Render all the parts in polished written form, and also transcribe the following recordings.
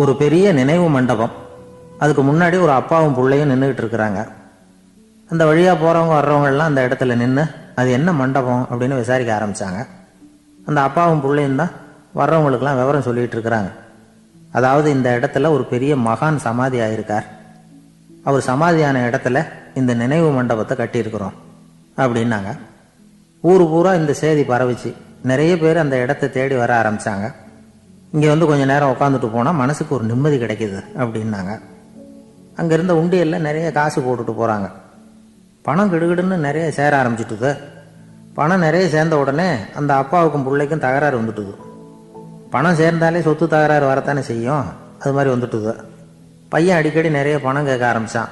ஒரு பெரிய நினைவு மண்டபம். அதுக்கு முன்னாடி ஒரு அப்பாவும் பிள்ளையும் நின்றுக்கிட்டு இருக்கிறாங்க. அந்த வழியாக போகிறவங்க வர்றவங்கெல்லாம் அந்த இடத்துல நின்று அது என்ன மண்டபம் அப்படின்னு விசாரிக்க ஆரம்பித்தாங்க. அந்த அப்பாவும் பிள்ளையும் தான் வர்றவங்களுக்கெல்லாம் விவரம் சொல்லிகிட்டு இருக்கிறாங்க. அதாவது இந்த இடத்துல ஒரு பெரிய மகான் சமாதி ஆயிருக்கார். அவர் சமாதியான இடத்துல இந்த நினைவு மண்டபத்தை கட்டியிருக்கிறோம் அப்படின்னாங்க. ஊர் பூரா இந்த செய்தி பரவிச்சு. நிறைய பேர் அந்த இடத்தை தேடி வர ஆரம்பித்தாங்க. இங்கே வந்து கொஞ்சம் நேரம் உட்காந்துட்டு போனால் மனசுக்கு ஒரு நிம்மதி கிடைக்கிது அப்படின்னாங்க. அங்கே இருந்த உண்டியலில் நிறைய காசு போட்டுட்டு போகிறாங்க. பணம் கிடுகிடுன்னு நிறைய சேர ஆரம்பிச்சுட்டுது. பணம் நிறைய சேர்ந்த உடனே அந்த அப்பாவுக்கும் பிள்ளைக்கும் தகராறு வந்துட்டுது. பணம் சேர்ந்தாலே சொத்து தகராறு வரத்தானே செய்யும். அது மாதிரி வந்துட்டுது. பையன் அடிக்கடி நிறைய பணம் கேட்க ஆரம்பித்தான்.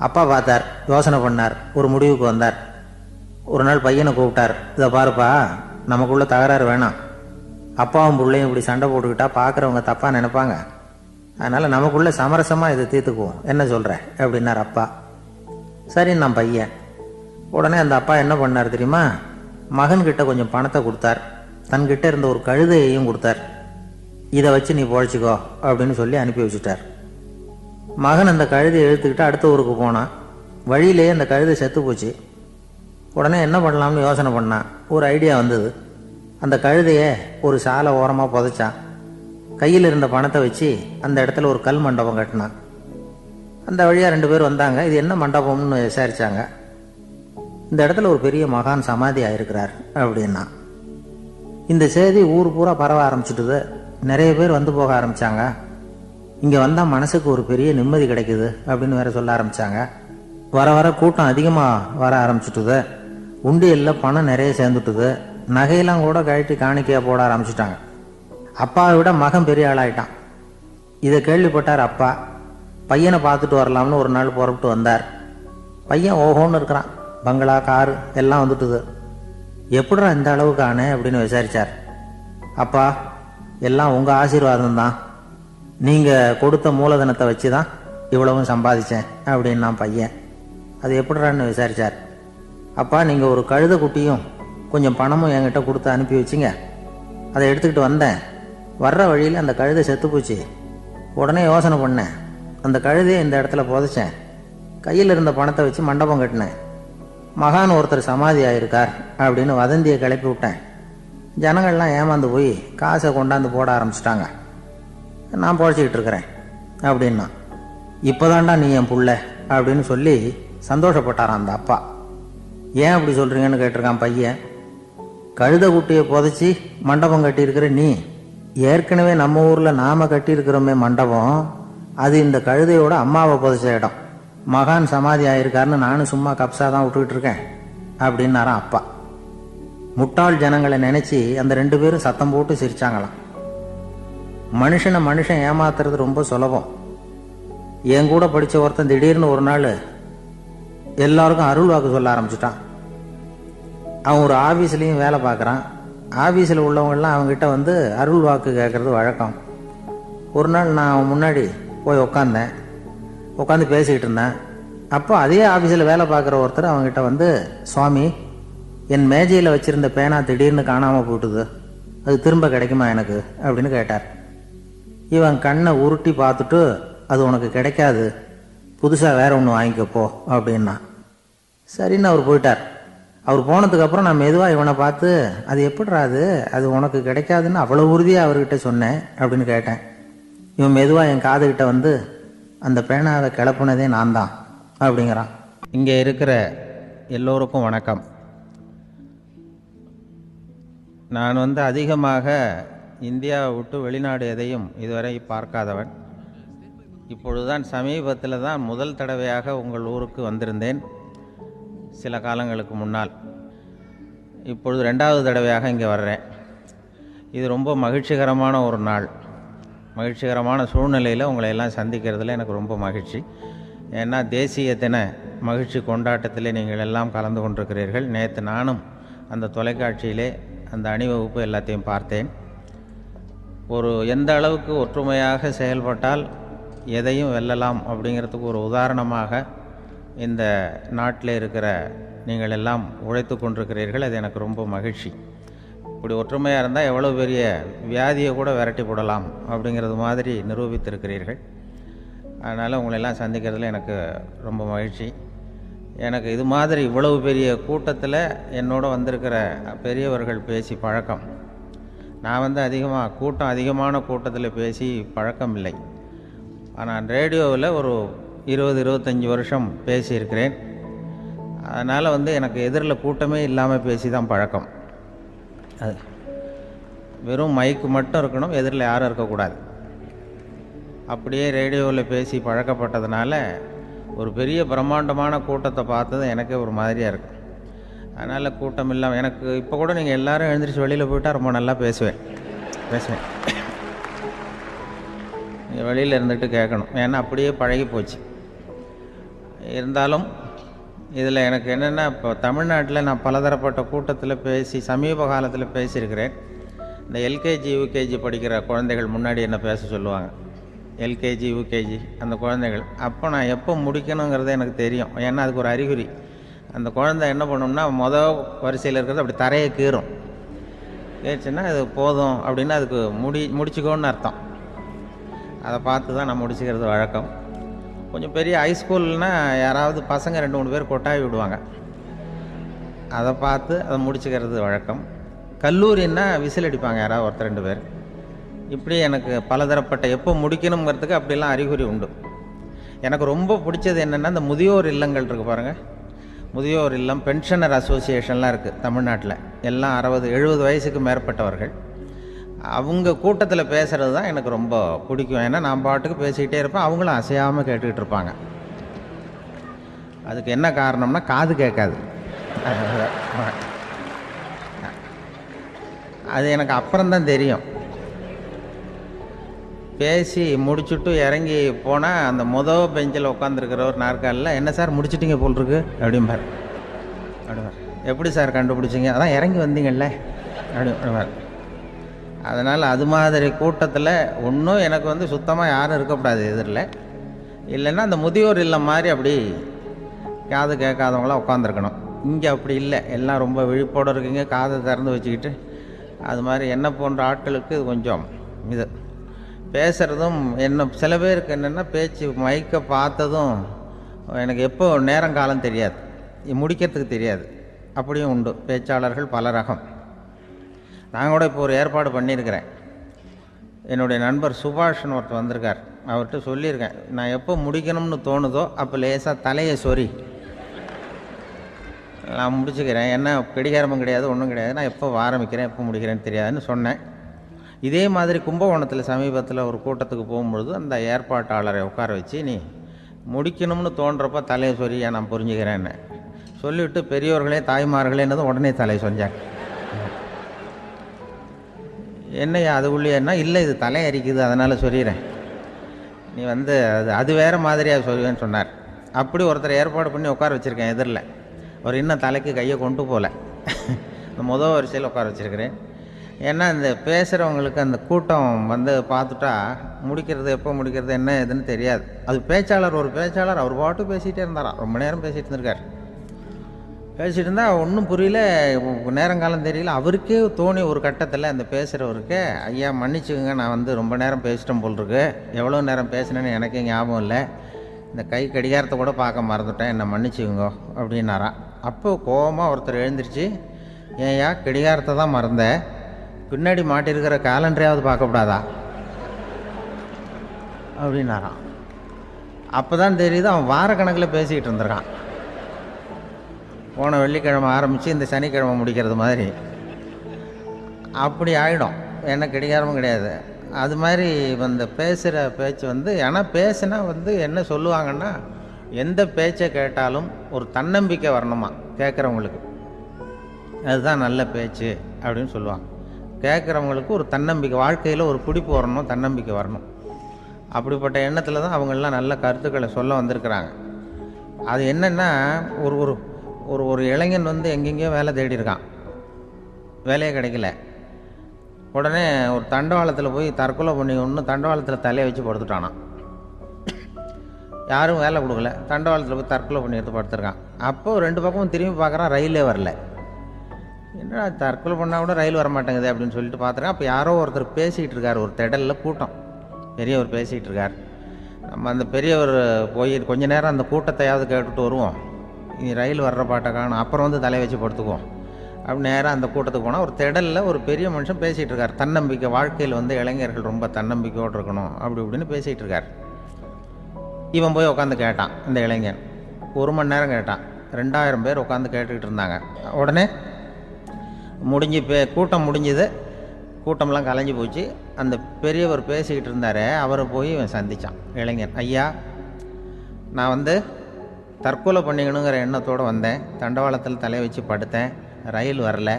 அப்பா பார்த்தார், யோசனை பண்ணார், ஒரு முடிவுக்கு வந்தார். ஒரு நாள் பையனை கூப்பிட்டார். இதை பாருப்பா, நமக்குள்ள தகராறு வேணாம். அப்பாவும் பிள்ளையும் இப்படி சண்டை போட்டுக்கிட்டா பார்க்குறவங்க தப்பாக நினைப்பாங்க. அதனால் நமக்குள்ள சமரசமாக இதை தீர்த்துக்குவோம், என்ன சொல்கிற அப்படின்னார் அப்பா. சரின்னு நான் பையன். உடனே அந்த அப்பா என்ன பண்ணார் தெரியுமா? மகன்கிட்ட கொஞ்சம் பணத்தை கொடுத்தார். தன்கிட்ட இருந்த ஒரு கழுதையையும் கொடுத்தார். இதை வச்சு நீ பொழைச்சிக்கோ அப்படின்னு சொல்லி அனுப்பி வச்சுட்டார். மகன் அந்த கழுதையை இழுத்துக்கிட்டு அடுத்த ஊருக்கு போனான். வழியிலேயே அந்த கழுதை செத்து போச்சு. உடனே என்ன பண்ணலாம்னு யோசனை பண்ணான். ஒரு ஐடியா வந்தது. அந்த கழுதையை ஒரு சாலை ஓரமாக புதைச்சான். கையில் இருந்த பணத்தை வச்சு அந்த இடத்துல ஒரு கல் மண்டபம் கட்டினான். அந்த வழியாக 2 பேர் வந்தாங்க. இது என்ன மண்டபம்னு விசாரித்தாங்க. இந்த இடத்துல ஒரு பெரிய மகான் சமாதி ஆயிருக்கிறார் அப்படின்னா. இந்த செய்தி ஊர் பூரா பரவ ஆரம்பிச்சுட்டுது. நிறைய பேர் வந்து போக ஆரம்பித்தாங்க. இங்கே வந்தால் மனசுக்கு ஒரு பெரிய நிம்மதி கிடைக்குது அப்படின்னு வேற சொல்ல ஆரம்பித்தாங்க. வர வர கூட்டம் அதிகமாக வர ஆரம்பிச்சுட்டுது. உண்டியலில் பணம் நிறைய சேர்ந்துட்டுது. நகையெல்லாம் கூட கழட்டி காணிக்கையாக போட ஆரம்பிச்சுட்டாங்க. அப்பாவை விட மகன் பெரிய ஆளாயிட்டான். இதை கேள்விப்பட்டார் அப்பா. பையனை பார்த்துட்டு வரலாம்னு ஒரு நாள் புறப்பட்டு வந்தார். பையன் ஓஹோன்னு இருக்கிறான். பங்களா, காரு எல்லாம் வந்துட்டுது. எப்படிடா இந்த அளவுக்கு ஆனே அப்படின்னு விசாரித்தார். அப்பா, எல்லாம் உங்கள் ஆசீர்வாதம் தான். நீங்கள் கொடுத்த மூலதனத்தை வச்சு தான் இவ்வளவும் சம்பாதிச்சேன் அப்படின்னு நான் பையன். அது எப்படிறான்னு விசாரித்தார். அப்பா, நீங்கள் ஒரு கழுதை குட்டியும் கொஞ்சம் பணமும் என்கிட்ட கொடுத்து அனுப்பி வச்சிங்க. அதை எடுத்துக்கிட்டு வந்தேன். வர்ற வழியில் அந்த கழுதை செத்து போச்சு. உடனே யோசனை பண்ணேன். அந்த கழுதையை இந்த இடத்துல புதைச்சேன். கையில் இருந்த பணத்தை வச்சு மண்டபம் கட்டினேன். மகான் ஒருத்தர் சமாதி ஆயிருக்கார் அப்படின்னு வதந்தியை கிளப்பி விட்டேன். ஜனங்கள்லாம் ஏமாந்து போய் காசை கொண்டாந்து போட ஆரம்பிச்சிட்டாங்க. நான் பொழைச்சிக்கிட்டு இருக்கிறேன் அப்படின்னா. இப்போதான்டா நீ என் புள்ள அப்படின்னு சொல்லி சந்தோஷப்பட்டாரான் அந்த அப்பா. ஏன் அப்படி சொல்கிறீங்கன்னு கேட்டிருக்கான் பையன். கழுதை குட்டியை புதைச்சி மண்டபம் கட்டியிருக்கிற நீ, ஏற்கனவே நம்ம ஊரில் நாம் கட்டியிருக்கிறோமே மண்டபம், அது இந்த கழுதையோட அம்மாவை புதைச்ச இடம். மகான் சமாதி ஆயிருக்காருன்னு நானும் சும்மா கப்ஸாக தான் விட்டுக்கிட்டு இருக்கேன் அப்படின்னாரான் அப்பா. முட்டாள் ஜனங்களை நினச்சி அந்த 2 பேரும் சத்தம் போட்டு சிரிச்சாங்களாம். மனுஷன் ஏமாத்துறது ரொம்ப சுலபம். என் கூட படித்த ஒருத்தன் திடீர்னு ஒரு நாள் எல்லாருக்கும் அருள் வாக்கு சொல்ல ஆரம்பிச்சிட்டான். அவன் ஒரு ஆஃபீஸ்லேயும் வேலை பார்க்குறான். ஆஃபீஸில் உள்ளவங்கெல்லாம் அவங்ககிட்ட வந்து அருள் வாக்கு கேட்குறது வழக்கம். ஒரு நாள் நான் அவன் முன்னாடி போய் உட்காந்து பேசிக்கிட்டு இருந்தேன். அப்போ அதே ஆஃபீஸில் வேலை பார்க்குற ஒருத்தர் அவங்ககிட்ட வந்து, சுவாமி, என் மேஜையில் வச்சுருந்த பேனா திடீர்னு காணாமல் போட்டுது, அது திரும்ப கிடைக்குமா எனக்கு அப்படின்னு கேட்டார். இவன் கண்ணை உருட்டி பார்த்துட்டு, அது உனக்கு கிடைக்காது, புதுசாக வேற ஒன்று வாங்கிக்கப்போ அப்படின்னா. சரின்னு அவர் போயிட்டார். அவர் போனதுக்கப்புறம் நான் மெதுவாக இவனை பார்த்து, அது எப்படிறா அது உனக்கு கிடைக்காதுன்னு அவ்வளோ உறுதியாக அவர்கிட்ட சொன்னேன் அப்படின்னு கேட்டேன். இவன் மெதுவாக என் காதுகிட்ட வந்து, அந்த பேனாவை கிளப்புனதே நான் தான் அப்படிங்கிறான். இங்கே இருக்கிற எல்லோருக்கும் வணக்கம். நான் அதிகமாக இந்தியாவை விட்டு வெளிநாடு எதையும் இதுவரை பார்க்காதவன். இப்பொழுதுதான் சமீபத்தில் தான் முதல் தடவையாக உங்கள் ஊருக்கு வந்திருந்தேன், சில காலங்களுக்கு முன்னால். இப்பொழுது 2வது தடவையாக இங்கே வர்றேன். இது ரொம்ப மகிழ்ச்சிகரமான ஒரு நாள். மகிழ்ச்சிகரமான சூழ்நிலையில் உங்களை எல்லாம் சந்திக்கிறதுல எனக்கு ரொம்ப மகிழ்ச்சி. ஏன்னா தேசிய தின மகிழ்ச்சி கொண்டாட்டத்திலே நீங்கள் எல்லாம் கலந்து கொண்டிருக்கிறீர்கள். நேற்று நானும் அந்த தொலைக்காட்சியிலே அந்த அணிவகுப்பு எல்லாத்தையும் பார்த்தேன். எந்த அளவுக்கு ஒற்றுமையாக செயல்பட்டால் எதையும் வெல்லலாம் அப்படிங்கிறதுக்கு ஒரு உதாரணமாக இந்த நாட்டில் இருக்கிற நீங்கள் எல்லாம் உழைத்து கொண்டிருக்கிறீர்கள். அது எனக்கு ரொம்ப மகிழ்ச்சி. இப்படி ஒற்றுமையாக இருந்தால் எவ்வளோ பெரிய வியாதியை கூட விரட்டி போடலாம் அப்படிங்கிறது மாதிரி நிரூபித்திருக்கிறீர்கள். அதனால் உங்களெல்லாம் சந்திக்கிறதுல எனக்கு ரொம்ப மகிழ்ச்சி. எனக்கு இது மாதிரி இவ்வளவு பெரிய கூட்டத்தில் என்னோட வந்திருக்கிற பெரியவர்கள் பேசி பழக்கம். நான் அதிகமான கூட்டத்தில் பேசி பழக்கம் இல்லை. ஆனால் ரேடியோவில் ஒரு 20-25 வருஷம் பேசியிருக்கிறேன். அதனால் எனக்கு எதிரில் கூட்டமே இல்லாமல் பேசி தான் பழக்கம். அது வெறும் மைக்கு மட்டும் இருக்கணும், எதிரில் யாரும் இருக்கக்கூடாது. அப்படியே ரேடியோவில் பேசி பழக்கப்பட்டதுனால ஒரு பெரிய பிரம்மாண்டமான கூட்டத்தை பார்த்தது எனக்கே ஒரு மாதிரியாக இருக்கும். அதனால் கூட்டம் இல்லாமல் எனக்கு இப்போ கூட நீங்கள் எல்லோரும் எழுந்திரிச்சு வெளியில் போயிட்டால் ரொம்ப நல்லா பேசுவேன். நீங்கள் வெளியில் இருந்துட்டு கேட்கணும், ஏன்னா அப்படியே பழகி போச்சு. இருந்தாலும் இதில் எனக்கு என்னென்னா, இப்போ தமிழ்நாட்டில் நான் பலதரப்பட்ட கூட்டத்தில் பேசி சமீப காலத்தில் பேசியிருக்கிறேன். இந்த எல்கேஜி யூகேஜி படிக்கிற குழந்தைகள் முன்னாடி என்ன பேச சொல்லுவாங்க, எல்கேஜி யூகேஜி அந்த குழந்தைகள். அப்போ நான் எப்போ முடிக்கணுங்கிறது எனக்கு தெரியும், ஏன்னா அதுக்கு ஒரு அறிகுறி. அந்த குழந்தை என்ன பண்ணோம்னா மொதல் வரிசையில் இருக்கிறது அப்படி தரையை கீறும். கேட்டுச்சுன்னா அது போதும் அப்படின்னு அதுக்கு முடிச்சுக்கோன்னு அர்த்தம். அதை பார்த்து தான் நான் முடிச்சுக்கிறது வழக்கம். கொஞ்சம் பெரிய ஹைஸ்கூல்னால் யாராவது பசங்க 2-3 பேர் கொட்டாவி விடுவாங்க, அதை பார்த்து அதை முடிச்சுக்கிறது வழக்கம். கல்லூரின்னா விசில் அடிப்பாங்க யாராவது 1-2 பேர். இப்படி எனக்கு பலதரப்பட்ட எப்போ முடிக்கணுங்கிறதுக்கு அப்படிலாம் அறிகுறி உண்டு. எனக்கு ரொம்ப பிடிச்சது என்னென்னா, இந்த முதியோர் இல்லங்கள் இருக்குது பாருங்கள். முதியோர் இல்லம், பென்ஷனர் அசோசியேஷன்லாம் இருக்குது தமிழ்நாட்டில். எல்லாம் 60-70 வயசுக்கு மேற்பட்டவர்கள். அவங்க கூட்டத்தில் பேசுகிறது தான் எனக்கு ரொம்ப பிடிக்கும். ஏன்னா நான் பாட்டுக்கு பேசிக்கிட்டே இருப்பேன், அவங்களும் அசையாமல் கேட்டுக்கிட்டு இருப்பாங்க. அதுக்கு என்ன காரணம்னா, காது கேட்காது. அது எனக்கு அப்புறம்தான் தெரியும். பேசி முடிச்சுட்டு இறங்கி போனால் அந்த மொதல் பெஞ்சில் உட்காந்துருக்கிறவர் நாற்காலில், என்ன சார் முடிச்சிட்டிங்க போல் இருக்கு அப்படிம்பார். எப்படி சார் கண்டுபிடிச்சிங்க, அதான் இறங்கி வந்தீங்கல்ல அப்படிம்பார். அதனால் அது மாதிரி கூட்டத்தில் ஒன்றும் எனக்கு சுத்தமாக யாரும் இருக்கக்கூடாது எதிரில். இல்லைன்னா அந்த முதியோர் இல்லம் மாதிரி அப்படி காது கேட்காதவங்களாம் உட்காந்துருக்கணும். இங்கே அப்படி இல்லை, எல்லாம் ரொம்ப விழிப்போடு இருக்கீங்க, காதை திறந்து வச்சுக்கிட்டு. அது மாதிரி என்ன போன்ற ஆட்களுக்கு கொஞ்சம் இது பேசுகிறதும் சில பேருக்கு என்னென்னா, பேச்சு மைக்கை பார்த்ததும் எனக்கு எப்போ நேரங்காலம் தெரியாது, முடிக்கிறதுக்கு தெரியாது. அப்படியும் உண்டு பேச்சாளர்கள் பல ரகம். நான் கூட இப்போ ஒரு ஏற்பாடு பண்ணியிருக்கிறேன். என்னுடைய நண்பர் சுபாஷ்னு ஒருத்தர் வந்திருக்கார். அவர்கிட்ட சொல்லியிருக்கேன், நான் எப்போ முடிக்கணும்னு தோணுதோ அப்போ லேசாக தலையை சொறி நான் முடிச்சுக்கிறேன். என்ன கடிகாரமும் கிடையாது, ஒன்றும் கிடையாது, நான் எப்போ ஆரம்பிக்கிறேன் எப்போ முடிக்கிறேன்னு தெரியாதுன்னு சொன்னேன். இதே மாதிரி கும்பகோணத்தில் சமீபத்தில் ஒரு கூட்டத்துக்கு போகும்பொழுது அந்த ஏற்பாட்டாளரை உட்கார வச்சு, நீ முடிக்கணும்னு தோன்றப்போ தலையை சொறியா நான் புரிஞ்சுக்கிறேன்னு சொல்லிவிட்டு, பெரியோர்களே தாய்மார்களேன்னதும் உடனே தலையை சொன்னாங்க. என்னையா அது உள்ளேன்னா, இல்லை இது தலை அரிக்குது அதனால் சொல்லிடுறேன், நீ அது வேறு மாதிரியாக சொல்லுவேன்னு சொன்னார். அப்படி ஒருத்தர் ஏற்பாடு பண்ணி உட்கார வச்சுருக்கேன் எதிரில். அவர் இன்னும் தலைக்கு கையை கொண்டு போகல, இந்த முதல் வரிசையில் உட்கார வச்சுருக்கிறேன். ஏன்னா இந்த பேசுகிறவங்களுக்கு அந்த கூட்டம் பார்த்துட்டா முடிக்கிறது எப்போ முடிக்கிறது என்ன எதுன்னு தெரியாது. அது ஒரு பேச்சாளர் அவர் பாட்டு பேசிகிட்டே இருந்தாராம், ரொம்ப நேரம் பேசிகிட்டு இருந்திருக்கார். பேசிகிட்டு இருந்தால் ஒன்றும் புரியல, நேரங்காலம் தெரியல. அவருக்கே தோணி ஒரு கட்டத்தில் அந்த பேசுகிறவருக்கு, ஐயா மன்னிச்சுக்கோங்க, நான் ரொம்ப நேரம் பேசிட்டேன் போல் இருக்கு, எவ்வளோ நேரம் பேசினேன்னு எனக்கே ஞாபகம் இல்லை, இந்த கை கடிகாரத்தை கூட பார்க்க மறந்துட்டேன், என்னை மன்னிச்சுக்கோங்க அப்படின்னாராம். அப்போ கோபமாக ஒருத்தர் எழுந்திரிச்சு, ஏன்யா கடிகாரத்தை தான் மறந்த, பின்னாடி மாட்டிருக்கிற காலண்டரையாவது பார்க்கக்கூடாதா அப்படின்னாராம். அப்போ தான் தெரியுது அவன் வாரக்கணக்கில் பேசிக்கிட்டு இருந்திருக்கான். போன வெள்ளிக்கிழமை ஆரம்பித்து இந்த சனிக்கிழமை முடிக்கிறது மாதிரி அப்படி ஆகிடும். என்ன கடிகாரமும் கிடையாது. அது மாதிரி பேசுகிற பேச்சு ஆனால் பேசுனா என்ன சொல்லுவாங்கன்னா, எந்த பேச்சை கேட்டாலும் ஒரு தன்னம்பிக்கை வரணுமா கேட்குறவங்களுக்கு, அதுதான் நல்ல பேச்சு அப்படின்னு சொல்லுவாங்க. கேட்குறவங்களுக்கு ஒரு தன்னம்பிக்கை, வாழ்க்கையில் ஒரு பிடிப்பு வரணும், தன்னம்பிக்கை வரணும். அப்படிப்பட்ட எண்ணத்தில் தான் அவங்கெல்லாம் நல்ல கருத்துக்களை சொல்ல வந்திருக்கிறாங்க. அது என்னென்னா, ஒரு ஒரு ஒரு ஒரு இளைஞன் எங்கெங்கேயோ வேலை தேடி இருக்கான், வேலையே கிடைக்கல. உடனே ஒரு தண்டவாளத்தில் போய் தற்கொலை பண்ணி தண்டவாளத்தில் தலையை வச்சு படுத்துட்டானான். யாரும் வேலை கொடுக்கல, தண்டவாளத்தில் போய் தற்கொலை பண்ணி எடுத்து படுத்துருக்கான். அப்போது 2 பக்கமும் திரும்பி பார்க்குறான், ரயிலே வரல. என்ன தற்கொலை பண்ணால் கூட ரயில் வர மாட்டேங்குது அப்படின்னு சொல்லிட்டு பார்த்துறேன். அப்போ யாரோ ஒருத்தர் பேசிகிட்டு இருக்கார், ஒரு திடலில் கூட்டம், பெரியவர் பேசிகிட்டு இருக்கார். நம்ம அந்த பெரியவர் போய் கொஞ்ச நேரம் அந்த கூட்டத்தையாவது கேட்டுட்டு வருவோம், நீ ரயில் வர்ற பாட்டை காணும், அப்புறம் வந்து தலை வச்சு படுத்துக்குவோம் அப்படின்னு நேராக அந்த கூட்டத்துக்கு போனால் ஒரு திடலில் ஒரு பெரிய மனுஷன் பேசிகிட்டு இருக்கார். தன்னம்பிக்கை, வாழ்க்கையில் வந்து இளைஞர்கள் ரொம்ப தன்னம்பிக்கையோடு இருக்கணும் அப்படி இப்படின்னு பேசிகிட்டு இருக்கார். இவன் போய் உட்காந்து கேட்டான். இந்த இளைஞன் 1 மணி நேரம் கேட்டான். 2000 பேர் உட்காந்து கேட்டுக்கிட்டு இருந்தாங்க. உடனே கூட்டம் முடிஞ்சுது, கூட்டம்லாம் கலைஞ்சி போச்சு. அந்த பெரியவர் பேசிக்கிட்டு இருந்தாரே அவரை போய் இவன் சந்தித்தான். இளைஞன், ஐயா, நான் வந்து தற்கொலை பண்ணிக்கணுங்கிற எண்ணத்தோடு வந்தேன், தண்டவாளத்தில் தலையை வச்சு படுத்தேன், ரயில் வரல,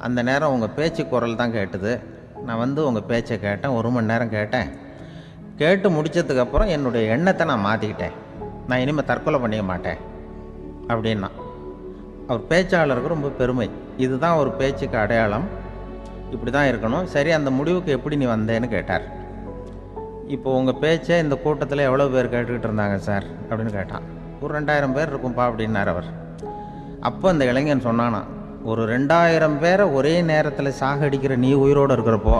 அந்த நேரம் உங்கள் பேச்சு குரல் தான் கேட்டுது, நான் வந்து உங்கள் பேச்சை கேட்டேன், 1 மணி நேரம் கேட்டேன், கேட்டு முடித்ததுக்கப்புறம் என்னுடைய எண்ணத்தை நான் மாற்றிக்கிட்டேன், நான் இனிமேல் தற்கொலை பண்ணிக்க மாட்டேன் அப்படின்னா. அவர் பேச்சாளருக்கு ரொம்ப பெருமை, இதுதான் ஒரு பேச்சுக்கு அடையாளம், இப்படி தான் இருக்கணும். சரி, அந்த முடிவுக்கு எப்படி நீ வந்தேன்னு கேட்டார். இப்போ உங்கள் பேச்சை இந்த கூட்டத்தில் எவ்வளோ பேர் கேட்டுக்கிட்டு இருந்தாங்க சார் அப்படின்னு கேட்டான். ஒரு 2000 பேர் இருக்கும்பா அப்படின்னார் அவர். அப்போ அந்த இளைஞன் சொன்னானா, ஒரு 2000 பேரை ஒரே நேரத்தில் சாகடிக்கிற நீ உயிரோடு இருக்கிறப்போ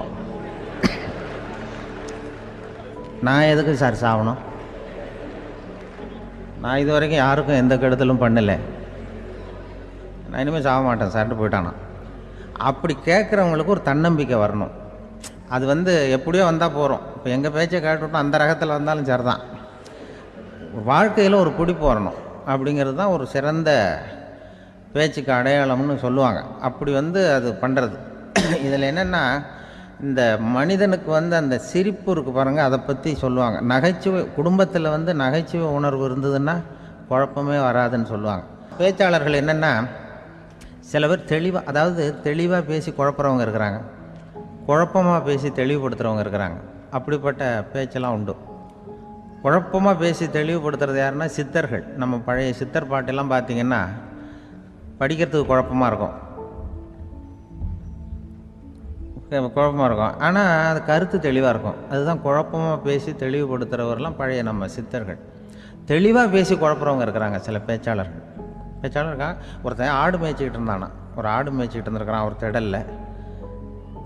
நான் எதுக்கு சார் சாகணும்? நான் இது வரைக்கும் யாருக்கும் எந்த கெடுதலும் பண்ணலை, நான் இனிமேல் சாக மாட்டேன் சார்ட்டு போயிட்டானா. அப்படி கேட்குறவங்களுக்கு ஒரு தன்னம்பிக்கை வரணும். அது வந்து எப்படியோ வந்தால் போகிறோம். இப்போ எங்கள் பேச்சை கேட்டுவிட்டோம், அந்த ரகத்தில் வந்தாலும் சரிதான். வாழ்க்கையில் ஒரு பிடிப்பு வரணும் அப்படிங்கிறது தான் ஒரு சிறந்த பேச்சுக்கு அடையாளம்னு சொல்லுவாங்க. அப்படி வந்து அது பண்ணுறது. இதில் என்னென்னா, இந்த மனிதனுக்கு வந்து அந்த சிரிப்பு இருக்குது பாருங்கள், அதை பற்றி சொல்லுவாங்க. நகைச்சுவை, குடும்பத்தில் வந்து நகைச்சுவை உணர்வு இருந்ததுன்னா குழப்பமே வராதுன்னு சொல்லுவாங்க. பேச்சாளர்கள் என்னென்னா, சில பேர் தெளிவாக, அதாவது தெளிவாக பேசி குழப்புறவங்க இருக்கிறாங்க, குழப்பமாக பேசி தெளிவுபடுத்துகிறவங்க இருக்கிறாங்க. அப்படிப்பட்ட பேச்செல்லாம் உண்டு. குழப்பமாக பேசி தெளிவுபடுத்துறது யாருன்னா சித்தர்கள். நம்ம பழைய சித்தர் பாட்டெல்லாம் பார்த்திங்கன்னா படிக்கிறதுக்கு குழப்பமாக இருக்கும், ஆனால் அது கருத்து தெளிவாக இருக்கும். அதுதான் குழப்பமாக பேசி தெளிவுபடுத்துகிறவரெல்லாம் பழைய நம்ம சித்தர்கள். தெளிவாக பேசி குழப்புறவங்க இருக்கிறாங்க சில பேச்சாளர்கள். பேச்சாளருக்காக ஒருத்தன் ஆடு மேய்ச்சிக்கிட்டு இருந்தானா, ஒரு ஆடு மேய்ச்சிக்கிட்டு இருந்திருக்கிறான் ஒரு திடலில்.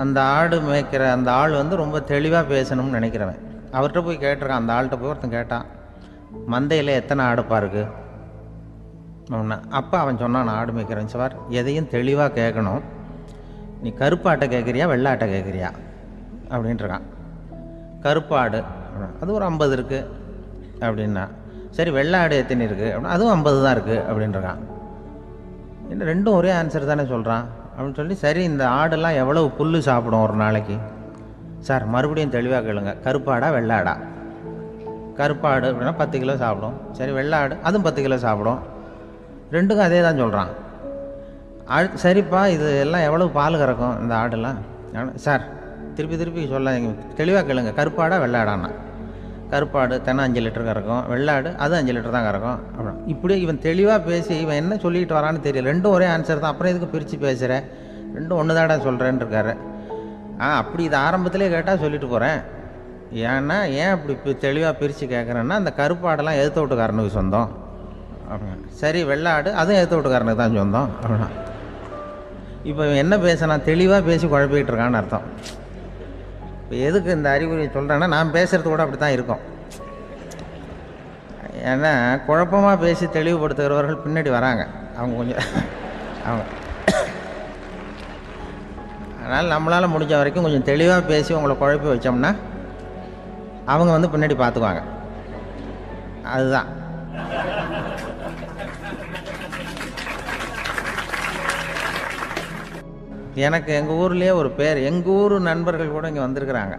அந்த ஆடு மேய்க்கிற அந்த ஆள் வந்து ரொம்ப தெளிவாக பேசணும்னு நினைக்கிறவன். அவர்கிட்ட போய் கேட்டிருக்கான். அந்த ஆள்கிட்ட போய் ஒருத்தன் கேட்டான், மந்தையில் எத்தனை ஆடுப்பா இருக்குது அப்படின்னா. அப்போ அவன் சொன்னான், ஆடு மேய்க்கிறவன், சார் எதையும் தெளிவாக கேட்கணும், நீ கருப்பாட்டை கேட்குறியா வெள்ளாட்டை கேட்குறியா அப்படின்ட்டுருக்கான். கருப்பாடு அது ஒரு 50 இருக்குது அப்படின்னா. சரி, வெள்ளாடு எத்தனை இருக்குது அப்படின்னா, அதுவும் 50 தான் இருக்குது அப்படின்ட்டுருக்கான். இன்னும் ரெண்டும் ஒரே ஆன்சர் தானே சொல்கிறான் அப்படின்னு சொல்லி, சரி இந்த ஆடெல்லாம் எவ்வளவு புல் சாப்பிடும் ஒரு நாளைக்கு சார்? மறுபடியும் தெளிவாக கேளுங்க, கருப்பாடா வெள்ளாடா? கருப்பாடு அப்படின்னா 10 கிலோ சாப்பிடும். சரி, வெள்ளாடு அதுவும் 10 கிலோ சாப்பிடும். ரெண்டுக்கும் அதே தான் சொல்கிறான். சரிப்பா, இது எல்லாம் எவ்வளவு பால் கறக்கும் இந்த ஆடெல்லாம்? சார் திருப்பி திருப்பி சொல்ல, தெளிவாக கேளுங்க, கருப்பாடா வெள்ளாடான்னா? கருப்பாடு தினம் 5 லிட்டர் கறக்கும், வெள்ளாடு அது 5 லிட்டர் தான் கறக்கும் அப்படின். இப்படி இவன் தெளிவாக பேசி இவன் என்ன சொல்லிட்டு வரான்னு தெரியல. ரெண்டும் ஒரே ஆன்சர் தான், அப்புறம் எதுக்கு பிரித்து பேசுகிற, ரெண்டும் ஒன்று தாடா சொல்கிறேன்னு இருக்காரு. அப்படி இது ஆரம்பத்திலே கேட்டால் சொல்லிட்டு போகிறேன். ஏன்னா ஏன் அப்படி தெளிவாக பிரித்து கேட்குறேன்னா, அந்த கருப்பாடெல்லாம் எதிர்த்த வீட்டுக்காரனுக்கு சொந்தம் அப்படின்னா. சரி, வெள்ளாடு அதுவும் எதிர்த்த வீட்டுக்காரனுக்கு தான் சொந்தம் அப்படின்னா. இப்போ என்ன பேசினா தெளிவாக பேசி குழப்பிக்கிட்டு இருக்கான்னு அர்த்தம். இப்போ எதுக்கு இந்த அறிகுறியை சொல்கிறேன்னா, நான் பேசுகிறது கூட அப்படி தான் இருக்கும். ஏன்னா குழப்பமாக பேசி தெளிவுபடுத்துகிறவர்கள் பின்னாடி வராங்க, அவங்க கொஞ்சம் அவங்க. அதனால் நம்மளால் முடிஞ்ச வரைக்கும் கொஞ்சம் தெளிவாக பேசி உங்களை குழப்பி வச்சோம்னா அவங்க வந்து பின்னாடி பார்த்துக்குவாங்க. அதுதான். எனக்கு எங்கள் ஊர்லேயே ஒரு பேர், எங்கள் ஊர் நண்பர்கள் கூட இங்கே வந்திருக்கிறாங்க.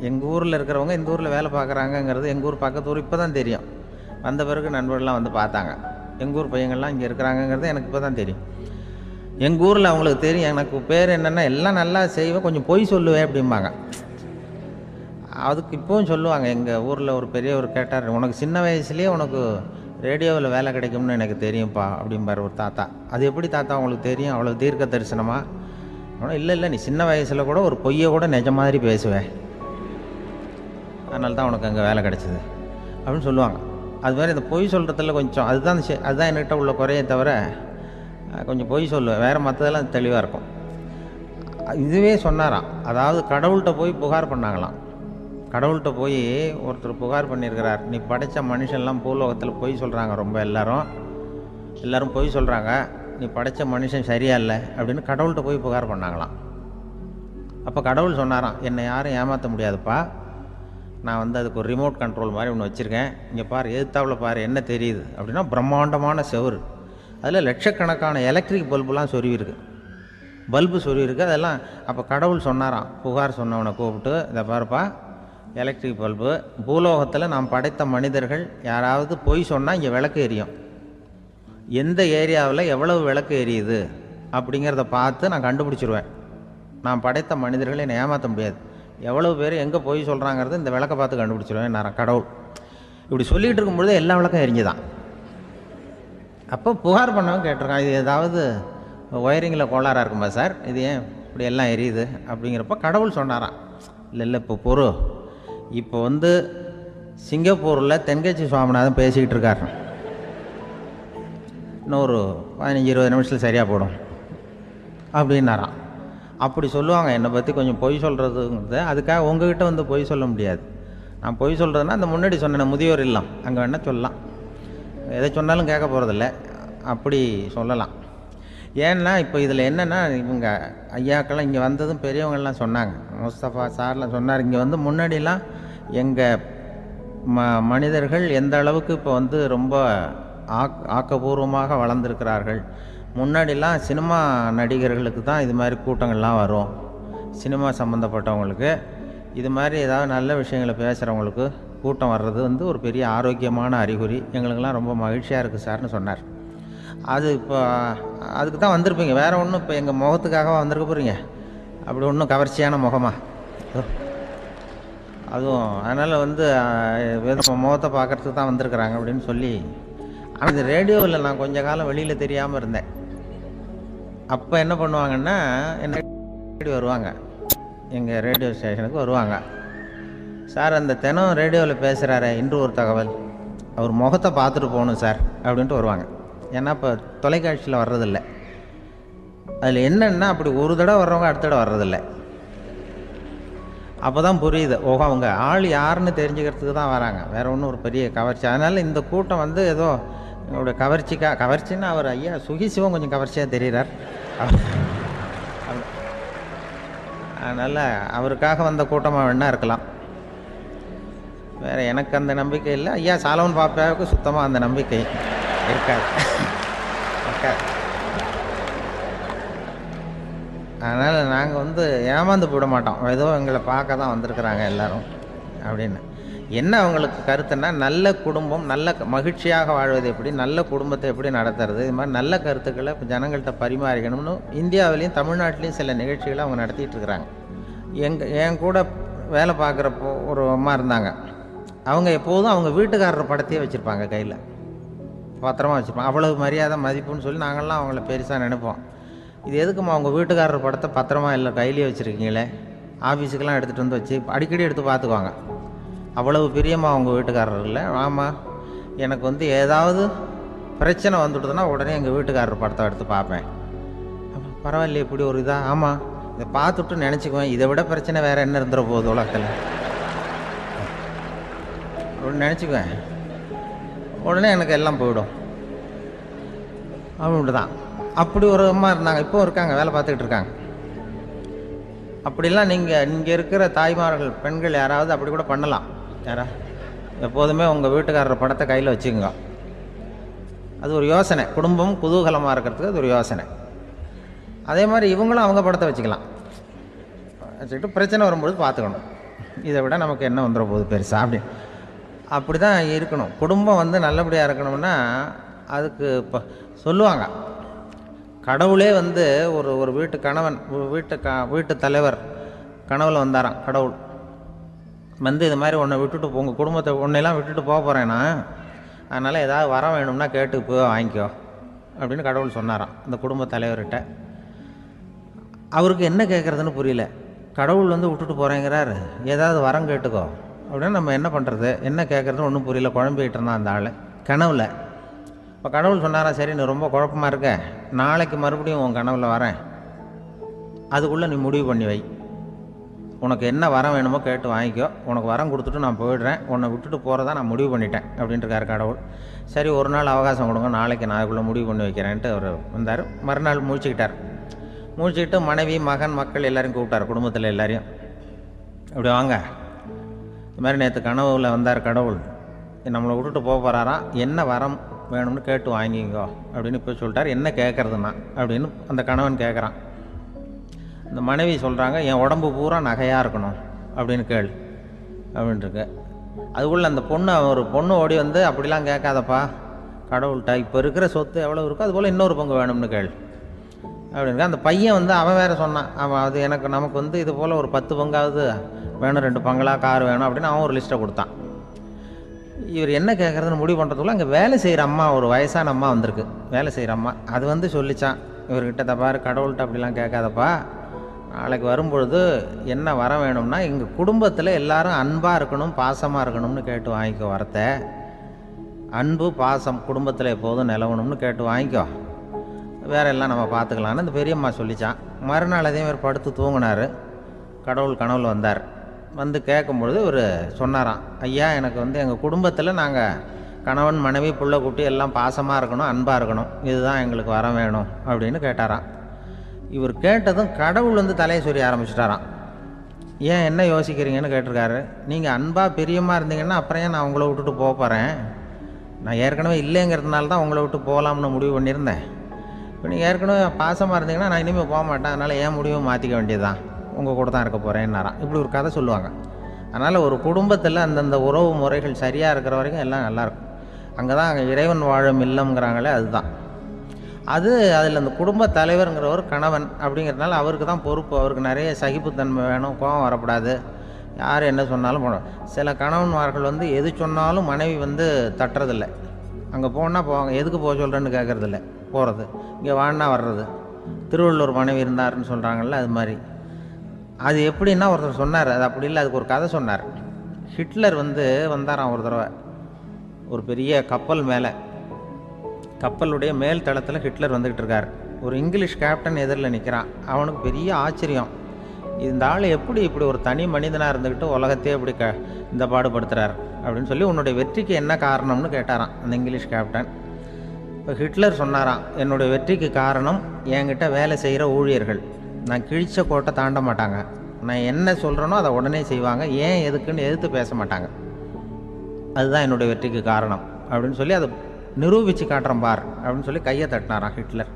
எங்கள் ஊரில் இருக்கிறவங்க இந்த ஊரில் வேலை பார்க்குறாங்கங்கிறது எங்கள் ஊர் பக்கத்து ஊர் இப்போ தான் தெரியும். வந்த பிறகு நண்பர்கள்லாம் வந்து பார்த்தாங்க. எங்கள் ஊர் பையங்கள்லாம் இங்கே இருக்கிறாங்கங்கிறது எனக்கு இப்போ தான் தெரியும். எங்கள் ஊரில் அவங்களுக்கு தெரியும் எனக்கு பேர் என்னென்னா, எல்லாம் நல்லா செய்வேன், கொஞ்சம் பொய் சொல்லுவேன் அப்படிம்பாங்க. அதுக்கு இப்போவும் சொல்லுவாங்க. எங்கள் ஊரில் ஒரு பெரியவர் கேட்டார், உனக்கு சின்ன வயசுலேயே உனக்கு ரேடியோவில் வேலை கிடைக்கும்னு எனக்கு தெரியும்ப்பா அப்படிம்பார் ஒரு தாத்தா. அது எப்படி தாத்தா உங்களுக்கு தெரியும், அவ்வளோ தீர்க்க தரிசனமா? ஆனால் இல்லை, நீ சின்ன வயசில் கூட ஒரு பொய்யை கூட நிஜ மாதிரி பேசுவேன், அதனால தான் உனக்கு அங்கே வேலை கிடச்சிது அப்படின்னு சொல்லுவாங்க. அது மாதிரி இந்த பொய் சொல்கிறதுல கொஞ்சம் அதுதான் என்கிட்ட உள்ள குறையை தவிர, கொஞ்சம் பொய் சொல்லுவேன், வேறு மற்றதெல்லாம் தெளிவாக இருக்கும். இதுவே சொன்னாராம். அதாவது கடவுள்கிட்ட போய் புகார் பண்ணாங்களாம். கடவுள்கிட்ட போய் ஒருத்தர் புகார் பண்ணியிருக்கிறார், நீ படைத்த மனுஷன்லாம் பூலோகத்தில் பொய் சொல்கிறாங்க, ரொம்ப எல்லோரும் பொய் சொல்கிறாங்க, நீ படைத்த மனுஷன் சரியா இல்லை அப்படின்னு கடவுள்கிட்ட போய் புகார் பண்ணாங்களாம். அப்போ கடவுள் சொன்னாராம், என்னை யாரும் ஏமாற்ற முடியாதுப்பா, நான் வந்து அதுக்கு ஒரு ரிமோட் கண்ட்ரோல் மாதிரி ஒன்று வச்சுருக்கேன், இங்கே பாரு, எதிர்த்தாவில் பாரு, என்ன தெரியுது அப்படின்னா பிரம்மாண்டமான செவுரு, அதில் லட்சக்கணக்கான எலக்ட்ரிக் பல்புலாம் சொருவிருக்கு, அதெல்லாம். அப்போ கடவுள் சொன்னாராம், புகார் சொன்னவனை கூப்பிட்டு, இதை பாருப்பா, எலக்ட்ரிக் பல்பு, பூலோகத்தில் நாம் படைத்த மனிதர்கள் யாராவது பொய் சொன்னால் இங்கே விளக்கு எரியும், எந்த ஏரியாவில் எவ்வளவு விளக்கு எரியுது அப்படிங்கிறத பார்த்து நான் கண்டுபிடிச்சிருவேன், நான் படைத்த மனிதர்களை என்னை ஏமாற்ற முடியாது, எவ்வளவு பேர் எங்கே பொய் சொல்கிறாங்கிறது இந்த விளக்கை பார்த்து கண்டுபிடிச்சிருவேன் நான் கடவுள். இப்படி சொல்லிகிட்டு இருக்கும்பொழுது எல்லா விளக்கம் எரிஞ்சுதான். அப்போ புகார் பண்ணவங்க கேட்டிருக்கான், இது ஏதாவது ஒயரிங்கில் கோளாறாக இருக்குமா சார், இது ஏன் இப்படி எல்லாம் எரியுது அப்படிங்கிறப்ப கடவுள் சொன்னாராம், இல்லை இப்போ இப்போ வந்து சிங்கப்பூரில் தென்கட்சி சுவாமிநாதன் பேசிக்கிட்டு இருக்கார், இன்னும் ஒரு 15-20 நிமிஷத்தில் சரியாக போடும் அப்படின்னாராம். அப்படி சொல்லுவாங்க என்னை பற்றி கொஞ்சம் பொய் சொல்கிறதுங்கிறது, அதுக்காக உங்ககிட்ட வந்து பொய் சொல்ல முடியாது. நான் பொய் சொல்கிறதுனா அந்த முன்னாடி சொன்னேன் முதியோர் இல்லம், அங்கே வேணால் சொல்லலாம், எதை சொன்னாலும் கேட்க போகிறதில்ல, அப்படி சொல்லலாம். ஏன்னா இப்போ இதில் என்னென்னா, இவங்க ஐயாக்கெல்லாம் இங்கே வந்ததும் பெரியவங்கள்லாம் சொன்னாங்க, முஸ்தபா சார்லாம் சொன்னார், இங்கே வந்து முன்னாடிலாம் எங்கள் மனிதர்கள் எந்த அளவுக்கு இப்போ வந்து ரொம்ப ஆக்கப்பூர்வமாக வளர்ந்துருக்கிறார்கள். முன்னாடிலாம் சினிமா நடிகர்களுக்கு தான் இது மாதிரி கூட்டங்கள்லாம் வரும், சினிமா சம்மந்தப்பட்டவங்களுக்கு இது மாதிரி ஏதாவது நல்ல விஷயங்களை பேசுகிறவங்களுக்கு கூட்டம் வர்றது வந்து ஒரு பெரிய ஆரோக்கியமான அறிகுறி, எங்களுக்கெல்லாம் ரொம்ப மகிழ்ச்சியாக இருக்குது சார்னு சொன்னார். அது இப்போ அதுக்கு தான் வந்திருப்பீங்க, வேறு ஒன்றும் இப்போ எங்கள் முகத்துக்காக வந்திருக்க போகிறீங்க, அப்படி ஒன்றும் கவர்ச்சியான முகமா அதுவும், அதனால் வந்து முகத்தை பார்க்குறதுக்கு தான் வந்திருக்கிறாங்க அப்படின்னு சொல்லி. ஆனால் இந்த ரேடியோவில் நான் கொஞ்ச காலம் வெளியில் தெரியாமல் இருந்தேன். அப்போ என்ன பண்ணுவாங்கன்னா, என்ன வருவாங்க, எங்கள் ரேடியோ ஸ்டேஷனுக்கு வருவாங்க, சார் அந்த தினம் ரேடியோவில் பேசுகிறாரு இன்று ஒரு தகவல், அவர் முகத்தை பார்த்துட்டு போகணும் சார் அப்படின்ட்டு வருவாங்க. ஏன்னா இப்போ தொலைக்காட்சியில் வர்றதில்லை, அதில் என்னென்னா அப்படி ஒரு தடவை வர்றவங்க அடுத்த தடவை வர்றதில்லை. அப்போ தான் புரியுது, ஓஹோ அவங்க ஆள் யாருன்னு தெரிஞ்சுக்கிறதுக்கு தான் வராங்க, வேறு ஒன்றும் ஒரு பெரிய கவர்ச்சி. அதனால் இந்த கூட்டம் வந்து ஏதோ என்னோட கவர்ச்சின்னா அவர் ஐயா சுகிசிவம் கொஞ்சம் கவர்ச்சியாக தெரிகிறார், அதனால் அவருக்காக வந்த கூட்டமாக வேணா இருக்கலாம், வேறு எனக்கு அந்த நம்பிக்கை இல்லை. ஐயா சாலவன் பாப்பாவுக்கு சுத்தமாக அந்த நம்பிக்கை இருக்காது. அதனால் நாங்கள் வந்து ஏமாந்து போட மாட்டோம், ஏதோ எங்களை பார்க்க தான் வந்திருக்கிறாங்க எல்லோரும் அப்படின்னு. என்ன அவங்களுக்கு கருத்துன்னா, நல்ல குடும்பம், நல்ல மகிழ்ச்சியாக வாழ்வது எப்படி, நல்ல குடும்பத்தை எப்படி நடத்துறது, இது மாதிரி நல்ல கருத்துக்களை இப்போ ஜனங்கள்கிட்ட பரிமாறிக்கணும்னு இந்தியாவிலையும் தமிழ்நாட்டிலையும் சில நிகழ்ச்சிகளை அவங்க நடத்திட்டு இருக்கிறாங்க. என் கூட வேலை பார்க்குறப்போ ஒரு அம்மா இருந்தாங்க, அவங்க எப்போதும் அவங்க வீட்டுக்காரர் படத்தையே வச்சுருப்பாங்க, கையில் பத்திரமா வச்சுருப்பாங்க, அவ்வளவு மரியாதை மதிப்புன்னு சொல்லி நாங்கள்லாம் அவங்கள பெருசாக நினைப்போம். இது எதுக்குமா அவங்க வீட்டுக்காரர் படத்தை பத்திரமா இல்லை கையிலேயே வச்சுருக்கீங்களே, ஆஃபீஸுக்கெல்லாம் எடுத்துகிட்டு வந்து வச்சு அடிக்கடி எடுத்து பார்த்துக்குவாங்க, அவ்வளவு பிரியமாக அவங்க வீட்டுக்காரர் இல்லை. ஆமாம், எனக்கு வந்து ஏதாவது பிரச்சனை வந்துவிடுதுன்னா உடனே எங்கள் வீட்டுக்காரர் படத்தை எடுத்து பார்ப்பேன். பரவாயில்ல, இப்படி ஒரு இதாக, ஆமாம் இதை பார்த்துட்டு நினச்சிக்குவேன், இதை விட பிரச்சனை வேறு என்ன இருந்துட போகுது உலகத்தில் அப்படின்னு நினச்சிக்குவேன், உடனே எனக்கு எல்லாம் போயிடும் அப்படின்ட்டு தான். அப்படி ஒரு அம்மா இருந்தாங்க, இப்போவும் இருக்காங்க, வேலை பார்த்துக்கிட்டு இருக்காங்க. அப்படிலாம் இங்கே இருக்கிற தாய்மார்கள் பெண்கள் யாராவது அப்படி கூட பண்ணலாம். எப்போதுமே உங்கள் வீட்டுக்காரர் படத்தை கையில் வச்சுக்கோங்க, அது ஒரு யோசனை, குடும்பம் குதூகலமாக இருக்கிறதுக்கு அது ஒரு யோசனை. அதே மாதிரி இவங்களும் அவங்க படத்தை வச்சுக்கலாம், வச்சுக்கிட்டு பிரச்சனை வரும்போது பார்த்துக்கணும், இதை விட நமக்கு என்ன வந்துட போகுது பெருசாக அப்படி தான் இருக்கணும். குடும்பம் வந்து நல்லபடியாக இருக்கணும்னா அதுக்கு இப்போ சொல்லுவாங்க, கடவுளே வந்து ஒரு வீட்டு கணவன், வீட்டு தலைவர் கனவுல வந்தாராம். கடவுள் வந்து இது மாதிரி உன்னை விட்டுட்டு உங்கள் குடும்பத்தை உன்னையெல்லாம் விட்டுட்டு போக போகிறேன்னா, அதனால் ஏதாவது வர வேணும்னா கேட்டு போய் வாங்கிக்கோ அப்படின்னு கடவுள் சொன்னாராம் அந்த குடும்ப தலைவர்கிட்ட. அவருக்கு என்ன கேட்குறதுன்னு புரியல, கடவுள் வந்து விட்டுட்டு போகிறேங்கிறார், ஏதாவது வரம் கேட்டுக்கோ அப்படின்னு நம்ம என்ன பண்ணுறது, என்ன கேட்குறதுன்னு ஒன்றும் புரியல, குழம்பிக்கிட்டு இருந்தான் அந்த ஆள் கனவுல. இப்போ கடவுள் சொன்னாரா, சரி நீ ரொம்ப குழப்பமாக இருக்க, நாளைக்கு மறுபடியும் உன் கனவுல வரேன், அதுக்குள்ளே நீ முடிவு பண்ணி வை. உனக்கு என்ன வரம் வேணுமோ கேட்டு வாங்கிக்கோ, உனக்கு வரம் கொடுத்துட்டு நான் போயிடுறேன், உன்னை விட்டுட்டு போகிறதா நான் முடிவு பண்ணிட்டேன் அப்படின்ட்டுருக்காரு கடவுள். சரி, ஒரு நாள் அவகாசம் கொடுங்க, நாளைக்கு நான் அதுக்குள்ளே முடிவு பண்ணி வைக்கிறேன்ட்டு அவர் வந்தார். மறுநாள் முழிச்சுக்கிட்டார். முழிச்சுக்கிட்டு மனைவி, மகன், மக்கள் எல்லாரையும் கூப்பிட்டார், குடும்பத்தில் எல்லாரையும். இப்படி வாங்க, இது மாதிரி நேற்று கனவுல வந்தார் கடவுள், நம்மளை விட்டுட்டு போக போகிறாராம், என்ன வரம் வேணும்னு கேட்டு வாங்கிங்கோ அப்படின்னு இப்போ சொல்லிட்டார். என்ன கேட்குறதுண்ணா அப்படின்னு அந்த கணவன் கேட்குறான். இந்த மனைவி சொல்கிறாங்க, என் உடம்பு பூரா நகையாக இருக்கணும் அப்படின்னு கேள் அப்படின்ட்டுருக்கு. அதுக்குள்ளே அந்த ஒரு பொண்ணு ஓடி வந்து, அப்படிலாம் கேட்காதப்பா கடவுள்கிட்ட, இப்போ இருக்கிற சொத்து எவ்வளோ இருக்கோ அதுபோல் இன்னொரு பங்கு வேணும்னு கேள் அப்படின்னு. அந்த பையன் வந்து அவன் வேறு சொன்னான், அவன் அது நமக்கு வந்து இது போல் ஒரு 10 பங்காவது வேணும், 2 பங்களா, கார் வேணும் அப்படின்னு அவன் ஒரு லிஸ்ட்டை கொடுத்தான். இவர் என்ன கேட்குறதுன்னு முடிவு பண்ணுறதுக்குள்ள அங்கே வேலை செய்கிற அம்மா, ஒரு வயசான அம்மா வந்திருக்கு, வேலை செய்கிற அம்மா. அது வந்து சொல்லிச்சான் இவர்கிட்ட, தப்பாரு கடவுள்கிட்ட அப்படிலாம் கேட்காதப்பா, நாளைக்கு வரும்பொழுது என்ன வர வேணும்னா எங்கள் குடும்பத்தில் எல்லாரும் அன்பாக இருக்கணும், பாசமாக இருக்கணும்னு கேட்டு வாங்கிக்கோ வரத்தை. அன்பு பாசம் குடும்பத்தில் எப்போதும் நிலவணும்னு கேட்டு வாங்கிக்கோ, வேற எல்லாம் நம்ம பார்த்துக்கலான்னு அந்த பெரியம்மா சொல்லிச்சான். மறுநாள் அதே மாதிரி படுத்து தூங்கினார். கடவுள் கனவுல வந்தார். வந்து கேட்கும்பொழுது இவர் சொன்னாராம், ஐயா எனக்கு வந்து எங்கள் குடும்பத்தில் நாங்கள் கணவன், மனைவி, பிள்ளை, குட்டி எல்லாம் பாசமாக இருக்கணும், அன்பாக இருக்கணும், இதுதான் எங்களுக்கு வர வேணும் அப்படின்னு கேட்டாராம். இவர் கேட்டதும் கடவுள் வந்து தலையை சொரிய ஆரம்பிச்சிட்டாராம். ஏன் என்ன யோசிக்கிறீங்கன்னு கேட்டிருக்காரு. நீங்கள் அன்பாக பிரியமாக இருந்தீங்கன்னா அப்புறம் ஏன் நான் உங்களை விட்டுட்டு போக போகிறேன்? நான் ஏற்கனவே இல்லைங்கிறதுனால தான் உங்களை விட்டு போகலாம்னு முடிவு பண்ணியிருந்தேன். இப்போ நீங்கள் ஏற்கனவே பாசமாக இருந்தீங்கன்னா நான் இனிமேல் போக மாட்டேன், அதனால் ஏன் முடிவை மாற்றிக்க வேண்டியதுதான், உங்கள் கூட தான் இருக்க போகிறேன்னாராம். இப்படி ஒரு கதை சொல்லுவாங்க. அதனால் ஒரு குடும்பத்தில் அந்தந்த உறவு முறைகள் சரியாக இருக்கிற வரைக்கும் எல்லாம் நல்லாயிருக்கும். அங்கே தான் இறைவன் வாழும் இல்லம்ங்கிறாங்களே, அதுதான் அது. அதில் அந்த குடும்ப தலைவருங்கிறவர் கணவன் அப்படிங்கிறதுனால அவருக்கு தான் பொறுப்பு. அவருக்கு நிறைய சகிப்புத்தன்மை வேணும், கோபம் வரக்கூடாது, யார் என்ன சொன்னாலும் போகணும். சில கணவன்மார்கள் வந்து எது சொன்னாலும் மனைவி வந்து தட்டுறதில்லை. அங்கே போனால் போவாங்க, எதுக்கு போக சொல்கிறேன்னு கேட்குறதில்ல, போகிறது. இங்கே வான்னா வர்றது. திருவள்ளூர் மனைவி இருந்தாருன்னு சொல்கிறாங்கல்ல, அது மாதிரி. அது எப்படின்னா ஒருத்தர் சொன்னார், அது அப்படி இல்லை, அதுக்கு ஒரு கதை சொன்னார். ஹிட்லர் வந்து வந்தாராம் ஒரு தடவை, ஒரு பெரிய கப்பல் மேலே, கப்பலுடைய மேல் தளத்தில் ஹிட்லர் வந்துக்கிட்டு இருக்கார். ஒரு இங்கிலீஷ் கேப்டன் எதிரில் நிற்கிறான். அவனுக்கு பெரிய ஆச்சரியம், இந்த ஆள் எப்படி இப்படி ஒரு தனி மனிதனாக இருந்துக்கிட்டு உலகத்தையே இப்படி இந்த பாடுபடுத்துகிறார் அப்படின்னு சொல்லி, உன்னுடைய வெற்றிக்கு என்ன காரணம்னு கேட்டாராம் அந்த இங்கிலீஷ் கேப்டன். இப்போ ஹிட்லர் சொன்னாராம், என்னுடைய வெற்றிக்கு காரணம் என்கிட்ட வேலை செய்கிற ஊழியர்கள். நான் கிழிச்ச கோட்டை தாண்ட மாட்டாங்க, நான் என்ன சொல்கிறேனோ அதை உடனே செய்வாங்க, ஏன் எதுக்குன்னு எதிர்த்து பேச மாட்டாங்க, அதுதான் என்னுடைய வெற்றிக்கு காரணம் அப்படின்னு சொல்லி அதை நிரூபித்து காட்டுறேன் பார் அப்படின்னு சொல்லி கையை தட்டினாராம் ஹிட்லர்.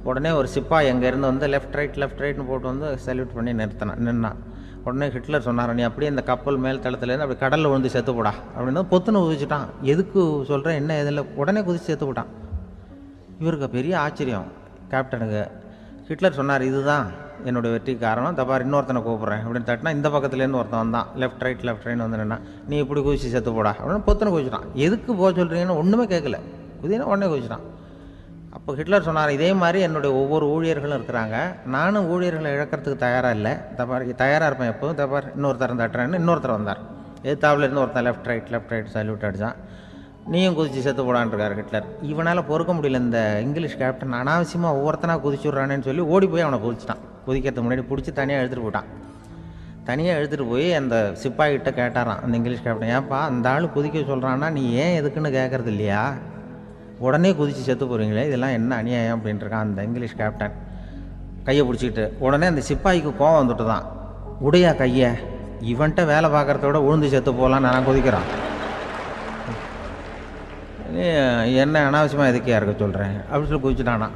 உடனே ஒரு சிப்பாய் எங்கேருந்து வந்து லெஃப்ட் ரைட்னு போட்டு வந்து சல்யூட் பண்ணி நின்னான். உடனே ஹிட்லர் சொன்னார், நீ அப்படியே இந்த கப்பல் மேல் தளத்துலேருந்து அப்படி கடலில் விழுந்து செத்து போடா அப்படின்னு பொத்துன்னு குதிச்சுட்டான். எதுக்கு சொல்கிறேன் என்ன இதில், உடனே குதிச்சு செத்து போட்டான். இவருக்கு பெரிய ஆச்சரியம் கேப்டனுக்கு. ஹிட்லர் சொன்னார், இதுதான் என்னுடைய வெற்றிக்கு காரணம், தப்பார் இன்னொருத்தனை கூப்பிட்றேன் அப்படின்னு தட்டினா இந்த பக்கத்துலேருந்து ஒருத்தன் வந்தான், லெஃப்ட் ரைட்னு வந்து நின்னா, நீ இப்படி குதிச்சு செத்து போடா அப்படின்னு பொத்துன்னு குதிச்சுட்டான். எதுக்கு போக சொல்கிறீங்கன்னு ஒன்றுமே கேட்கல, குதினா உடனே குதிச்சுட்டான். அப்போ ஹிட்லர் சொன்னார், இதே மாதிரி என்னுடைய ஒவ்வொரு ஊழியர்களும் இருக்கிறாங்க, நானும் ஊழியர்களை இழக்கிறதுக்கு தயாராக இல்லை, தப்பார் தயாராக இருப்பேன் எப்போதும், தப்பார் இன்னொருத்தர் தட்டுறேன்னு இன்னொருத்தர் வந்தார். எதிர்த்தாவில் இருந்து ஒருத்தன் லெஃப்ட் ரைட் சல்யூட் அடித்தான். நீயும் குதிச்சு செத்து போடான்ருக்கார் ஹிட்லர். இவனால் பொறுக்க முடியல, இந்த இங்கிலீஷ் கேப்டன் அனாவசியமாக ஒவ்வொருத்தனாக குதிச்சுட்றானேன்னு சொல்லி ஓடி போய் அவனை குதிச்சிட்டான். குதிக்கிறதுக்கு முன்னாடி பிடிச்சி தனியாக எடுத்துகிட்டு போட்டான். தனியாக எடுத்துகிட்டு போய் அந்த சிப்பாய்கிட்ட கேட்டாரான் அந்த இங்கிலீஷ் கேப்டன், ஏன்ப்பா அந்த ஆள் குதிக்க சொல்கிறான்னா நீ ஏன் எதுக்குன்னு கேட்குறது இல்லையா, உடனே குதித்து செத்து போகிறீங்களே, இதெல்லாம் என்ன அநியாயம் அப்படின்ட்டுருக்கான் அந்த இங்கிலீஷ் கேப்டன் கையை பிடிச்சிக்கிட்டு. உடனே அந்த சிப்பாய்க்கு கோவம் வந்துட்டு தான், உடையா கையை, இவன்ட்ட வேலை பார்க்குறத விட உழுந்து செத்து போகலான்னு நான் குதிக்கிறான், என்ன அனாவசியமாக எதுக்கே இருக்க சொல்கிறேன் அப்படின்னு சொல்லி குதிச்சுட்டானா.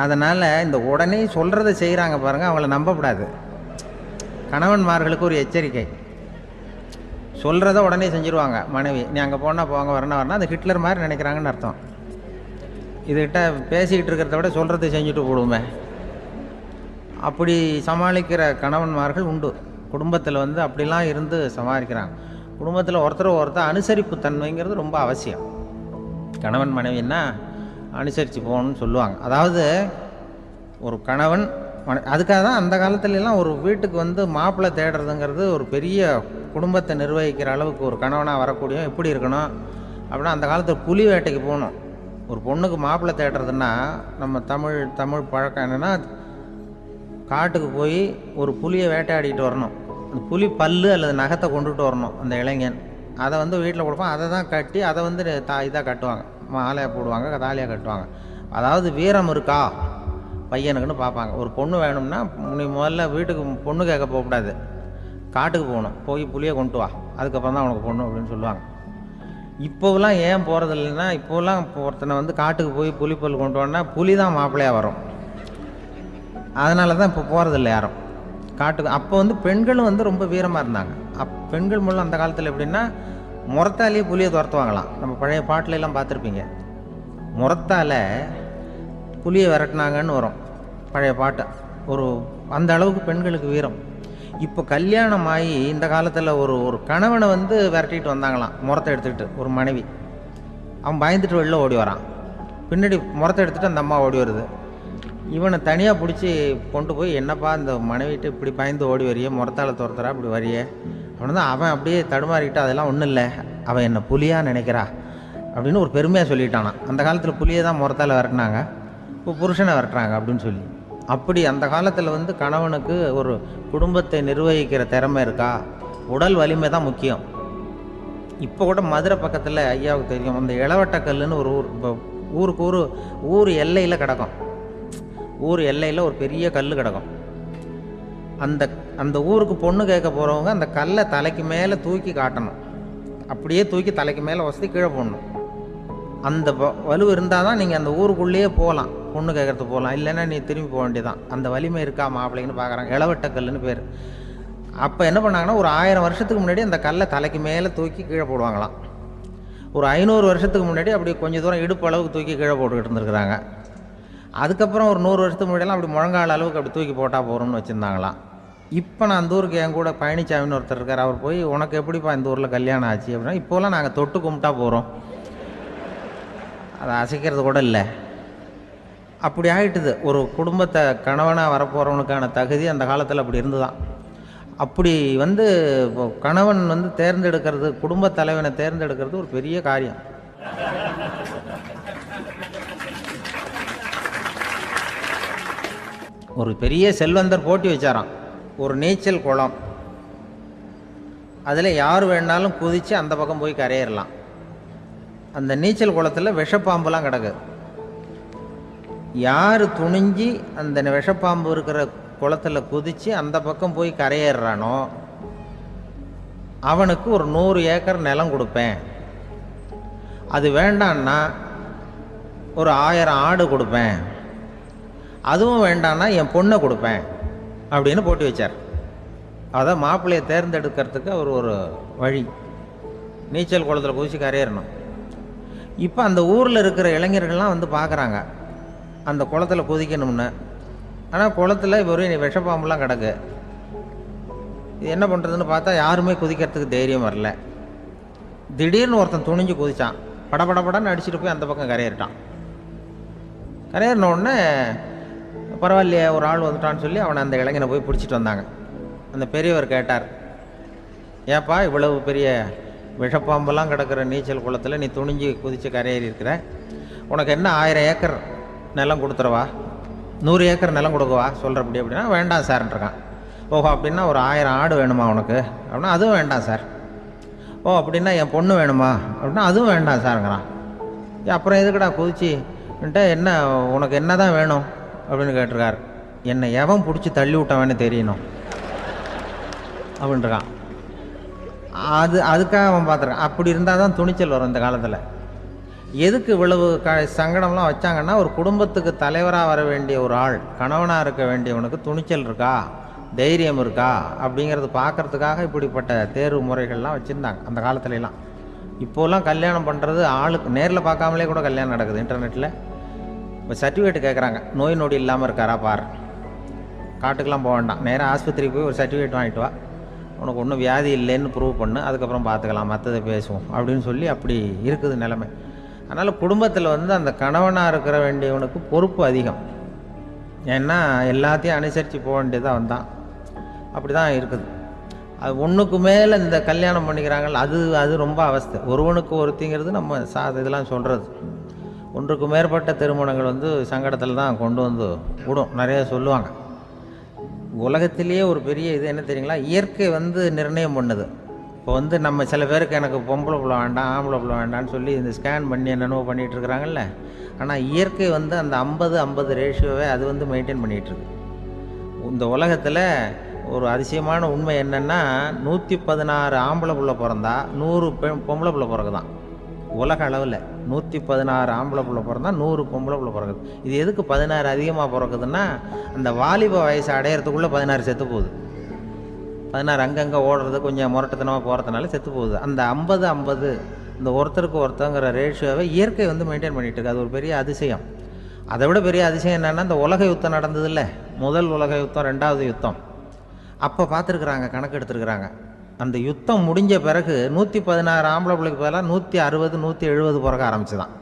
அதனால் இந்த உடனே சொல்கிறத செய்கிறாங்க பாருங்கள், அவங்கள நம்பக்கூடாது. கணவன்மார்களுக்கு ஒரு எச்சரிக்கை, சொல்கிறத உடனே செஞ்சுருவாங்க மனைவி, நீ அங்கே போனால் போங்க வரணும் அது ஹிட்லர் மாதிரி நினைக்கிறாங்கன்னு அர்த்தம். இதுகிட்ட பேசிக்கிட்டு இருக்கிறத விட சொல்கிறத செஞ்சுட்டு போடுவோமே, அப்படி சமாளிக்கிற கணவன்மார்கள் உண்டு. குடும்பத்தில் வந்து அப்படிலாம் இருந்து சமாளிக்கிறாங்க. குடும்பத்தில் ஒருத்தர் அனுசரிப்பு தன்மைங்கிறது ரொம்ப அவசியம். கணவன் மனைவின்னா அனுசரித்து போகணும்னு சொல்லுவாங்க. அதாவது ஒரு கணவன் அதுக்காக தான் அந்த காலத்துலலாம் ஒரு வீட்டுக்கு வந்து மாப்பிள்ளை தேடுறதுங்கிறது ஒரு பெரிய குடும்பத்தை நிர்வகிக்கிற அளவுக்கு ஒரு கணவனாக வரக்கூடிய எப்படி இருக்கணும் அப்படின்னா, அந்த காலத்தில் புலி வேட்டைக்கு போகணும். ஒரு பொண்ணுக்கு மாப்பிள்ளை தேடுறதுன்னா நம்ம தமிழ் பழக்கம் என்னென்னா, காட்டுக்கு போய் ஒரு புலியை வேட்டையாடிட்டு வரணும். அந்த புலி பல்லு அல்லது நகத்தை கொண்டுட்டு வரணும் அந்த இளைஞன். அதை வந்து வீட்டில் கொடுப்பான். அதை தான் கட்டி அதை வந்து இதாக கட்டுவாங்க, மாலையாக போடுவாங்க, தாலியாக கட்டுவாங்க. அதாவது வீரம் இருக்கா பையனுக்குன்னு பார்ப்பாங்க. ஒரு பொண்ணு வேணும்னா நீ முதல்ல வீட்டுக்கு பொண்ணு கேட்க போகக்கூடாது, காட்டுக்கு போகணும், போய் புளியை கொண்டு வா, அதுக்கப்புறம் தான் உனக்கு பொண்ணு அப்படின்னு சொல்லுவாங்க. இப்போவெல்லாம் ஏன் போகிறது இல்லைன்னா, இப்போலாம் ஒருத்தனை வந்து காட்டுக்கு போய் புலிப்பல் கொண்டு வரனா புலி தான் மாப்பிள்ளையாக வரும். அதனால தான் இப்போ போகிறதில்ல யாரும் காட்டுக்கு. அப்போ வந்து பெண்களும் வந்து ரொம்ப வீரமாக இருந்தாங்க. பெண்கள் மூலம் அந்த காலத்தில் எப்படின்னா முறத்தாலேயே புலியை துரத்துவாங்களாம். நம்ம பழைய பாட்டிலெல்லாம் பார்த்துருப்பீங்க, முறத்தால் புலியை விரட்டினாங்கன்னு வரும் பழைய பாட்டு. ஒரு அந்த அளவுக்கு பெண்களுக்கு வீரம். இப்போ கல்யாணம் ஆகி இந்த காலத்தில் ஒரு கணவனை வந்து விரட்டிட்டு வந்தாங்களாம் முறத்தை எடுத்துக்கிட்டு. ஒரு மனைவி அவன் பயந்துட்டு வெளில ஓடி வரான், பின்னாடி முறத்தை எடுத்துகிட்டு அந்த அம்மா ஓடி வருது. இவனை தனியாக பிடிச்சி கொண்டு போய், என்னப்பா இந்த மனைவிட்டு இப்படி பயந்து ஓடி வரியே, முறத்தால் துரத்துறா இப்படி வரியே அப்படின்னு தான் அவன் அப்படியே தடுமாறிக்கிட்டு, அதெல்லாம் ஒன்றும் இல்லை, அவன் என்னை புலியாக நினைக்கிறா அப்படின்னு ஒரு பெருமையாக சொல்லிட்டானான். அந்த காலத்தில் புலியை தான் முறத்தால் விரட்டினாங்க, இப்போ புருஷனை விரட்டுறாங்க அப்படின்னு சொல்லி. அப்படி அந்த காலத்தில் வந்து கணவனுக்கு ஒரு குடும்பத்தை நிர்வகிக்கிற திறமை இருக்கா, உடல் வலிமை தான் முக்கியம். இப்போ கூட மதுரை பக்கத்தில் ஐயாவுக்கு தெரியும், அந்த இளவட்டக்கல்லுன்னு ஒரு ஊர். இப்போ ஊருக்கு ஊர் எல்லையில் கிடக்கும். ஊர் எல்லையில் ஒரு பெரிய கல் கிடக்கும். அந்த ஊருக்கு பொண்ணு கேட்க போகிறவங்க அந்த கல்லை தலைக்கு மேலே தூக்கி காட்டணும். அப்படியே தூக்கி தலைக்கு மேலே வசதி கீழே போடணும். அந்த வலு இருந்தால் தான் நீங்கள் அந்த ஊருக்குள்ளேயே போகலாம், பொண்ணு கேட்கறதுக்கு போகலாம். இல்லைன்னா நீ திரும்பி போக வேண்டியதான். அந்த வலிமை இருக்கா மாப்பிள்ளைங்கன்னு பார்க்குறாங்க. இளவட்டக்கல்லுன்னு பேர். அப்போ என்ன பண்ணாங்கன்னா, ஒரு 1000 வருஷத்துக்கு முன்னாடி அந்த கல்லை தலைக்கு மேலே தூக்கி கீழே போடுவாங்களாம். ஒரு 500 வருஷத்துக்கு முன்னாடி அப்படி கொஞ்சம் தூரம் இடுப்பு அளவுக்கு தூக்கி கீழே போட்டுக்கிட்டு இருந்துருக்குறாங்க. அதுக்கப்புறம் ஒரு 100 வருஷத்துக்கு முன்னாடியெல்லாம் அப்படி முழங்கால் அளவுக்கு அப்படி தூக்கி போட்டால் போகிறோம்னு வச்சுருந்தாங்களாம். இப்போ நான் அந்த ஊருக்கு என் கூட பழனிசாமின்னு ஒருத்தர் இருக்கார். அவர் போய், உனக்கு எப்படிப்பா இந்த ஊரில் கல்யாணம் ஆச்சு அப்படின்னா, இப்போலாம் நாங்கள் தொட்டு கும்பிட்டா போகிறோம், அதை அசைக்கிறது கூட இல்லை. அப்படி ஆகிட்டுது. ஒரு குடும்பத்தை கணவனாக வரப்போகிறவனுக்கான தகுதி அந்த காலத்தில் அப்படி இருந்துதான். அப்படி வந்து கணவன் வந்து தேர்ந்தெடுக்கிறது, குடும்ப தலைவனை தேர்ந்தெடுக்கிறது ஒரு பெரிய காரியம். ஒரு பெரிய செல்வந்தர் போட்டி வச்சாராம், ஒரு நீச்சல் குளம், அதில் யார் வேணாலும் குதித்து அந்த பக்கம் போய் கரையிடலாம். அந்த நீச்சல் குளத்தில் விஷப்பாம்புலாம் கிடக்கு. யார் துணிஞ்சி அந்த விஷப்பாம்பு இருக்கிற குளத்தில் குதித்து அந்த பக்கம் போய் கரையேறானோ அவனுக்கு ஒரு 100 ஏக்கர் நிலம் கொடுப்பேன். அது வேண்டான்னா ஒரு 1000 ஆடு கொடுப்பேன். அதுவும் வேண்டான்னா என் பொண்ணை கொடுப்பேன் அப்படின்னு போட்டி வச்சார். அதான் மாப்பிள்ளையை தேர்ந்தெடுக்கிறதுக்கு அவர் ஒரு வழி, நீச்சல் குளத்தில் குதிச்சு கரையேறணும். இப்போ அந்த ஊரில் இருக்கிற இளைஞர்கள்லாம் வந்து பார்க்குறாங்க அந்த குளத்தில் குதிக்கணும்னு. ஆனால் குளத்தில் ஒரு விஷப்பாம்புலாம் கிடக்கு. இது என்ன பண்ணுறதுன்னு பார்த்தா யாருமே குதிக்கிறதுக்கு தைரியம் வரல. திடீர்னு ஒருத்தன் துணிஞ்சு குதிச்சான், படபடன்னு அடிச்சுட்டு போய் அந்த பக்கம் கரையேறிட்டான். கரையேறின உடனே பரவாயில்லையே ஒரு ஆள் வந்துட்டான்னு சொல்லி அவனை அந்த இளைஞனை போய் பிடிச்சிட்டு வந்தாங்க. அந்த பெரியவர் கேட்டார், ஏப்பா இவ்வளவு பெரிய விஷப்பாம்பெல்லாம் கிடக்கிற நீச்சல் குளத்தில் நீ துணிஞ்சு குதித்து கரையேறி இருக்கிற, உனக்கு என்ன 1000 ஏக்கர் நிலம் கொடுத்துறவா, 100 ஏக்கர் நிலம் கொடுக்கவா சொல்கிறப்படி அப்படின்னா, வேண்டாம் சார்ன்றான். ஓஹோ அப்படின்னா ஒரு 1000 ஆடு வேணுமா உனக்கு அப்படின்னா, அதுவும் வேண்டாம் சார். ஓ அப்படின்னா என் பொண்ணு வேணுமா அப்படின்னா, அதுவும் வேண்டாம் சாருங்கிறான். அப்புறம் எதுக்குடா குதிச்சுன்ட்டு, என்ன உனக்கு என்ன தான் வேணும் அப்படின்னு கேட்டிருக்கார். என்னை எவன் பிடிச்சி தள்ளி விட்டவன்னு தெரியணும் அப்படின்றான். அதுக்காக அவன் பார்த்துருக்கான். அப்படி இருந்தால் தான் துணிச்சல் வரும் இந்த காலத்தில். எதுக்கு இவ்வளவு சங்கடம்லாம் வச்சாங்கன்னா, ஒரு குடும்பத்துக்கு தலைவராக வர வேண்டிய ஒரு ஆள், கணவனாக இருக்க வேண்டியவனுக்கு துணிச்சல் இருக்கா, தைரியம் இருக்கா அப்படிங்கிறது பார்க்கறதுக்காக இப்படிப்பட்ட தேர்வு முறைகள்லாம் வச்சுருந்தாங்க அந்த காலத்துலலாம். இப்போலாம் கல்யாணம் பண்ணுறது ஆளுக்கு நேரில் பார்க்காமலே கூட கல்யாணம் நடக்குது இன்டர்நெட்டில். இப்போ சர்டிஃபிகேட் கேட்குறாங்க, நோய் நொடி இல்லாமல் இருக்காரா பார், காட்டுக்கெலாம் போக வேண்டாம், நேராக ஆஸ்பத்திரிக்கு போய் ஒரு சர்டிஃபிகேட் வாங்கிட்டு வா, உனக்கு ஒன்றும் வியாதி இல்லைன்னு ப்ரூவ் பண்ணு, அதுக்கப்புறம் பார்த்துக்கலாம், மற்றதை பேசுவோம் அப்படின்னு சொல்லி அப்படி இருக்குது நிலைமை. அதனால் குடும்பத்தில் வந்து அந்த கணவனாக இருக்கிற வேண்டியவனுக்கு பொறுப்பு அதிகம். ஏன்னா எல்லாத்தையும் அனுசரித்து போக வேண்டியதாக வந்தான். அப்படி தான் இருக்குது. அது ஒன்றுக்கு மேலே இந்த கல்யாணம் பண்ணிக்கிறாங்கல்ல, அது ரொம்ப அவஸ்தை. ஒருவனுக்கு ஒருத்திங்கிறது நம்ம இதெல்லாம் சொல்கிறது. ஒன்றுக்கு மேற்பட்ட திருமணங்கள் வந்து சங்கடத்தில் தான் கொண்டு வந்து விடும். நிறைய சொல்லுவாங்க, உலகத்திலேயே ஒரு பெரிய இது என்ன தெரியுங்களா, இயற்கை வந்து நிர்ணயம் பண்ணுது. இப்போ வந்து நம்ம சில பேருக்கு எனக்கு பொம்பளை பிள்ளை வேண்டாம் ஆம்பளை பிள்ளை வேண்டான்னு சொல்லி இந்த ஸ்கேன் பண்ணி என்னென்னவோ பண்ணிகிட்டு இருக்கிறாங்கல்ல. ஆனால் இயற்கை வந்து அந்த 50-50 ரேஷியோவை அது வந்து மெயின்டைன் பண்ணிகிட்ருக்கு. இந்த உலகத்தில் ஒரு அதிசயமான உண்மை என்னென்னா, 116 ஆம்பளை பிள்ளை பிறந்தா 100 பொம்பளை பிள்ளை பிறகுதான். உலக அளவில் 116 ஆம்பளை பிள்ளை பிறந்தா 100 பொம்பளை பிள்ளை பிறகுது. இது எதுக்கு 16 அதிகமாக பிறக்குதுன்னா, அந்த வாலிப வயசு அடையிறதுக்குள்ளே 16 செத்து போகுது. 16 அங்கங்கே ஓடுறது கொஞ்சம் முரட்டுத்தனமாக போகிறதுனால செத்து போகுது. அந்த 50-50 இந்த ஒருத்தருக்கு ஒருத்தங்கிற ரேஷியோவை இயற்கை வந்து மெயின்டைன் பண்ணிகிட்டு இருக்கு. அது ஒரு பெரிய அதிசயம். அதை விட பெரிய அதிசயம் என்னென்னா, இந்த உலக யுத்தம் நடந்ததில்ல, முதல் உலக யுத்தம், 2வது யுத்தம், அப்போ பார்த்துருக்குறாங்க, கணக்கு எடுத்துருக்குறாங்க. அந்த யுத்தம் முடிஞ்ச பிறகு 116 ஆம்பளை பிள்ளைக்கு பதிலாக 160 170 பிறக்க ஆரம்பிச்சுதான்.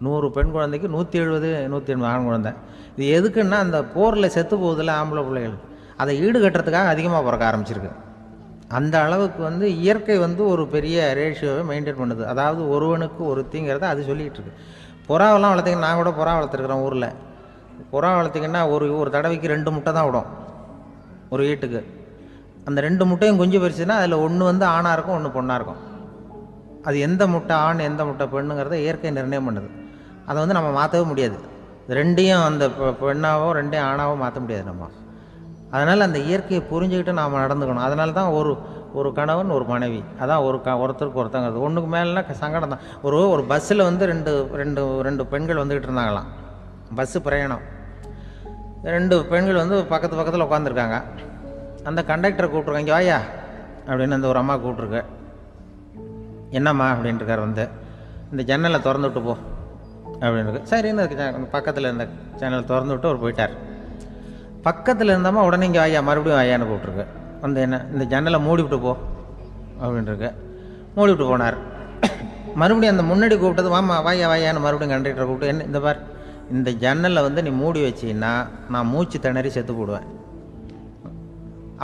100 பெண் குழந்தைக்கு 170 180 ஆண் குழந்தை. இது எதுக்குன்னா, அந்த போரில் செத்து போகுதில்ல ஆம்பளை பிள்ளைகள், அதை ஈடுகட்டுறதுக்காக அதிகமாக பிறக்க ஆரம்பிச்சிருக்கு. அந்த அளவுக்கு வந்து இயற்கை வந்து ஒரு பெரிய ரேஷியோவை மெயின்டைன் பண்ணுது. அதாவது ஒருவனுக்கு ஒருத்திங்கிறத அது சொல்லிகிட்டு இருக்கு. புறாவெல்லாம் வளர்த்திங்கன்னா, நான் கூட புறா வளர்த்துருக்குறேன் ஊரில். புறா வளர்த்திங்கன்னா ஒரு தடவைக்கு 2 முட்டை தான் விடும் ஒரு வீட்டுக்கு. அந்த 2 முட்டையும் குஞ்சு பறிச்சுன்னா அதில் ஒன்று வந்து ஆணாக இருக்கும், ஒன்று பொண்ணாக இருக்கும். அது எந்த முட்டை ஆண் எந்த முட்டை பெண்ணுங்கிறத இயற்கை நிர்ணயம் பண்ணுது. அதை வந்து நம்ம மாற்றவே முடியாது. ரெண்டையும் அந்த பெண்ணாவோ 2 ஆணாவோ மாற்ற முடியாது நம்ம. அதனால் அந்த இயற்கையை புரிஞ்சுக்கிட்டு நாம் நடந்துக்கணும். அதனால தான் ஒரு கணவன் ஒரு மனைவி, அதான் ஒருத்தருக்கு ஒருத்தங்கிறது. ஒன்றுக்கு மேலேனா சங்கடம் தான். ஒரு பஸ்ஸில் வந்து ரெண்டு பெண்கள் வந்துக்கிட்டு இருந்தாங்களாம். பஸ்ஸு பிரயாணம். 2 பெண்கள் வந்து பக்கத்தில் உட்காந்துருக்காங்க. அந்த கண்டக்டரை கூப்பிட்ருக்காங்க, இங்கே வாயா அப்படின்னு அந்த ஒரு அம்மா கூப்பிட்ருக்கு. என்னம்மா அப்படின்ட்டுருக்கார். வந்து இந்த ஜன்னலை திறந்து விட்டு போ அப்படின்னு. சரின்னு பக்கத்தில் இருந்த ஜன்னலை திறந்து விட்டு அவர் போயிட்டார். பக்கத்தில் இருந்தம்மா உடனே இங்கே வாயா மறுபடியும் வாயான்னு கூப்பிட்ருக்கு. வந்து என்ன இந்த ஜன்னலை மூடி விட்டு போ அப்படின்ட்டுருக்கு. மூடி விட்டு போனார். மறுபடியும் அந்த முன்னாடி கூப்பிட்டது வாமா வாயான்னு மறுபடியும் கண்டக்டரை கூப்பிட்டு, என்ன இந்த பார், இந்த ஜன்னலை வந்து நீ மூடி வச்சின்னா நான் மூச்சு திணறி செத்து போடுவேன்.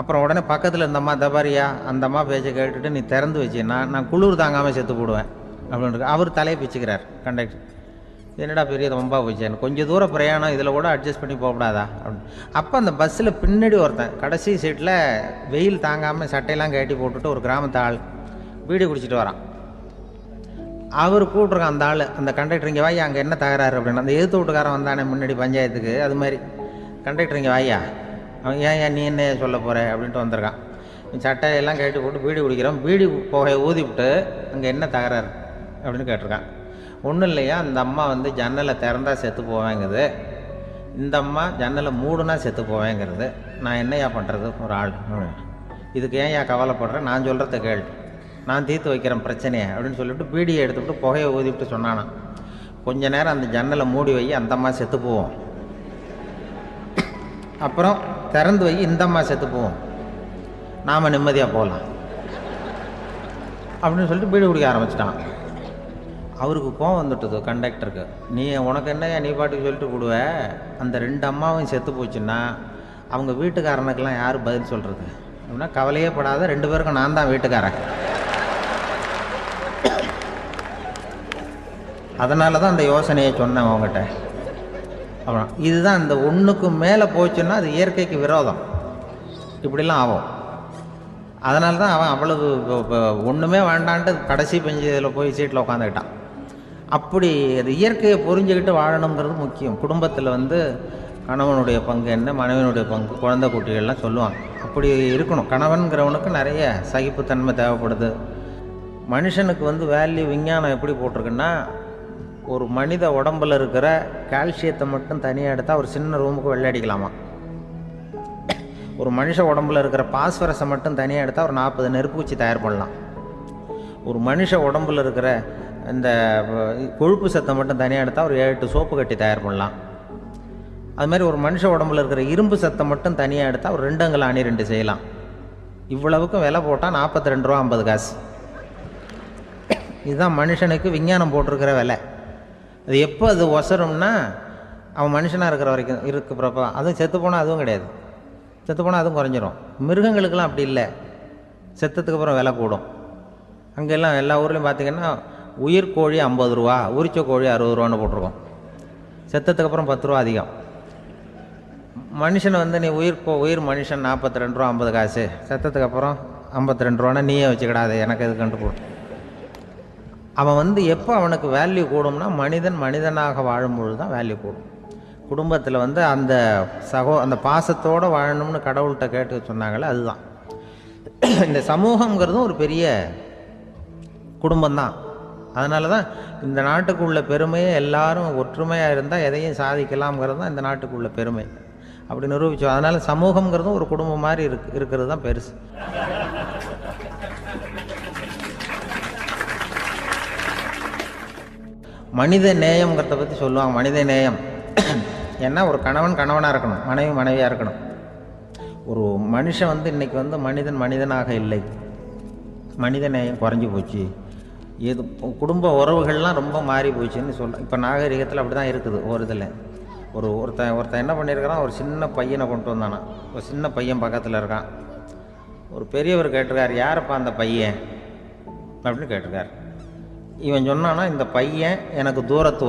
அப்புறம் உடனே பக்கத்தில் இருந்தம்மா தபாரியா அந்த அம்மா பேச்சை கேட்டுட்டு நீ திறந்து வச்சின்னா நான் குளிர் தாங்காமல் செத்து போடுவேன் அப்படின்ட்டு அவர் தலையை பிச்சுக்கிறார் கண்டக்டர். என்னடா பெரிய ரொம்ப போச்சேன்னு, கொஞ்சம் தூரம் பிரயாணம், இதில் கூட அட்ஜஸ்ட் பண்ணி போகக்கூடாதா அப்படின்னு. அப்போ அந்த பஸ்ஸில் பின்னாடி ஒருத்தன் கடைசி சீட்டில் வெயில் தாங்காமல் சட்டையெல்லாம் கட்டி போட்டுட்டு ஒரு கிராமத்து ஆள் பீடி குடிச்சிட்டு வரான். அவர் கூப்பிட்ருக்கான் அந்த ஆள், அந்த கண்டக்டர், இங்கே வாயா அங்கே என்ன தகராறு அப்படின்னு. அந்த எதிர்த்து வீட்டுக்காரன் வந்தானே முன்னாடி பஞ்சாயத்துக்கு, அது மாதிரி கண்டக்டர் இங்கே வாயா, அவன் ஏன் நீ என்ன சொல்ல போகிற அப்படின்ட்டு வந்திருக்கான். சட்டையெல்லாம் கட்டி போட்டு பீடி குடிக்கிறோம், பீடி புகையை ஊதிவிட்டு அங்கே என்ன தகராறு அப்படின்னு கேட்டிருக்கான். ஒன்றும் இல்லையா, அந்த அம்மா வந்து ஜன்னலை திறந்தா செத்து போவேங்கிறது, இந்த அம்மா ஜன்னலை மூடுனா செத்து போவேங்கிறது, நான் என்னையா பண்ணுறது ஒரு ஆள், இதுக்கு ஏன் கவலைப்படுறேன், நான் சொல்கிறத கேள், நான் தீர்த்து வைக்கிறேன் பிரச்சனையை அப்படின்னு சொல்லிவிட்டு பீடியை எடுத்துவிட்டு புகையை ஊதிவிட்டு சொன்னானா, கொஞ்ச நேரம் அந்த ஜன்னலை மூடி வை, அந்த அம்மா செத்து போவோம், அப்புறம் திறந்து வை, இந்த அம்மா செத்து போவோம், நாம் நிம்மதியாக போகலாம் அப்படின்னு சொல்லிட்டு பீடி குடிக்க ஆரம்பிச்சிட்டான். அவருக்கு கோவம் வந்துட்டுது கண்டக்டருக்கு. உனக்கு என்னையா நீ பாட்டுக்கு சொல்லிட்டு கொடுவ, அந்த 2 அம்மாவும் செத்து போச்சுன்னா அவங்க வீட்டுக்காரனுக்கெல்லாம் யார் பதில் சொல்கிறது அப்படின்னா, கவலையே படாத, 2 பேருக்கும் நான் தான் வீட்டுக்காரன். அதனால தான் அந்த யோசனையை சொன்னேன் அவங்ககிட்ட. அப்புறம் இதுதான், இந்த ஒன்றுக்கு மேலே போச்சுன்னா அது இயற்கைக்கு விரோதம், இப்படிலாம் ஆகும். அதனால தான் அவன் அவ்வளவு ஒன்றுமே வேண்டான்ட்டு கடைசி பெஞ்சு இதில் போய் சீட்டில் உட்காந்துக்கிட்டான். அப்படி அது இயற்கையை புரிஞ்சுக்கிட்டு வாழணுங்கிறது முக்கியம். குடும்பத்தில் வந்து கணவனுடைய பங்கு என்ன, மனைவியினுடைய பங்கு, குழந்தை குட்டிகள்லாம் சொல்லுவாங்க. அப்படி இருக்கணும். கணவன்கிறவனுக்கு நிறைய சகிப்புத்தன்மை தேவைப்படுது. மனுஷனுக்கு வந்து வேல்யூ விஞ்ஞானம் எப்படி போட்டிருக்குன்னா, ஒரு மனித உடம்பில் இருக்கிற கால்சியத்தை மட்டும் தனியாக எடுத்தால் ஒரு சின்ன ரூமுக்கு வெள்ளை அடிக்கலாமா. ஒரு மனுஷ உடம்பில் இருக்கிற பாஸ்பரஸை மட்டும் தனியாக எடுத்தால் ஒரு 40 நெருப்பூச்சி தயார் பண்ணலாம். ஒரு மனுஷ உடம்பில் இருக்கிற இந்த கொழுப்பு சத்தை மட்டும் தனியாக எடுத்தால் ஒரு 7-8 சோப்பு கட்டி தயார் பண்ணலாம். அதுமாதிரி ஒரு மனுஷ உடம்பில் இருக்கிற இரும்பு சத்தை மட்டும் தனியாக எடுத்தால் ஒரு 2 அங்குல அணி 2 செய்யலாம். இவ்வளவுக்கும் விலை போட்டால் 42 ரூபா 50 காசு. இதுதான் மனுஷனுக்கு விஞ்ஞானம் போட்டிருக்கிற விலை. அது எப்போ அது ஒசரும்னா, அவன் மனுஷனாக இருக்கிற வரைக்கும் இருக்கிறப்ப. அதுவும் செத்து போனால் அதுவும் கிடையாது, செத்து போனால் அதுவும் குறைஞ்சிரும். மிருகங்களுக்கெல்லாம் அப்படி இல்லை, செத்ததுக்கு அப்புறம் விலை கூடும். அங்கெல்லாம் எல்லா ஊர்லேயும் பார்த்திங்கன்னா உயிர் கோழி 50 ரூபா, உரிச்ச கோழி 60 ரூபான்னு போட்டிருக்கோம். செத்ததுக்கு அப்புறம் 10 ரூபா அதிகம். மனுஷனை வந்து நீ உயிர் மனுஷன் 42 ரூபா 50 காசு, செத்ததுக்கு அப்புறம் 52 ரூபான்னா நீயே வச்சுக்கிடாது, எனக்கு எது கண்டு போடும். அவன் வந்து எப்போ அவனுக்கு வேல்யூ கூடும்னா மனிதனாக வாழும்பொழுது தான் வேல்யூ கூடும். குடும்பத்தில் வந்து அந்த பாசத்தோடு வாழணும்னு கடவுள்கிட்ட கேட்டு சொன்னாங்களே, அதுதான். இந்த சமூகங்கிறதும் ஒரு பெரிய குடும்பம்தான். அதனால தான் இந்த நாட்டுக்குள்ள பெருமையே எல்லாரும் ஒற்றுமையாக இருந்தால் எதையும் சாதிக்கலாம்ங்கிறது தான் இந்த நாட்டுக்குள்ள பெருமை. அப்படி நிரூபித்தோம். அதனால் சமூகங்கிறதும் ஒரு குடும்பம் மாதிரி இருக்கிறது தான் பெருசு. மனித நேயம்ங்கிறத பற்றி சொல்லுவாங்க. மனித நேயம் ஏன்னா ஒரு கணவனாக இருக்கணும், மனைவியாக இருக்கணும். ஒரு மனுஷன் வந்து இன்றைக்கி வந்து மனிதனாக இல்லை, மனித நேயம் குறைஞ்சி போச்சு. குடும்ப உறவுகள்லாம் ரொம்ப மாறி போச்சுன்னு சொல்ல. இப்போ நாகரிகத்தில் அப்படி தான் இருக்குது. ஒரு இதில் ஒருத்தன் என்ன பண்ணியிருக்கிறான், ஒரு சின்ன பையனை கொண்டு வந்தானா. ஒரு சின்ன பையன் பக்கத்தில் இருக்கான். ஒரு பெரியவர் கேட்டிருக்கார், யாரப்பா அந்த பையன் அப்படின்னு கேட்டிருக்கார். இவன் சொன்னான்னா, இந்த பையன் எனக்கு தூரத்து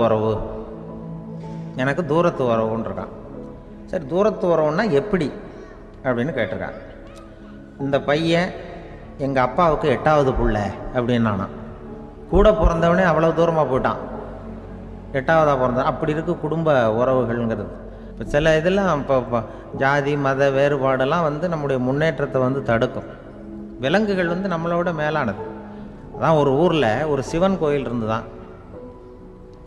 உறவுன்னு இருக்கான். சரி, தூரத்து உறவுன்னா எப்படி அப்படின்னு கேட்டிருக்கான். இந்த பையன் எங்கள் அப்பாவுக்கு 8வது பிள்ளை அப்படின்னானா. கூட பிறந்தவனே அவ்வளோ தூரமாக போயிட்டான், 8வதாக பிறந்தான். அப்படி இருக்குது குடும்ப உறவுகள்ங்கிறது. இப்போ சில இதெல்லாம் இப்போ ஜாதி மத வேறுபாடெல்லாம் வந்து நம்முடைய முன்னேற்றத்தை வந்து தடுக்கும். விலங்குகள் வந்து நம்மளோட மேலானது. அதான் ஒரு ஊரில் ஒரு சிவன் கோயில் இருந்து தான்.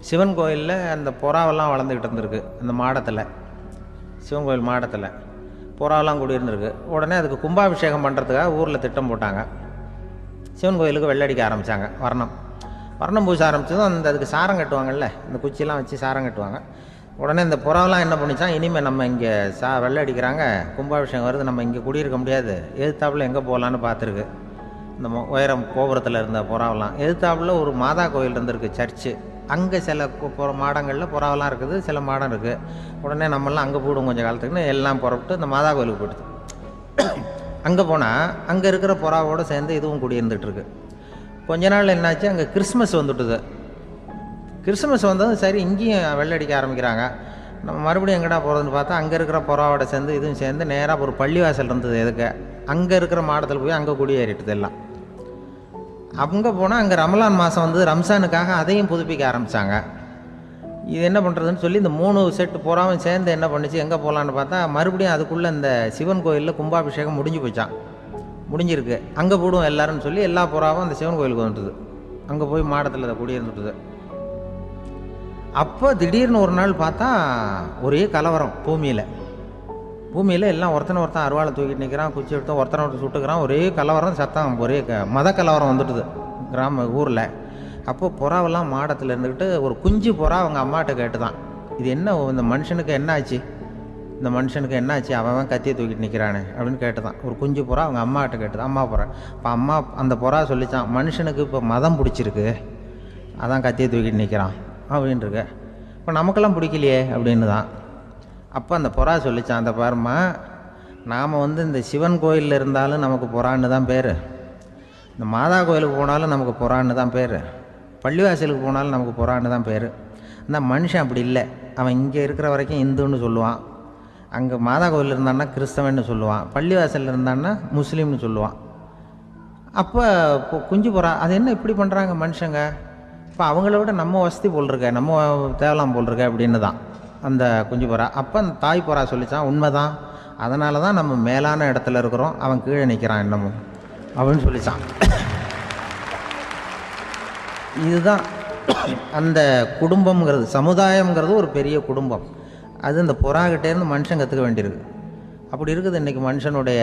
சிவன் கோயிலில் அந்த புறாவெல்லாம் வளர்ந்துக்கிட்டு இருந்திருக்கு. அந்த மாடத்தில், சிவன் கோயில் மாடத்தில் புறாவெல்லாம் குடியிருந்துருக்கு. உடனே அதுக்கு கும்பாபிஷேகம் பண்ணுறதுக்காக ஊரில் திட்டம் போட்டாங்க. சிவன் கோயிலுக்கு வெள்ளடிக்க ஆரம்பித்தாங்க. வர்ணம் பூச ஆரம்பித்ததும் அதுக்கு சாரம் கட்டுவாங்கல்ல, இந்த குச்சியெல்லாம் வச்சு சாரம் கட்டுவாங்க. உடனே இந்த புறாவெல்லாம் என்ன பண்ணிச்சான், இனிமேல் நம்ம இங்கே வெள்ளை அடிக்கிறாங்க, கும்பாபிஷேகம் வருது, நம்ம இங்கே குடியிருக்க முடியாது, எதிர்த்தாப்புல எங்கே போகலான்னு பார்த்துருக்கு. இந்த உயரம் கோபுரத்தில் இருந்த புறாவெல்லாம் எதிர்த்தாப்புல ஒரு மாதா கோயில் இருந்திருக்கு, சர்ச்சு. அங்கே சில மாடங்களில் புறாவெல்லாம் இருக்குது, சில மாடம் இருக்குது. உடனே நம்மளாம் அங்கே போயிடும் கொஞ்சம் காலத்துக்குன்னு எல்லாம் புறப்பட்டு இந்த மாதா கோயிலுக்கு போயிடுது. அங்கே போனால் அங்கே இருக்கிற புறாவோடு சேர்ந்து இதுவும் குடியிருந்துகிட்ருக்கு. கொஞ்ச நாள் என்னாச்சு, அங்கே கிறிஸ்மஸ் வந்துட்டுது. கிறிஸ்மஸ் வந்ததும் சரி இங்கேயும் வெள்ளடிக்க ஆரம்பிக்கிறாங்க. நம்ம மறுபடியும் எங்கடா போகிறதுன்னு பார்த்தா அங்கே இருக்கிற புறாவோட சேர்ந்து இதுவும் சேர்ந்து நேராக ஒரு பள்ளிவாசல் இருந்தது. எதுக்கு அங்கே இருக்கிற மாடத்தில் போய் அங்கே குடியேறிட்டுது எல்லாம். அங்கே போனால் அங்கே ரமலான் மாதம் வந்து ரம்ஜானுக்காக அதையும் புதுப்பிக்க ஆரம்பித்தாங்க. இது என்ன பண்ணுறதுன்னு சொல்லி இந்த 3 செட்டு புறாவும் சேர்ந்து என்ன பண்ணிச்சு, எங்கே போகலான்னு பார்த்தா மறுபடியும் அதுக்குள்ளே இந்த சிவன் கோயிலில் கும்பாபிஷேகம் முடிஞ்சிருக்கு. அங்கே போடுவோம் எல்லாருன்னு சொல்லி எல்லா புறாவும் அந்த சிவன் கோயிலுக்கு வந்துட்டுது. அங்கே போய் மாடத்தில் அதை குடியிருந்துட்டுது. அப்போ திடீர்னு ஒரு நாள் பார்த்தா ஒரே கலவரம் பூமியில் எல்லாம் ஒருத்தன் அருவாளை தூக்கிட்டு நிற்கிறான், குச்சி எடுத்து ஒருத்தனை சுட்டுக்கிறான். ஒரே கலவரம், சத்தம், ஒரே மத கலவரம் வந்துட்டுது ஊரில். அப்போ புறாவெல்லாம் மாடத்தில் இருந்துக்கிட்டு ஒரு குஞ்சு புறா அவங்க அம்மாட்ட கேட்டுதான், இது என்ன இந்த மனுஷனுக்கு என்னாச்சு, அவன் கத்தியை தூக்கிட்டு நிற்கிறானே அப்படின்னு கேட்டுதான். ஒரு குஞ்சு புறா அவங்க அம்மாட்ட கேட்டுதான், அம்மா புறா. இப்போ அந்த புறா சொல்லிச்சான், மனுஷனுக்கு இப்போ மதம் பிடிச்சிருக்கு, அதான் கத்தியை தூக்கிட்டு நிற்கிறான் அப்படின்ட்டுருக்கு. இப்போ நமக்கெல்லாம் பிடிக்கலையே அப்படின்னு தான். அப்போ அந்த புறா சொல்லிச்சான், அந்த பாருமா, நாம் வந்து இந்த சிவன் கோயிலில் இருந்தாலும் நமக்கு புறான்னு தான் பேர், இந்த மாதா கோயிலுக்கு போனாலும் நமக்கு புறான்னு தான் பேர், பள்ளிவாசலுக்கு போனாலும் நமக்கு புறான்னு தான் பேர். அந்த மனுஷன் அப்படி இல்லை. அவன் இங்கே இருக்கிற வரைக்கும் இந்துன்னு சொல்லுவான், அங்கே மாதா கோயில் இருந்தான்னா கிறிஸ்தவன்னு சொல்லுவான், பள்ளிவாசலில் இருந்தான்னா முஸ்லீம்னு சொல்லுவான். அப்போ குஞ்சு புறா அது என்ன இப்படி பண்ணுறாங்க மனுஷங்க, இப்போ அவங்கள விட நம்ம வசதி போல் இருக்க, நம்ம தேவலாம் போல் இருக்க அப்படின்னு தான் அந்த குஞ்சு புறா. அப்போ அந்த தாய் புறா சொல்லிச்சான், உண்மைதான், அதனால தான் நம்ம மேலான இடத்துல இருக்கிறோம், அவன் கீழே நிற்கிறான் இன்னமும் அப்படின்னு சொல்லிச்சான். இதுதான் அந்த குடும்பம்ங்கிறது, சமுதாயம்ங்கிறது ஒரு பெரிய குடும்பம். அது இந்த புறாகிட்டேருந்து மனுஷன் கற்றுக்க வேண்டியிருக்கு. அப்படி இருக்குது இன்றைக்கி மனுஷனுடைய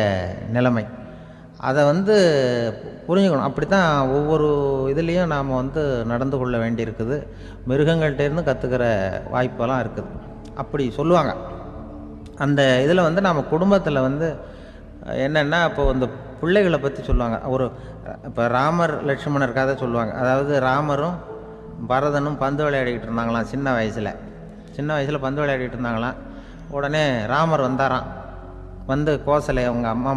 நிலைமை. அதை வந்து புரிஞ்சுக்கணும். அப்படி தான் ஒவ்வொரு இதுலேயும் நாம் வந்து நடந்து கொள்ள வேண்டியிருக்குது. மிருகங்கள்டேருந்து கற்றுக்கிற வாய்ப்பெல்லாம் இருக்குது. அப்படி சொல்லுவாங்க. அந்த இதில் வந்து நாம் குடும்பத்தில் வந்து என்னென்னா, இப்போ இந்த பிள்ளைகளை பற்றி சொல்லுவாங்க. இப்போ ராமர் லட்சுமணர் கதை சொல்லுவாங்க. அதாவது ராமரும் பரதனும் பந்து விளையாடிக்கிட்டு இருந்தாங்களாம் சின்ன வயசில் பந்து விளையாடிக்கிட்டு இருந்தாங்களாம். உடனே ராமர் வந்தாராம், வந்து கோசலை அவங்க அம்மா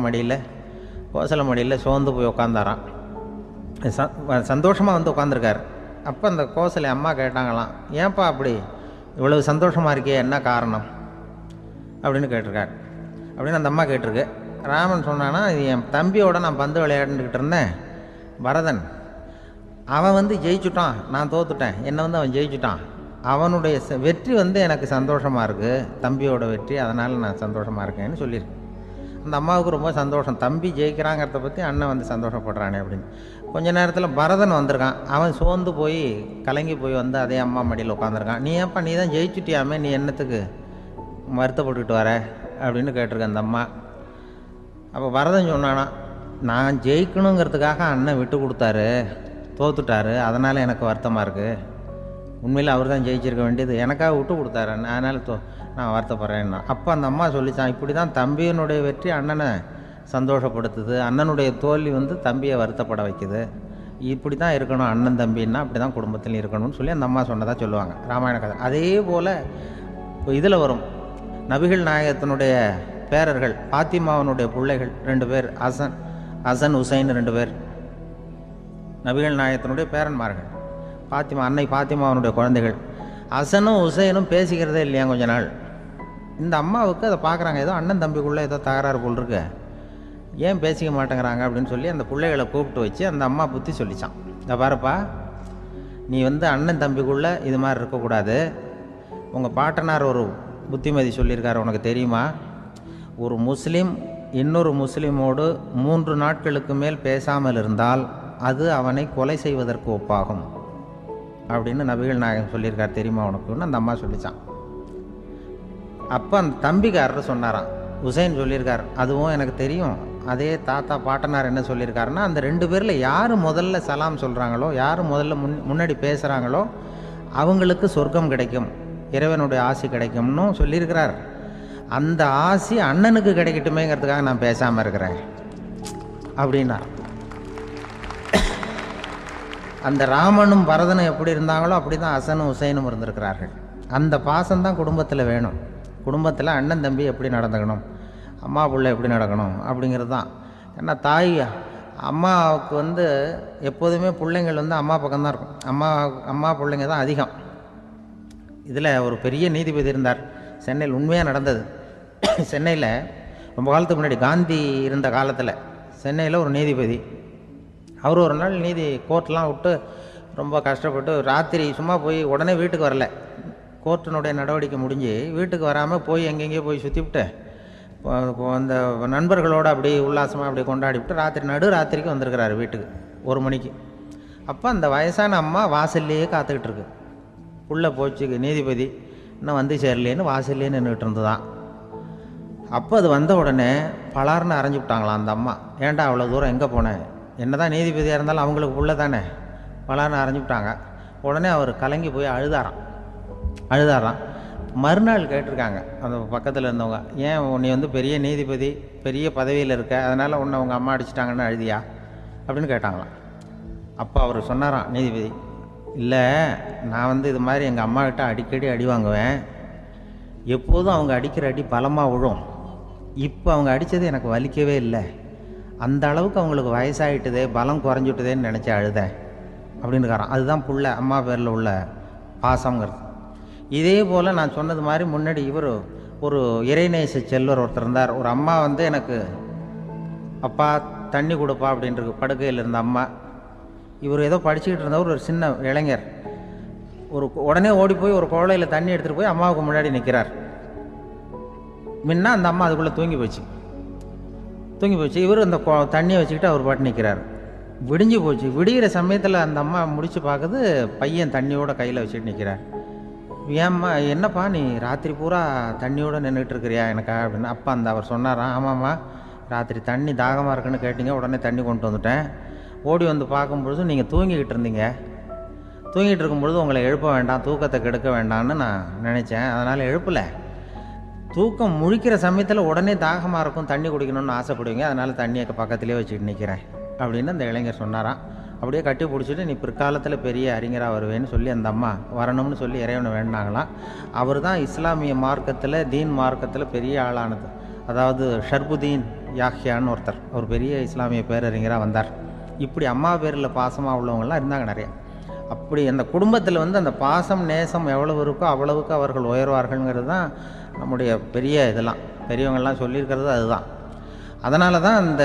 கோசலை மடியில் சோர்ந்து போய் உட்காந்தாராம். சந்தோஷமாக வந்து உட்காந்துருக்கார். அப்போ அந்த கோசலை அம்மா கேட்டாங்களாம், ஏன்ப்பா அப்படி இவ்வளவு சந்தோஷமாக இருக்கே, என்ன காரணம் அப்படின்னு கேட்டிருக்காரு. அப்படின்னு அந்த அம்மா கேட்டிருக்கு. ராமன் சொன்னான்னா, இது என் தம்பியோட நான் பந்து விளையாண்டுக்கிட்டு இருந்தேன், பரதன் அவன் ஜெயிச்சுட்டான், நான் தோத்துட்டேன், என்னை அவன் ஜெயிச்சுட்டான், அவனுடைய வெற்றி எனக்கு சந்தோஷமாக இருக்குது, தம்பியோட வெற்றி, அதனால் நான் சந்தோஷமாக இருக்கேன்னு சொல்லியிருக்கு. அந்த அம்மாவுக்கு ரொம்ப சந்தோஷம், தம்பி ஜெயிக்கிறாங்கிறத பற்றி அண்ணன் சந்தோஷப்படுறானே அப்படின்னு. கொஞ்ச நேரத்தில் பரதன் வந்திருக்கான். அவன் சோர்ந்து போய் கலங்கி போய் அதே அம்மா மடியில் உட்காந்துருக்கான். நீ ஏப்பா நீ தான் ஜெயிச்சுட்டியாமே, நீ என்னத்துக்கு வருத்தப்பட்டுக்கிட்டு வர அப்படின்னு கேட்டிருக்க அந்த அம்மா. அப்போ பரதன் சொன்னானா, நான் ஜெயிக்கணுங்கிறதுக்காக அண்ணன் விட்டு கொடுத்தாரு, தோத்துட்டாரு, அதனால் எனக்கு வருத்தமாக இருக்குது. உண்மையில் அவர் தான் ஜெயிச்சிருக்க வேண்டியது, எனக்காக விட்டு கொடுத்தாரு, அதனால் நான் வருத்தப்படுறேன்னா. அப்போ அந்த அம்மா சொல்லித்தான், இப்படி தான் தம்பியினுடைய வெற்றி அண்ணனை சந்தோஷப்படுத்துது, அண்ணனுடைய தோல்வி தம்பியை வருத்தப்பட வைக்குது, இப்படி தான் இருக்கணும் அண்ணன் தம்பின்னா, அப்படி தான் குடும்பத்தில் இருக்கணும்னு சொல்லி அந்த அம்மா சொன்னதாக சொல்லுவாங்க ராமாயண கதை. அதே போல் இப்போ இதில் வரும், நபிகள் நாயகத்தினுடைய பேரர்கள், பாத்திமாவனுடைய பிள்ளைகள் 2 பேர், ஹசன் ஹுசைன் 2 பேர் நபிகள் நாயகத்தினுடைய பேரன்மார்கள். அன்னை பாத்திமாவனுடைய குழந்தைகள். ஹசனும் ஹுசைனும் பேசிக்கிறதே இல்லையா கொஞ்ச நாள். இந்த அம்மாவுக்கு அதை பார்க்குறாங்க, ஏதோ அண்ணன் தம்பிக்குள்ளே ஏதோ தகராறு போல் இருக்கு, ஏன் பேசிக்க மாட்டேங்கிறாங்க அப்படின்னு சொல்லி அந்த பிள்ளைகளை கூப்பிட்டு வச்சு அந்த அம்மா புத்தி சொல்லிச்சான். இதை பாருப்பா, நீ அண்ணன் தம்பிக்குள்ளே இது மாதிரி இருக்கக்கூடாது. உங்கள் பாட்டனார் ஒரு புத்திமதி சொல்லியிருக்காரு, உனக்கு தெரியுமா? ஒரு முஸ்லீம் இன்னொரு முஸ்லீமோடு 3 நாட்களுக்கு மேல் பேசாமல் இருந்தால் அது அவனை கொலை செய்வதற்கு ஒப்பாகும் அப்படின்னு நபிகள் நாயகம் சொல்லியிருக்கார், தெரியுமா உனக்குன்னு அந்த அம்மா சொல்லிச்சான். அப்போ அந்த தம்பிக்காரர் சொன்னாராம், ஹுசைன் சொல்லியிருக்கார், அதுவும் எனக்கு தெரியும். அதே தாத்தா பாட்டனார் என்ன சொல்லியிருக்காருன்னா, அந்த 2 பேரில் யார் முதல்ல சலாம் சொல்கிறாங்களோ, யார் முதல்ல முன்னாடி பேசுகிறாங்களோ அவங்களுக்கு சொர்க்கம் கிடைக்கும், இறைவனுடைய ஆசி கிடைக்கும்னு சொல்லியிருக்கிறார். அந்த ஆசி அண்ணனுக்கு கிடைக்கட்டுமேங்கிறதுக்காக நான் பேசாமல் இருக்கிறேன் அப்படின்னா. அந்த ராமனும் பரதனும் எப்படி இருந்தாங்களோ அப்படி தான் ஹசனும் ஹுசைனும் இருந்திருக்கிறார்கள். அந்த பாசம்தான் குடும்பத்தில் வேணும். குடும்பத்தில் அண்ணன் தம்பி எப்படி நடந்துக்கணும், அம்மா பிள்ளை எப்படி நடக்கணும் அப்படிங்கிறது தான். ஏன்னா அம்மாவுக்கு எப்போதுமே பிள்ளைங்கள் அம்மா பக்கம்தான் இருக்கும். அம்மா பிள்ளைங்க தான் அதிகம். இதில் ஒரு பெரிய நீதிபதி இருந்தார் சென்னையில், உண்மையாக நடந்தது. சென்னையில் ரொம்ப காலத்துக்கு முன்னாடி, காந்தி இருந்த காலத்தில் சென்னையில் ஒரு நீதிபதி, அவர் ஒரு நாள் கோர்ட்லாம் விட்டு ரொம்ப கஷ்டப்பட்டு ராத்திரி சும்மா போய் உடனே வீட்டுக்கு வரல, கோர்ட்டினுடைய நடவடிக்கை முடிஞ்சு வீட்டுக்கு வராமல் போய் எங்கெங்கேயோ போய் சுற்றிவிட்டு அந்த நண்பர்களோடு அப்படி உல்லாசமாக அப்படி கொண்டாடிவிட்டு நடுராத்திரிக்கு வந்திருக்கிறாரு வீட்டுக்கு 1 மணிக்கு. அப்போ அந்த வயசான அம்மா வாசல்லையே காத்துக்கிட்டு இருக்கு. உள்ளே போச்சு நீதிபதி, இன்னும் சேரலேன்னு வாசல்லே நின்றுட்டு இருந்துதான். அப்போ அது வந்த உடனே பலார்னு அரைஞ்சி விட்டாங்களாம் அந்த அம்மா. ஏன்டா அவ்வளோ தூரம் எங்கே போனேன், என்ன தான் நீதிபதியாக இருந்தாலும் அவங்களுக்கு புள்ள தானே, பலார்னு அரைஞ்சி விட்டாங்க. உடனே அவர் கலங்கி போய் அழுதாராம். மறுநாள் கேட்டிருக்காங்க அந்த பக்கத்தில் இருந்தவங்க, ஏன் நீ பெரிய நீதிபதி, பெரிய பதவியில் இருக்க, அதனால் உன்னை உங்கள் அம்மா அடிச்சிட்டாங்கன்னு அழுதியா அப்படின்னு கேட்டாங்களாம். அப்போ அவர் சொன்னாராம் நீதிபதி, இல்லை நான் இது மாதிரி எங்கள் அம்மாக்கிட்ட அடிக்கடி அடி வாங்குவேன், எப்போதும் அவங்க அடிக்கிற அடி பலமாக விழும், இப்போ அவங்க அடித்தது எனக்கு வலிக்கவே இல்லை, அந்த அளவுக்கு அவங்களுக்கு வயசாகிட்டுதே, பலம் குறைஞ்சிட்டுதேன்னு நினச்சி அழுதேன் அப்படின்னுக்காரான். அதுதான் புள்ள அம்மா பேரில் உள்ள பாசங்கிறது. இதே போல் நான் சொன்னது மாதிரி முன்னாடி இவர் ஒரு இறைநேச செல்வர் ஒருத்தர் இருந்தார். ஒரு அம்மா எனக்கு அப்பா தண்ணி கொடுப்பா அப்படின்றது படுக்கையில் இருந்த அம்மா. இவர் ஏதோ படிச்சுக்கிட்டு இருந்தவர், ஒரு சின்ன இளைஞர், உடனே ஓடி போய் ஒரு குவளையில் தண்ணி எடுத்துகிட்டு போய் அம்மாவுக்கு முன்னாடி நிற்கிறார். முன்ன அந்த அம்மா அதுக்குள்ளே தூங்கி போச்சு. இவர் அந்த தண்ணியை வச்சுக்கிட்டு அவர் பாட்டு நிற்கிறார். விடிஞ்சு போச்சு. விடிகிற சமயத்தில் அந்த அம்மா முடிச்சு பார்க்குது, பையன் தண்ணியோட கையில் வச்சுட்டு நிற்கிறார். ஏம்மா என்னப்பா நீ ராத்திரி பூரா தண்ணியோடு நின்றுட்டு இருக்கிறியா எனக்கா அப்படின்னு. அப்பா அவர் சொன்னாராம், ஆமாம்மா ராத்திரி தண்ணி தாகமாக இருக்குன்னு கேட்டீங்க, உடனே தண்ணி கொண்டு வந்துட்டேன். ஓடி வந்து பார்க்கும்பொழுது நீங்கள் தூங்கிக்கிட்டு இருந்தீங்க, தூங்கிட்டு இருக்கும்பொழுது உங்களை எழுப்ப வேண்டாம், தூக்கத்தை கெடுக்க வேண்டாம்னு நான் நினச்சேன், அதனால் எழுப்பலை. தூக்கம் முழிக்கிற சமயத்தில் உடனே தாகமாக இருக்கும், தண்ணி குடிக்கணும்னு ஆசைப்படுவீங்க, அதனால் தண்ணியை பக்கத்துலேயே வச்சுக்கிட்டு நிற்கிறேன் அப்படின்னு அந்த இளைஞர் சொன்னாராம். அப்படியே கட்டி பிடிச்சிட்டு நீ பிற்காலத்தில் பெரிய அறிஞராக வருவேன்னு சொல்லி அந்த அம்மா வரணும்னு சொல்லி இறைவனை வேண்டாங்களாம். அவர் தான் இஸ்லாமிய மார்க்கத்தில், தீன் மார்க்கத்தில் பெரிய ஆளானது. அதாவது ஷர்புதீன் யாஹ்யான்னு ஒருத்தர், ஒரு பெரிய இஸ்லாமிய பேரறிஞராக வந்தார். இப்படி அம்மா பேரில் பாசமாக உள்ளவங்களாம் இருந்தாங்க நிறைய. அப்படி அந்த குடும்பத்தில் அந்த பாசம் நேசம் எவ்வளவு இருக்கோ அவ்வளவுக்கு அவர்கள் உயர்வார்கள்ங்கிறது தான் நம்முடைய பெரிய இதெல்லாம் பெரியவங்கள்லாம் சொல்லியிருக்கிறது அதுதான். அதனால தான் அந்த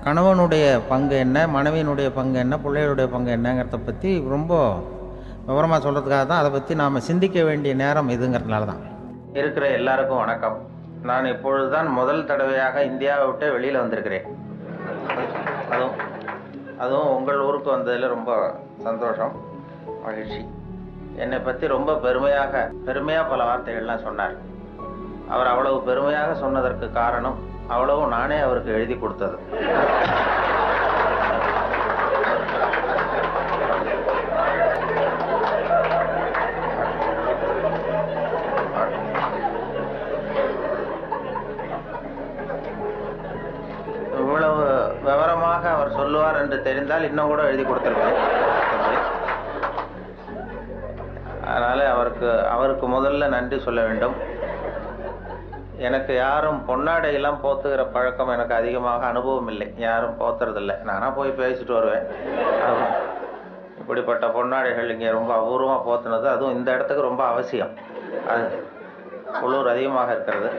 கணவனுடைய பங்கு என்ன, மனைவியினுடைய பங்கு என்ன, பிள்ளைகளுடைய பங்கு என்னங்கிறத பற்றி ரொம்ப விவரமாக சொல்கிறதுக்காக தான் அதை பற்றி நாம் சிந்திக்க வேண்டிய நேரம் இதுங்கிறதுனால தான். இருக்கிற எல்லாருக்கும் வணக்கம். நான் இப்பொழுது தான் முதல் தடவையாக இந்தியாவை விட்டு வெளியில் வந்திருக்கிறேன். அதுவும் உங்கள் ஊருக்கு வந்ததில் ரொம்ப சந்தோஷம், மகிழ்ச்சி. என்னை பற்றி ரொம்ப பெருமையாக பல வார்த்தைகள்லாம் சொன்னார். அவர் அவ்வளவு பெருமையாக சொன்னதற்கு காரணம் அவ்வளவு நானே அவருக்கு எழுதி கொடுத்தது. இவ்வளவு விவரமாக அவர் சொல்லுவார் என்று தெரிந்தால் இன்னும் கூட எழுதி கொடுத்திருப்பேன். அதனால அவருக்கு முதல்ல நன்றி சொல்ல வேண்டும். எனக்கு யாரும் பொன்னாடையெல்லாம் போத்துகிற பழக்கம் எனக்கு அதிகமாக அனுபவம் இல்லை. யாரும் போத்துறதில்லை. நானாக போய் பேசிட்டு வருவேன். இப்படிப்பட்ட பொன்னாடைகள் இங்கே ரொம்ப அபூர்வமாக போத்துனது, அதுவும் இந்த இடத்துக்கு ரொம்ப அவசியம். அது குளிர் அதிகமாக இருக்கிறது.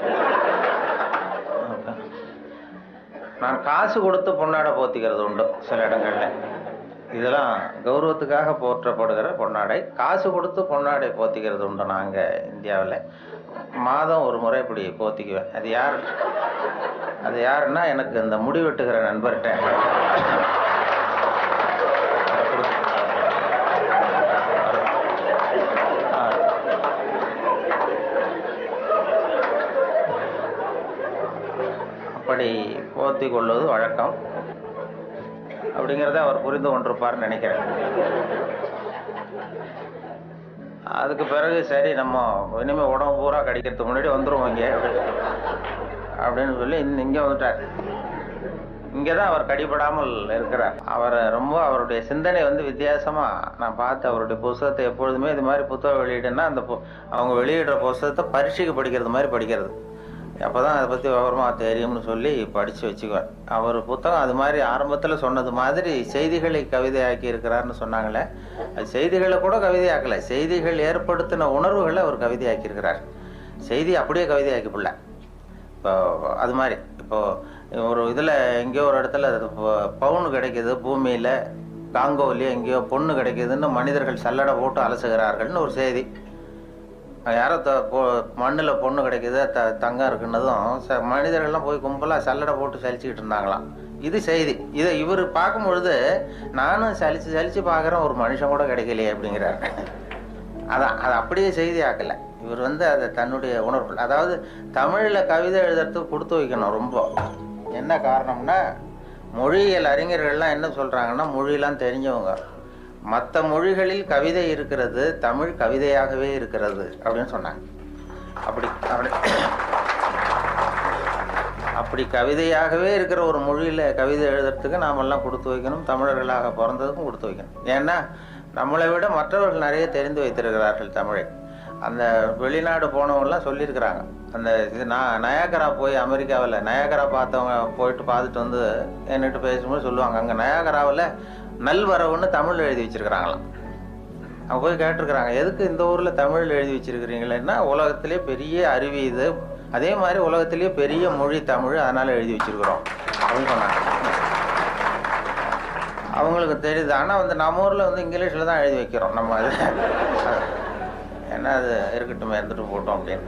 நான் காசு கொடுத்து பொன்னாடை போத்திக்கிறது உண்டு சில இடங்களில். இதெல்லாம் கௌரவத்துக்காக போற்றப்படுகிற பொன்னாடை. காசு கொடுத்து பொன்னாடை போத்திக்கிறது உண்டு. நாங்கள் இந்தியாவில் மாதம் ஒரு முறை இப்படி போத்திக்குவேன். அது யாருன்னா எனக்கு இந்த முடி வெட்டுகிற நண்பர்கிட்ட அப்படி போத்தி கொள்வது வழக்கம். அப்படிங்கிறத அவர் புரிந்து கொண்டிருப்பார்னு நினைக்கிறேன். அதுக்கு பிறகு சரி நம்ம இனிமேல் உடம்பு பூரா கடிக்கிறதுக்கு முன்னாடி வந்துடுவோம் இங்கே அப்படின்னு சொல்லி இங்கே வந்துட்டார். இங்கே தான் அவர் கடிபடாமல் இருக்கிறார். அவருடைய சிந்தனை வித்தியாசமாக நான் பார்த்து அவருடைய புத்தகத்தை எப்பொழுதுமே இது மாதிரி புத்தகம் வெளியிடுன்னா அவங்க வெளியிடுற புத்தகத்தை பரீட்சைக்கு படிக்கிறது மாதிரி படிக்கிறது. அப்போ தான் அதை பற்றி விவரமாக தெரியும்னு சொல்லி படித்து வச்சுக்குவேன். அவர் புத்தகம் அது மாதிரி ஆரம்பத்தில் சொன்னது மாதிரி செய்திகளை கவிதையாக்கி இருக்கிறார்னு சொன்னாங்களே, அது செய்திகளை கூட கவிதையாக்கலை. செய்திகள் ஏற்படுத்தின உணர்வுகளை அவர் கவிதையாக்கியிருக்கிறார். செய்தி அப்படியே கவிதையாக்கிப்பில்ல. இப்போ அது மாதிரி இப்போது ஒரு இதில் எங்கேயோ ஒரு இடத்துல பவுன் கிடைக்கிது, பூமியில் காங்கோவிலேயே எங்கேயோ பொண்ணு கிடைக்கிதுன்னு மனிதர்கள் சல்லடை போட்டு அலசுகிறார்கள்னு ஒரு செய்தி. யாரோ மண்ணில் பொண்ணு கிடைக்குது, தங்கம் இருக்குன்னதும் மனிதர்கள்லாம் போய் கும்பலாக சல்லடை போட்டு சலிச்சுக்கிட்டு இருந்தாங்களாம். இது செய்தி. இதை இவர் பார்க்கும் பொழுது நானும் சலிச்சு பார்க்குறேன், ஒரு மனுஷன் கூட கிடைக்கலையே அப்படிங்கிறார். அதான் அது அப்படியே செய்தி ஆக்கலை. இவர் அதை தன்னுடைய உணர்வு, அதாவது தமிழில் கவிதை எழுதுறதுக்கு கொடுத்து வைக்கணும் ரொம்ப. என்ன காரணம்னா, மொழியியல் அறிஞர்கள்லாம் என்ன சொல்கிறாங்கன்னா, மொழியெல்லாம் தெரிஞ்சவங்க, மற்ற மொழிகளில் கவிதை இருக்கிறது, தமிழ் கவிதையாகவே இருக்கிறது அப்படின்னு சொன்னாங்க. அப்படி கவிதையாகவே இருக்கிற ஒரு மொழியில் கவிதை எழுதுறதுக்கு நாமெல்லாம் கொடுத்து வைக்கணும். தமிழர்களாக பிறந்ததுக்கும் கொடுத்து வைக்கணும். ஏன்னா நம்மளை விட மற்றவர்கள் நிறைய தெரிந்து வைத்திருக்கிறார்கள் தமிழை. அந்த வெளிநாடு போனவங்கலாம் சொல்லியிருக்கிறாங்க. அந்த நயாகரா போய் அமெரிக்காவில் நயாகரா பார்த்தவங்க போயிட்டு பார்த்துட்டு என்கிட்ட பேசும்போது சொல்லுவாங்க, அங்கே நயாகராவில் நல்வரவுன்னு தமிழ் எழுதி வச்சிருக்கிறாங்களாம். அவங்க போய் கேட்டிருக்கிறாங்க, எதுக்கு இந்த ஊரில் தமிழ் எழுதி வச்சிருக்கிறீங்களேன்னா, உலகத்திலே பெரிய அருவி இது, அதே மாதிரி உலகத்திலேயே பெரிய மொழி தமிழ், அதனால எழுதி வச்சிருக்கிறோம் அப்படின்னு சொன்னாங்க. அவங்களுக்கு தெரியுது. ஆனால் நம்ம ஊரில் இங்கிலீஷில் தான் எழுதி வைக்கிறோம் நம்ம. அது ஏன்னா அது இருக்கட்டும், இருந்துட்டு போட்டோம் அப்படின்னு.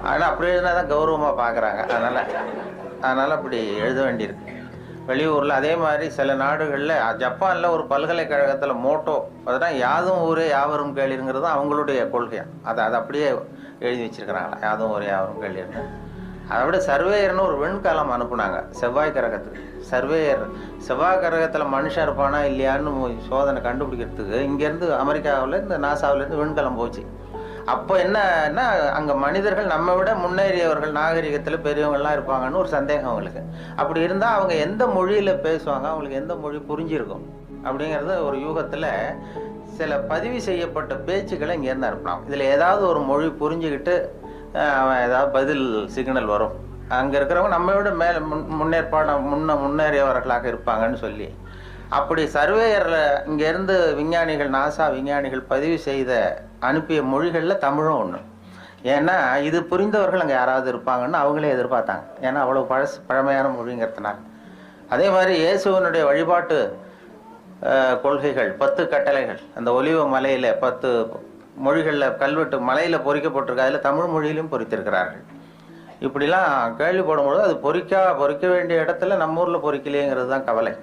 ஆனால் அப்படி எழுதினா தான் கௌரவமாக பார்க்குறாங்க. அதனால் அப்படி எழுத வேண்டியிருக்கு. வெளியூரில் அதே மாதிரி சில நாடுகளில், ஜப்பானில் ஒரு பல்கலைக்கழகத்தில் மோட்டோ, அதுதான் யாதும் ஊரே யாவரும் கேளிருங்கிறது அவங்களுடைய கொள்கையாக. அதை அப்படியே எழுதி வச்சிருக்கிறாங்களா, யாதும் ஊரே யாவரும் கேளிருன்னு. அதை விட சர்வேயர்னு ஒரு விண்கலம் அனுப்புனாங்க செவ்வாய் கிரகத்துக்கு. சர்வேயர் செவ்வாய் கிரகத்தில் மனுஷன் இருப்பானா இல்லையான்னு சோதனை கண்டுபிடிக்கிறதுக்கு இங்கேருந்து அமெரிக்காவிலேருந்து நாசாவிலேருந்து விண்கலம் போச்சு. அப்போ என்னன்னா, அங்கே மனிதர்கள் நம்ம விட முன்னேறியவர்கள், நாகரிகத்தில் பெரியவங்கள்லாம் இருப்பாங்கன்னு ஒரு சந்தேகம் அவங்களுக்கு. அப்படி இருந்தால் அவங்க எந்த மொழியில் பேசுவாங்க, அவங்களுக்கு எந்த மொழி புரிஞ்சிருக்கும் அப்படிங்கிறது ஒரு யூகத்தில் சில பதிவு செய்யப்பட்ட பேச்சுக்களை இங்கேருந்து அனுப்பினாங்க. இதில் ஏதாவது ஒரு மொழி புரிஞ்சுக்கிட்டு அவன் ஏதாவது பதில் சிக்னல் வரும், அங்கே இருக்கிறவங்க நம்ம விட மேலே முன்னேறியவர்களாக இருப்பாங்கன்னு சொல்லி, அப்படி சர்வேயரில் இங்கேருந்து விஞ்ஞானிகள், நாசா விஞ்ஞானிகள் பதிவு செய்த அனுப்பிய மொழிகளில் தமிழும் ஒன்று. ஏன்னா இது புரிந்தவர்கள் அங்கே யாராவது இருப்பாங்கன்னு அவங்களே எதிர்பார்த்தாங்க. ஏன்னா அவ்வளோ பழமையான மொழிங்கிறதுனால. அதே மாதிரி இயேசுவனுடைய வழிபாட்டு கொள்கைகள் 10 கட்டளைகள் அந்த ஒலிவ மலையில் 10 மொழிகளில் கல்வெட்டு மலையில் பொறிக்கப்பட்டிருக்கு. அதில் தமிழ் மொழியிலும் பொறித்திருக்கிறார்கள். இப்படிலாம் கேள்விப்படும்பொழுது அது பொறிக்க வேண்டிய இடத்துல நம்ம ஊரில் பொறிக்கலையேங்கிறது தான் கவலை.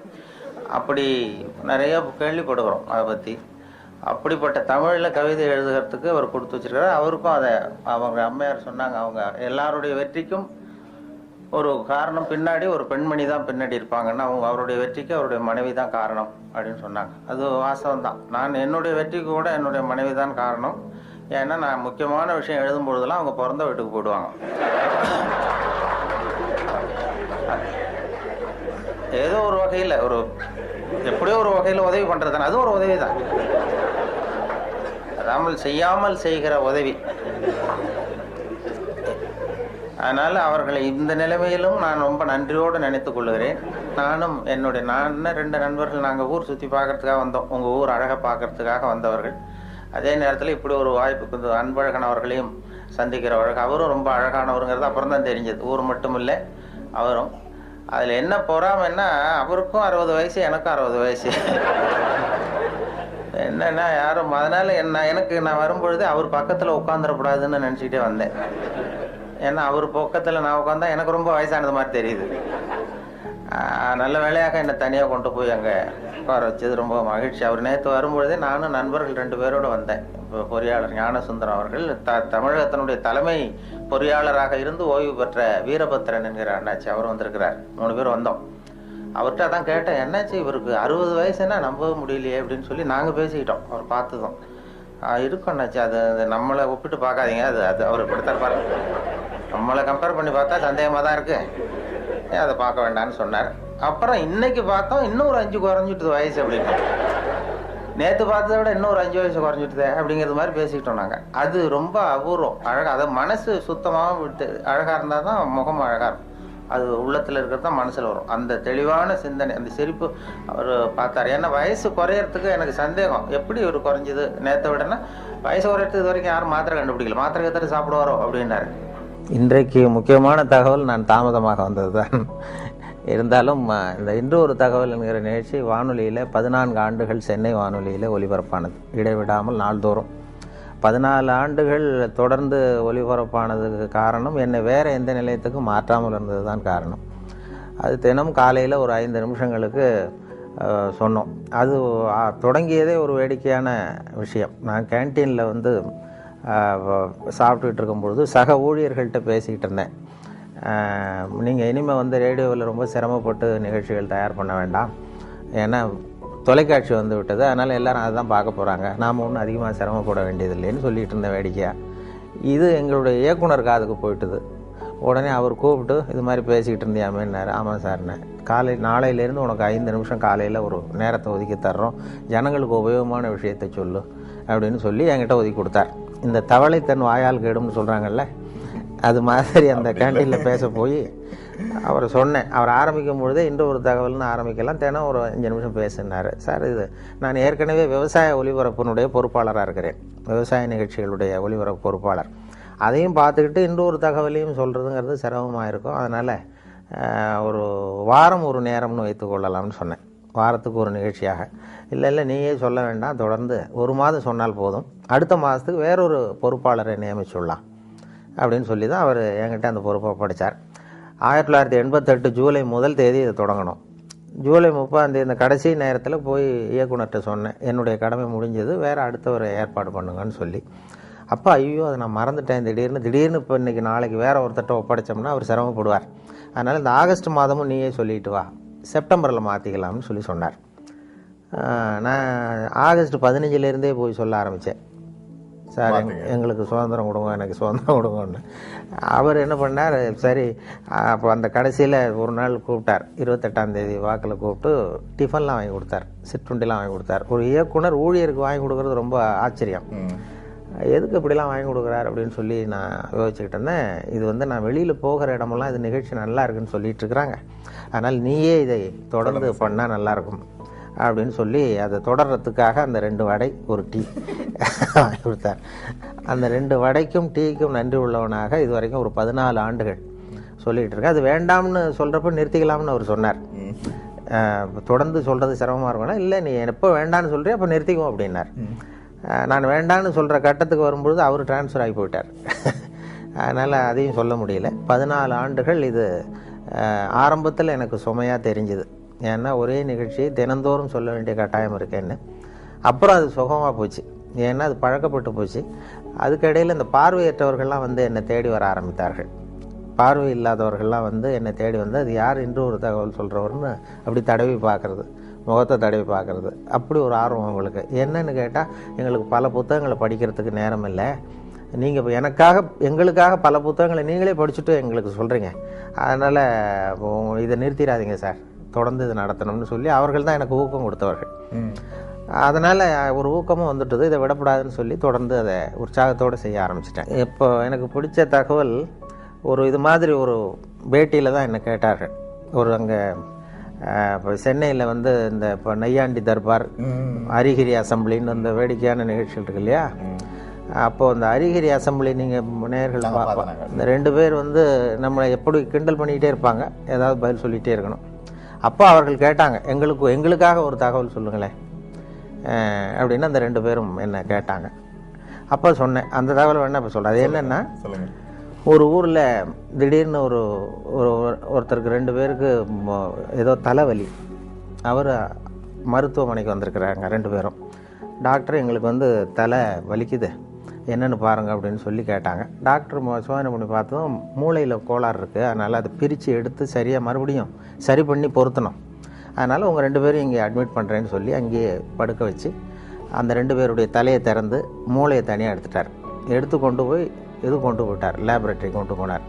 அப்படி நிறைய கேள்விப்படுகிறோம் அதை பற்றி. அப்படிப்பட்ட தமிழில் கவிதை எழுதுகிறதுக்கு அவர் கொடுத்து வச்சிருக்கிறார். அவருக்கும் அதை அவங்க அம்மையார் சொன்னாங்க, அவங்க எல்லாருடைய வெற்றிக்கும் ஒரு காரணம் பின்னாடி ஒரு பெண்மணி தான் பின்னாடி இருப்பாங்கன்னா அவருடைய வெற்றிக்கு அவருடைய மனைவி தான் காரணம் அப்படின்னு சொன்னாங்க. அது வாஸ்தவம் தான். நான் என்னுடைய வெற்றிக்கு கூட என்னுடைய மனைவி தான் காரணம். ஏன்னா நான் முக்கியமான விஷயம் எழுதும் பொழுதெல்லாம் அவங்க பிறந்த வீட்டுக்கு போயிடுவாங்க. ஏதோ ஒரு வகையில் எப்படியோ ஒரு வகையில் உதவி பண்ணுறது தானே, அது ஒரு உதவி தான். அதாமல் செய்யாமல் செய்கிற உதவி. அதனால் அவர்களை இந்த நிலைமையிலும் நான் ரொம்ப நன்றியோடு நினைத்து கொள்ளுகிறேன். நான் 2 நண்பர்கள் நாங்கள் ஊர் சுற்றி பார்க்கறதுக்காக வந்தோம். உங்கள் ஊர் அழகை பார்க்கறதுக்காக வந்தவர்கள். அதே நேரத்தில் இப்படி ஒரு வாய்ப்புக்கு அன்பழகன் அவர்களையும் சந்திக்கிற வழக்கு. அவரும் ரொம்ப அழகானவருங்கிறது அப்புறம் தான் தெரிஞ்சது. ஊர் மட்டும் இல்லை, அவரும். அதில் என்ன பொறாமைன்னா அவருக்கும் 60 வயசு, எனக்கும் 60 வயசு. என்னன்னா யாரும் அதனால் நான் வரும்பொழுது அவர் பக்கத்தில் உட்காந்துடக்கூடாதுன்னு நினச்சிக்கிட்டே வந்தேன். ஏன்னா அவர் பக்கத்தில் நான் உட்காந்தா எனக்கு ரொம்ப வயசானது மாதிரி தெரியுது. நல்ல வேலையாக என்னை தனியாக கொண்டு போய் அங்கே உட்கார வச்சது ரொம்ப மகிழ்ச்சி. அவர் நேற்று வரும்பொழுதே நானும் நண்பர்கள் 2 பேரோடு வந்தேன். இப்போ பொறியாளர் ஞானசுந்தரம் அவர்கள் தமிழகத்தினுடைய தலைமை பொறியாளராக இருந்து ஓய்வு பெற்ற வீரபத்திரன் என்கிற அண்ணாச்சி அவர் வந்திருக்கிறார். 3 பேர் வந்தோம். அவர்கிட்ட தான் கேட்டேன், என்னாச்சு இவருக்கு 60 வயசுன்னா நம்ப முடியலையே அப்படின்னு சொல்லி நாங்கள் பேசிக்கிட்டோம். அவர் பார்த்ததும் இருக்கும் அண்ணாச்சி, அது நம்மளை ஒப்பிட்டு பார்க்காதீங்க, அது அவர் இப்படித்தான் பாருங்க, நம்மளை கம்பேர் பண்ணி பார்த்தா சந்தேகமாக தான் இருக்கு, அதை பார்க்க வேண்டாம்னு சொன்னார். அப்புறம் இன்னைக்கு பார்த்தோம் இன்னும் ஒரு 5 குறைஞ்சிட்டுது வயசு அப்படின்னு. நேற்று பார்த்ததை விட இன்னும் ஒரு 5 வயசு குறைஞ்சிட்டுதே அப்படிங்கிறது மாதிரி பேசிக்கிட்டோம் நாங்கள். அது ரொம்ப அபூர்வம், அழகாக. அதை மனசு சுத்தமாக விட்டு அழகாக இருந்தால் தான் முகம் அழகாக இருக்கும். அது உள்ளத்தில் இருக்கிறது தான் மனசில் வரும். அந்த தெளிவான சிந்தனை, அந்த சிரிப்பு அவர் பார்த்தார். ஏன்னா வயசு குறையறதுக்கு எனக்கு சந்தேகம், எப்படி இவர் குறைஞ்சிது நேற்றை விடனா. வயசு குறையறதுக்கு இது வரைக்கும் யாரும் மாத்திரை கண்டுபிடிக்கல, மாத்திரை கத்திர சாப்பிடுவாரோ அப்படின்னாரு. இன்றைக்கு முக்கியமான தகவல் நான் தாமதமாக வந்தது தான். இருந்தாலும் இந்த இன்று ஒரு தகவல் என்கிற நிகழ்ச்சி வானொலியில் 14 ஆண்டுகள் சென்னை வானொலியில் ஒலிபரப்பானது, இடைவிடாமல் நாள்தோறும் 14 ஆண்டுகள் தொடர்ந்து ஒலிபரப்பானதுக்கு காரணம் என்னை வேறு எந்த நிலையத்துக்கும் மாற்றாமல் இருந்தது தான் காரணம். அது தினம் காலையில் ஒரு 5 நிமிஷங்களுக்கு சொன்னோம். அது தொடங்கியதே ஒரு வேடிக்கையான விஷயம். நான் கேன்டீனில் சாப்பிட்டுக்கிட்டு இருக்கும்பொழுது சக ஊழியர்கள்ட்ட பேசிக்கிட்டு இருந்தேன். நீங்கள் இனிமேல் ரேடியோவில் ரொம்ப சிரமப்பட்டு நிகழ்ச்சிகள் தயார் பண்ண வேண்டாம், ஏன்னா தொலைக்காட்சி விட்டது, அதனால் எல்லோரும் அதை தான் பார்க்க போகிறாங்க, நாம் ஒன்றும் அதிகமாக சிரமப்பட வேண்டியதில்லைன்னு சொல்லிகிட்டு இருந்த வேடிக்கையாக. இது எங்களுடைய இயக்குனர் காதுக்கு போயிட்டுது. உடனே அவர் கூப்பிட்டு இது மாதிரி பேசிக்கிட்டு இருந்தியாமேன்னாரு. ஆமாம் சார்ண்ணே, நாளையிலேருந்து உனக்கு 5 நிமிஷம் காலையில் ஒரு நேரத்தை ஒதுக்கி தர்றோம், ஜனங்களுக்கு உபயோகமான விஷயத்தை சொல்லு அப்படின்னு சொல்லி என்கிட்ட ஒதுக்கி கொடுத்தார். இந்த தவளை தன் வாயால் கேடும்னு சொல்கிறாங்கல்ல, அது மாதிரி அந்த கேண்டீனில் பேச போய் அவர் சொன்னேன். அவர் ஆரம்பிக்கும் பொழுதே இன்று ஒரு தகவல்னு ஆரம்பிக்கலாம், தினம் ஒரு 5 நிமிஷம் பேசினார். சார், இது நான் ஏற்கனவே விவசாய ஒலிபரப்பினுடைய பொறுப்பாளராக இருக்கிறேன், விவசாய நிகழ்ச்சிகளுடைய ஒலிபரப்பு பொறுப்பாளர். அதையும் பார்த்துக்கிட்டு இன்று ஒரு தகவலையும் சொல்கிறதுங்கிறது சிரமமாக இருக்கும். அதனால் ஒரு வாரம் ஒரு நேரம்னு வைத்துக்கொள்ளலாம்னு சொன்னேன், வாரத்துக்கு ஒரு நிகழ்ச்சியாக. இல்லை நீயே சொல்ல வேண்டாம், தொடர்ந்து 1 மாதம் சொன்னால் போதும், அடுத்த மாதத்துக்கு வேறொரு பொறுப்பாளரை நியமிச்சுடலாம் அப்படின்னு சொல்லி தான் அவர் என்கிட்ட அந்த பொறுப்பை படித்தார். 1988 ஜூலை 1 தேதி இதை தொடங்கணும். ஜூலை 30 இந்த கடைசி நேரத்தில் போய் இயக்குனர்கிட்ட சொன்னேன், என்னுடைய கடமை முடிஞ்சது, வேறு அடுத்தவரை ஏற்பாடு பண்ணுங்கன்னு சொல்லி. அப்போ ஐயோ அதை நான் மறந்துட்டேன், திடீர்னு இப்போ இன்றைக்கி நாளைக்கு வேறு ஒருத்தட்ட ஒப்படைச்சோம்னா அவர் சிரமப்படுவார், அதனால் இந்த ஆகஸ்ட் மாதமும் நீயே சொல்லிட்டு வா, செப்டம்பரில் மாற்றிக்கலாம்னு சொல்லி சொன்னார். நான் ஆகஸ்ட் 15 போய் சொல்ல ஆரம்பித்தேன், சார் எங்களுக்கு சுதந்திரம் கொடுங்க, எனக்கு சுதந்திரம் கொடுங்கன்னு. அவர் என்ன பண்ணார், சரி. அப்போ அந்த கடைசியில் ஒரு நாள் கூப்பிட்டார், 28ஆம் தேதி வாக்கில் கூப்பிட்டு டிஃபன்லாம் வாங்கி கொடுத்தார், சிற்றுண்டிலாம் வாங்கி கொடுத்தார். ஒரு இயக்குனர் ஊழியருக்கு வாங்கி கொடுக்குறது ரொம்ப ஆச்சரியம். எதுக்கு இப்படிலாம் வாங்கி கொடுக்குறாரு அப்படின்னு சொல்லி நான் யோசிச்சுக்கிட்டு இருந்தேன். இது நான் வெளியில் போகிற இடமெல்லாம் இது நிகழ்ச்சி நல்லா இருக்குன்னு சொல்லிட்டு இருக்கிறாங்க, அதனால் நீயே இதை தொடர்ந்து பண்ணால் நல்லாயிருக்கும் அப்படின்னு சொல்லி அதை தொடர்றதுக்காக அந்த 2 வடை ஒரு டீ வாங்கி கொடுத்தார். அந்த 2 வடைக்கும் டீக்கும் நன்றி உள்ளவனாக இது வரைக்கும் ஒரு 14 ஆண்டுகள் சொல்லிகிட்டு இருக்கேன். அது வேண்டாம்னு சொல்கிறப்ப நிறுத்திக்கலாம்னு அவர் சொன்னார். தொடர்ந்து சொல்கிறது சிரமமாக இருக்கும்னா, இல்லை நீ எப்போ வேண்டான்னு சொல்கிறேன் அப்போ நிறுத்திக்குவோம் அப்படின்னார். நான் வேண்டான்னு சொல்கிற கட்டத்துக்கு வரும்பொழுது அவர் டிரான்ஸ்ஃபர் ஆகி போயிட்டார். அதனால் அதையும் சொல்ல முடியல. 14 ஆண்டுகள் இது ஆரம்பத்தில் எனக்கு சுமையாக தெரிஞ்சுது. ஏன்னா ஒரே நிகழ்ச்சியை தினந்தோறும் சொல்ல வேண்டிய கட்டாயம் இருக்கேன்னு. அப்புறம் அது சுகமாக போச்சு, ஏன்னா அது பழக்கப்பட்டு போச்சு. அதுக்கிடையில் இந்த பார்வையற்றவர்கள்லாம் வந்து என்னை தேடி வர ஆரம்பித்தார்கள். பார்வை இல்லாதவர்கள்லாம் வந்து என்னை தேடி வந்து அது யார் இன்று ஒரு தகவல் சொல்கிறவர்னு அப்படி தடவி பார்க்குறது, முகத்தை தடவி பார்க்குறது, அப்படி ஒரு ஆர்வம் அவங்களுக்கு. என்னன்னு கேட்டால், எங்களுக்கு பல புத்தகங்களை படிக்கிறதுக்கு நேரம் இல்லை, நீங்கள் இப்போ எங்களுக்காக பல புத்தகங்களை நீங்களே படிச்சுட்டு எங்களுக்கு சொல்கிறீங்க, அதனால் இதை நிறுத்திடாதீங்க சார், தொடர்ந்து இது நடத்தணும்னு சொல்லி அவர்கள் தான் எனக்கு ஊக்கம் கொடுத்தவர்கள். அதனால் ஒரு ஊக்கமும் வந்துட்டது, இதை விடக்கூடாதுன்னு சொல்லி தொடர்ந்து அதை உற்சாகத்தோடு செய்ய ஆரம்பிச்சிட்டேன். இப்போ எனக்கு பிடிச்ச தகவல், ஒரு இது மாதிரி ஒரு பேட்டியில் தான் என்னை கேட்டார்கள். ஒரு அங்கே இப்போ சென்னையில் வந்து இந்த இப்போ நையாண்டி தர்பார், அரிகிரி அசம்பிளின்னு அந்த வேடிக்கையான நிகழ்ச்சிகள் இருக்கு இல்லையா, அப்போது அந்த அரிகிரி அசம்பிளி நீங்கள் நேயர்கள் இந்த 2 பேர் வந்து நம்மளை எப்படி கிண்டல் பண்ணிக்கிட்டே இருப்பாங்க, ஏதாவது பதில் சொல்லிகிட்டே இருக்கணும். அப்போ அவர்கள் கேட்டாங்க, எங்களுக்காக ஒரு தகவல் சொல்லுங்களேன் அப்படின்னு அந்த 2 பேரும் என்ன கேட்டாங்க. அப்போ சொன்னேன், அந்த தகவல் வேணா இப்போ சொல்கிறேன். அது என்னென்னா, ஒரு ஊரில் திடீர்னு ஒருத்தருக்கு 2 பேருக்கு ஏதோ தலைவலி. அவர் மருத்துவமனைக்கு வந்திருக்கிறாங்க 2 பேரும். டாக்டர் எங்களுக்கு வந்து தலை வலிக்குது, என்னென்னு பாருங்கள் அப்படின்னு சொல்லி கேட்டாங்க. டாக்டர் சோதனை பண்ணி பார்த்ததும் மூளையில் கோளாறு இருக்குது, அதனால் அதை பிரித்து எடுத்து சரியாக மறுபடியும் சரி பண்ணி பொருத்தணும், அதனால் உங்கள் 2 பேரும் இங்கே அட்மிட் பண்ணுறேன்னு சொல்லி அங்கேயே படுக்க வச்சு அந்த 2 பேருடைய தலையை திறந்து மூளையை தனியாக எடுத்துட்டார். எடுத்து கொண்டு போயிட்டார், லேபரேட்டரி கொண்டு போனார்,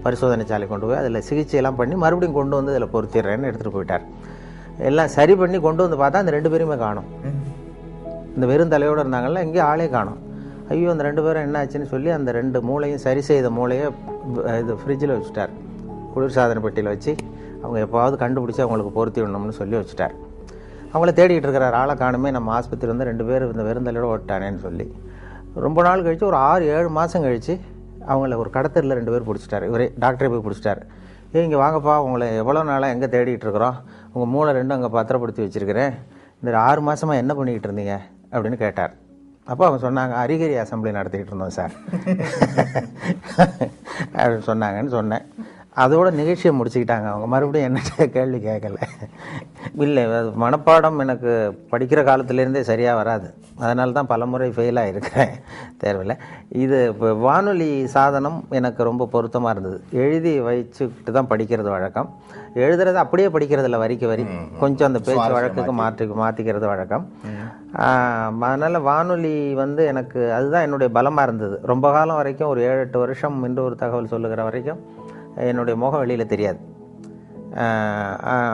பரிசோதனை சாலை கொண்டு போய் அதில் சிகிச்சையெல்லாம் பண்ணி மறுபடியும் கொண்டு வந்து இதில் பொருத்திடுறேன்னு எடுத்துகிட்டு போயிட்டார். எல்லாம் சரி பண்ணி கொண்டு வந்து பார்த்தா அந்த 2 பேருமே காணும். இந்த வெறும் தலையோடு இருந்தாங்கல்ல, எங்கேயும் ஆளே காணும். ஐயோ அந்த 2 பேரும் என்ன ஆச்சுன்னு சொல்லி அந்த 2 மூளையும் சரி செய்த மூளையை இது ஃப்ரிட்ஜில் வச்சுட்டார், குளிர்சாதன பெட்டியில் வச்சு அவங்க எப்போவாவது கண்டுபிடிச்சி அவங்களுக்கு பொருத்தி விடணும்னு சொல்லி வச்சுட்டார். அவங்கள தேடிக்கிட்டு இருக்கிறார், ஆளை காணுமே, நம்ம ஆஸ்பத்திரி வந்து 2 பேர் இந்த வெறுந்தலையோடு ஓட்டானேன்னு சொல்லி. ரொம்ப நாள் கழித்து ஒரு 6-7 மாதம் கழித்து அவங்கள ஒரு கடத்தரில் 2 பேர் பிடிச்சிட்டாரு. இவரே டாக்டரே போய் பிடிச்சிட்டாரு. இங்கே வாங்கப்பா, உங்களை எவ்வளோ நாளாக எங்கே தேடிட்டு இருக்கிறோம், உங்கள் மூளை 2 அங்கே பத்திரப்படுத்தி வச்சுருக்கிறேன், இந்த 6 மாதமாக என்ன பண்ணிக்கிட்டு இருந்தீங்க அப்படின்னு கேட்டார். அப்போ அவங்க சொன்னாங்க, அரிகிரி அசம்பிளி நடத்திக்கிட்டு இருந்தோம் சார் அப்படின்னு சொன்னாங்கன்னு சொன்னேன். அதோட நிகழ்ச்சியை முடிச்சுக்கிட்டாங்க அவங்க. மறுபடியும் என்ன கேள்வி கேட்கல. இல்லை, அது மனப்பாடம் எனக்கு படிக்கிற காலத்துலேருந்தே சரியாக வராது, அதனால தான் பலமுறை ஃபெயிலாக இருக்கிறேன் தேர்வில். இது இப்போ வானொலி சாதனம் எனக்கு ரொம்ப பொருத்தமாக இருந்தது. எழுதி வச்சுக்கிட்டு தான் படிக்கிறது வழக்கம். எழுதுறது அப்படியே படிக்கிறது இல்லை, வரிக்கு வரி, கொஞ்சம் அந்த பேச்சு வழக்குக்கு மாற்றிக்கிறது வழக்கம். அதனால் வானொலி வந்து எனக்கு அதுதான் என்னுடைய பலமாக இருந்தது. ரொம்ப காலம் வரைக்கும், ஒரு 7-8 வருஷம் இன்று ஒரு தகவல் சொல்லுகிற வரைக்கும் என்னுடைய முகம் வெளியில் தெரியாது,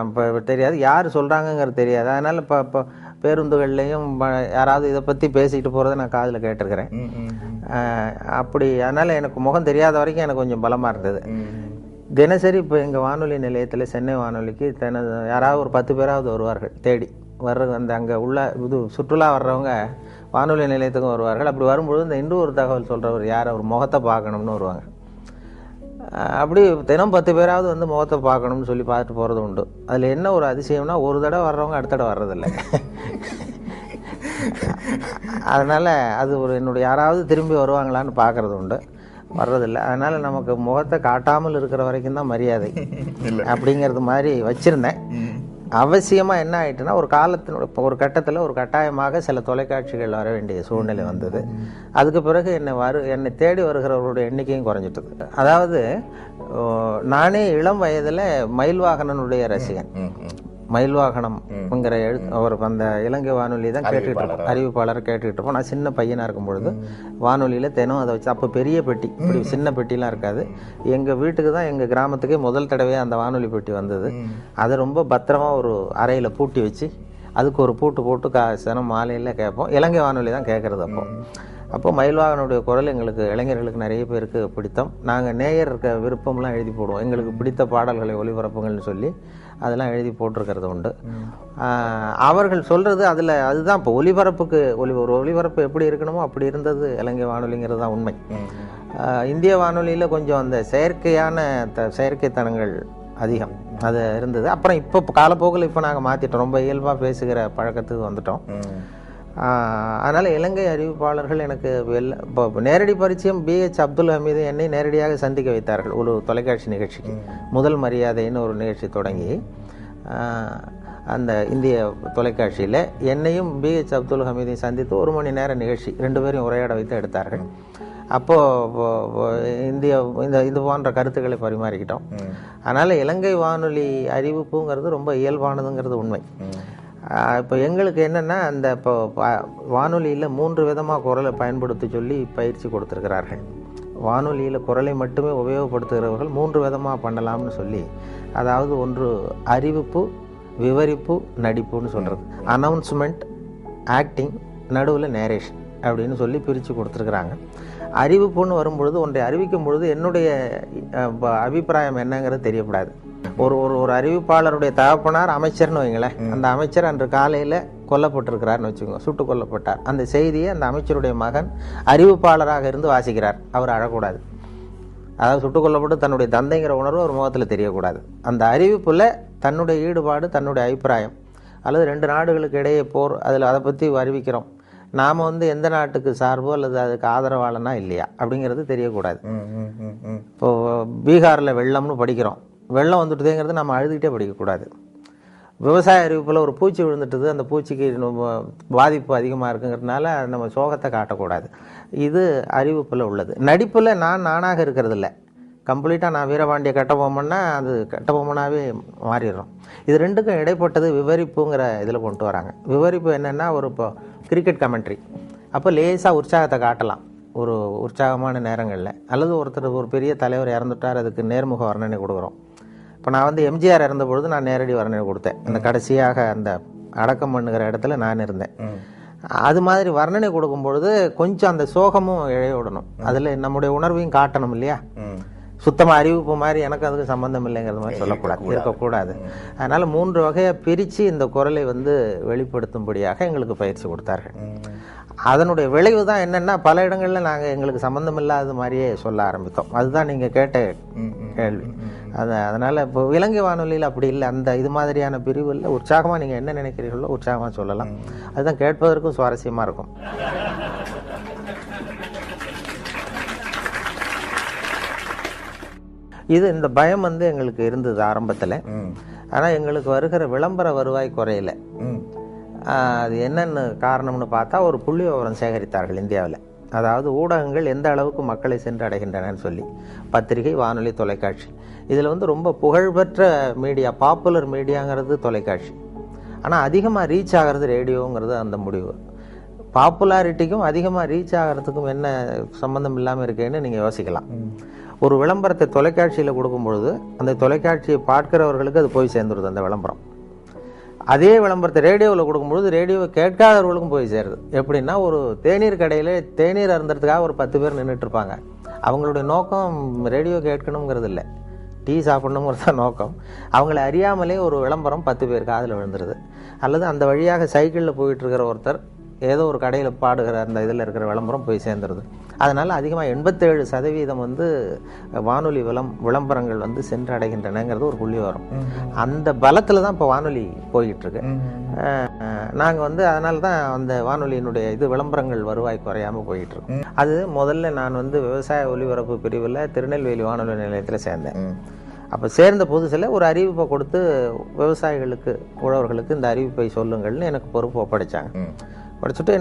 இப்போ தெரியாது, யார் சொல்கிறாங்கங்கிறது தெரியாது. அதனால் இப்போ பேருந்துகள்லேயும் யாராவது இதை பற்றி பேசிக்கிட்டு போகிறத நான் காதில் கேட்டிருக்கிறேன். அப்படி அதனால் எனக்கு முகம் தெரியாத வரைக்கும் எனக்கு கொஞ்சம் பலமாக இருந்தது. தினசரி இப்போ எங்கள் வானொலி நிலையத்தில், சென்னை வானொலிக்கு யாராவது ஒரு 10 பேராவது வருவார்கள் தேடி அந்த அங்கே உள்ள இது சுற்றுலா வர்றவங்க வானொலி நிலையத்துக்கும் வருவார்கள். அப்படி வரும்பொழுது இந்த இன்று ஒரு தகவல் சொல்கிறவர் யார், அவர் முகத்தை பார்க்கணும்னு வருவாங்க. அப்படி தினம் 10 பேராவது வந்து முகத்தை பார்க்கணும்னு சொல்லி பார்த்துட்டு போகிறது உண்டு. அதில் என்ன ஒரு அதிசயம்னா, ஒரு தடவை வர்றவங்க அடுத்த தடவை வர்றதில்லை. அதனால் அது ஒரு என்னுடைய யாராவது திரும்பி வருவாங்களான்னு பார்க்குறது உண்டு, வர்றதில்லை. அதனால் நமக்கு முகத்தை காட்டாமல் இருக்கிற வரைக்கும் தான் மரியாதை அப்படிங்கிறது மாதிரி வச்சுருந்தேன். அவசியமாக என்ன ஆகிட்டுனா, ஒரு கட்டத்தில் ஒரு கட்டாயமாக சில தொலைக்காட்சிகள் வர வேண்டிய சூழ்நிலை வந்தது. அதுக்கு பிறகு என்னை தேடி வருகிறவர்களுடைய எண்ணிக்கையும் குறைஞ்சிட்டது. அதாவது நானே இளம் வயதில் மயில்வாகனனுடைய ரசிகன். மயில்வாகனம்ங்கிற அவர் அந்த இலங்கை வானொலி தான் கேட்டுக்கிட்டு இருப்போம், அறிவிப்பாளரை கேட்டுக்கிட்டு இருப்போம். நான் சின்ன பையனாக இருக்கும் பொழுது வானொலியில் தினம் அதை வச்சு, அப்போ பெரிய பெட்டி, இப்படி சின்ன பெட்டிலாம் இருக்காது. எங்கள் வீட்டுக்கு தான், எங்கள் கிராமத்துக்கே முதல் தடவையாக அந்த வானொலி பெட்டி வந்தது. அதை ரொம்ப பத்திரமா ஒரு அறையில் பூட்டி வச்சு அதுக்கு ஒரு பூட்டு போட்டு தினம் மாலையில் கேட்போம். இலங்கை வானொலி தான் கேட்குறது. அப்போ மயில்வாகனுடைய குரல் எங்களுக்கு இளைஞர்களுக்கு நிறைய பேருக்கு பிடித்தம். நாங்கள் நேயர் இருக்க விருப்பம்லாம் எழுதி போடுவோம், எங்களுக்கு பிடித்த பாடல்களை ஒளிபரப்புங்கள்னு சொல்லி அதெல்லாம் எழுதி போட்டிருக்கிறது உண்டு. அவர்கள் சொல்கிறது அதில் அதுதான் இப்போ ஒலிபரப்புக்கு ஒரு ஒலிபரப்பு எப்படி இருக்கணுமோ அப்படி இருந்தது இலங்கை வானொலிங்கிறது தான் உண்மை. இந்திய வானொலியில் கொஞ்சம் அந்த செயற்கைத்தனங்கள் அதிகம் அது இருந்தது. அப்புறம் இப்போ காலப்போக்கில் இப்போ நாங்கள் மாற்றிட்டோம், ரொம்ப இயல்பாக பேசுகிற பழக்கத்துக்கு வந்துட்டோம். அதனால் இலங்கை அறிவிப்பாளர்கள் எனக்கு இப்போ நேரடி பரிச்சயம் BH அப்துல் ஹமீது என்னை நேரடியாக சந்திக்க வைத்தார்கள் ஒரு தொலைக்காட்சி நிகழ்ச்சிக்கு. முதல் மரியாதைன்னு ஒரு நிகழ்ச்சி தொடங்கி அந்த இந்திய தொலைக்காட்சியில் என்னையும் BH அப்துல் ஹமீதையும் சந்தித்து 1 மணி நேர நிகழ்ச்சி 2 பேரையும் உரையாட வைத்து எடுத்தார்கள். அப்போது இது போன்ற கருத்துக்களை பரிமாறிக்கிட்டோம். அதனால் இலங்கை வானொலி அறிவிப்புங்கிறது ரொம்ப இயல்பானதுங்கிறது உண்மை. இப்போ எங்களுக்கு என்னென்னா அந்த இப்போ வானொலியில் 3 விதமாக குரலை பயன்படுத்த சொல்லி பயிற்சி கொடுத்துருக்கிறார்கள். வானொலியில் குரலை மட்டுமே உபயோகப்படுத்துகிறவர்கள் 3 விதமாக பண்ணலாம்னு சொல்லி, அதாவது ஒன்று அறிவிப்பு, விவரிப்பு, நடிப்புன்னு சொல்கிறது. அனௌன்ஸ்மெண்ட், ஆக்டிங், நடுவில் நேரேஷன் அப்படின்னு சொல்லி பிரித்து கொடுத்துருக்குறாங்க. அறிவிப்புன்னு வரும்பொழுது ஒன்றை அறிவிக்கும் பொழுது என்னுடைய அபிப்பிராயம் என்னங்கிறது தெரியக்கூடாது. ஒரு அறிவிப்பாளருடைய தகப்பனார் அமைச்சர்னு வைங்களேன், அந்த அமைச்சர் அன்று காலையில் கொல்லப்பட்டிருக்கிறார்னு வச்சுக்கோங்க, சுட்டு கொல்லப்பட்டார். அந்த செய்தியை அந்த அமைச்சருடைய மகன் அறிவிப்பாளராக இருந்து வாசிக்கிறார். அவர் அழக்கூடாது. அதாவது சுட்டு கொல்லப்பட்டு தன்னுடைய தந்தைங்கிற உணர்வு ஒரு முகத்தில் தெரியக்கூடாது. அந்த அறிவிப்பில் தன்னுடைய ஈடுபாடு, தன்னுடைய அபிப்பிராயம், அல்லது 2 நாடுகளுக்கு இடையே போர், அதில் அதை பற்றி அறிவிக்கிறோம், நாம் எந்த நாட்டுக்கு சார்போ அல்லது அதுக்கு ஆதரவாளனா இல்லையா அப்படிங்கிறது தெரியக்கூடாது. இப்போது பீகாரில் வெள்ளம்னு படிக்கிறோம், வெள்ளம் வந்துட்டுதேங்கிறது நம்ம அழுதுகிட்டே படிக்கக்கூடாது. விவசாய அறிவிப்பில் ஒரு பூச்சி விழுந்துட்டுது, அந்த பூச்சிக்கு பாதிப்பு அதிகமாக இருக்குங்கிறதுனால நம்ம சோகத்தை காட்டக்கூடாது. இது அறிவிப்பில் உள்ளது. நடிப்பில் நானாக இருக்கிறது இல்லை, கம்ப்ளீட்டாக நான் வீரபாண்டிய கட்டபொம்மன்னா அது கட்டபொம்மனாகவே மாறிடுறோம். இது 2க்கும் இடைப்பட்டது விவரிப்புங்கிற இதில் கொண்டு வராங்க. விவரிப்பு என்னென்னா இப்போ கிரிக்கெட் கமெண்ட்ரி, அப்போ லேசாக உற்சாகத்தை காட்டலாம் ஒரு உற்சாகமான நேரங்களில், அல்லது ஒரு பெரிய தலைவர் இறந்துட்டார், அதுக்கு நேர்முக வர்ணனை கொடுக்குறோம். இப்போ நான் எம்ஜிஆர் இறந்த பொழுது நான் நேரடி வர்ணனை கொடுத்தேன். அந்த கடைசியாக அந்த அடக்கம் பண்ணுகிற இடத்துல நான் இருந்தேன். அது மாதிரி வர்ணனை கொடுக்கும்பொழுது கொஞ்சம் அந்த சோகமும் இழைய விடணும், அதில் நம்முடைய உணர்வையும் காட்டணும் இல்லையா. சுத்தமாக அறிவிப்பு மாதிரி எனக்கு அதுக்கு சம்மந்தம் இல்லைங்கிறது மாதிரி சொல்லக்கூடாது, இருக்கக்கூடாது. அதனால் 3 வகையாக பிரித்து இந்த குரலை வெளிப்படுத்தும்படியாக எங்களுக்கு பயிற்சி கொடுத்தார்கள். அதனுடைய விளைவு தான் என்னென்னா, பல இடங்களில் நாங்கள் எங்களுக்கு சம்மந்தம் இல்லாத மாதிரியே சொல்ல ஆரம்பித்தோம். அதுதான் நீங்கள் கேட்ட கேள்வி. அதனால் இப்போ இலங்கை வானொலியில் அப்படி இல்லை, அந்த இது மாதிரியான பிரிவு இல்லை. உற்சாகமாக நீங்கள் என்ன நினைக்கிறீர்களோ உற்சாகமாக சொல்லலாம். அதுதான் கேட்பதற்கும் சுவாரஸ்யமாக இருக்கும். இந்த பயம் எங்களுக்கு இருந்தது ஆரம்பத்தில். ஆனால் எங்களுக்கு வருகிற விளம்பர வருவாய் குறையல. அது என்னென்னு காரணம்னு பார்த்தா, ஒரு புள்ளி விவரம் சேகரித்தார்கள் இந்தியாவில். அதாவது ஊடகங்கள் எந்த அளவுக்கு மக்களை சென்று அடைகின்றனன்னு சொல்லி, பத்திரிகை, வானொலி, தொலைக்காட்சி. இதில் ரொம்ப புகழ்பெற்ற மீடியா, பாப்புலர் மீடியாங்கிறது தொலைக்காட்சி. ஆனால் அதிகமாக ரீச் ஆகிறது ரேடியோங்கிறது அந்த முடிவு. பாப்புலாரிட்டிக்கும் அதிகமாக ரீச் ஆகிறதுக்கும் என்ன சம்மந்தம் இல்லாமல் இருக்கேன்னு நீங்கள் யோசிக்கலாம். ஒரு விளம்பரத்தை தொலைக்காட்சியில் கொடுக்கும்பொழுது அந்த தொலைக்காட்சியை பார்க்கிறவர்களுக்கு அது போய் சேர்ந்துருது அந்த விளம்பரம். அதே விளம்பரத்தை ரேடியோவில் கொடுக்கும்பொழுது ரேடியோவை கேட்காதவர்களுக்கும் போய் சேருது. எப்படின்னா, ஒரு தேநீர் கடையில் தேநீர் அருந்துறதுக்காக ஒரு 10 பேர் நின்றுட்டு இருப்பாங்க. அவங்களுடைய நோக்கம் ரேடியோ கேட்கணுங்கிறது இல்லை, டீ சாப்பிடணுங்கிறது தான் நோக்கம். அவங்கள அறியாமலே ஒரு விளம்பரம் 10 பேர் காதில் விழுந்துருது. அல்லது அந்த வழியாக சைக்கிளில் போயிட்டுருக்கிற ஒருத்தர் ஏதோ ஒரு கடையில் பாடுகிற அந்த இதில் இருக்கிற விளம்பரம் போய் சேர்ந்துருது. அதனால் அதிகமாக 87% வானொலி விளம்பரங்கள் சென்றடைகின்றனங்கிறது ஒரு புள்ளி வரும். அந்த பலத்தில் தான் இப்போ வானொலி போய்கிட்டுருக்கு. நாங்கள் அதனால தான் அந்த வானொலியினுடைய விளம்பரங்கள் வருவாய் குறையாமல் போய்கிட்டுருக்கு. அது முதல்ல நான் விவசாய ஒலிபரப்பு பிரிவில் திருநெல்வேலி வானொலி நிலையத்தில் சேர்ந்தேன். அப்போ சேர்ந்த புதுசில் ஒரு அறிவிப்பை கொடுத்து விவசாயிகளுக்கு, உழவர்களுக்கு இந்த அறிவிப்பை சொல்லுங்கள்னு எனக்கு பொறுப்பு ஒப்படைச்சாங்க. படிச்சுட்டு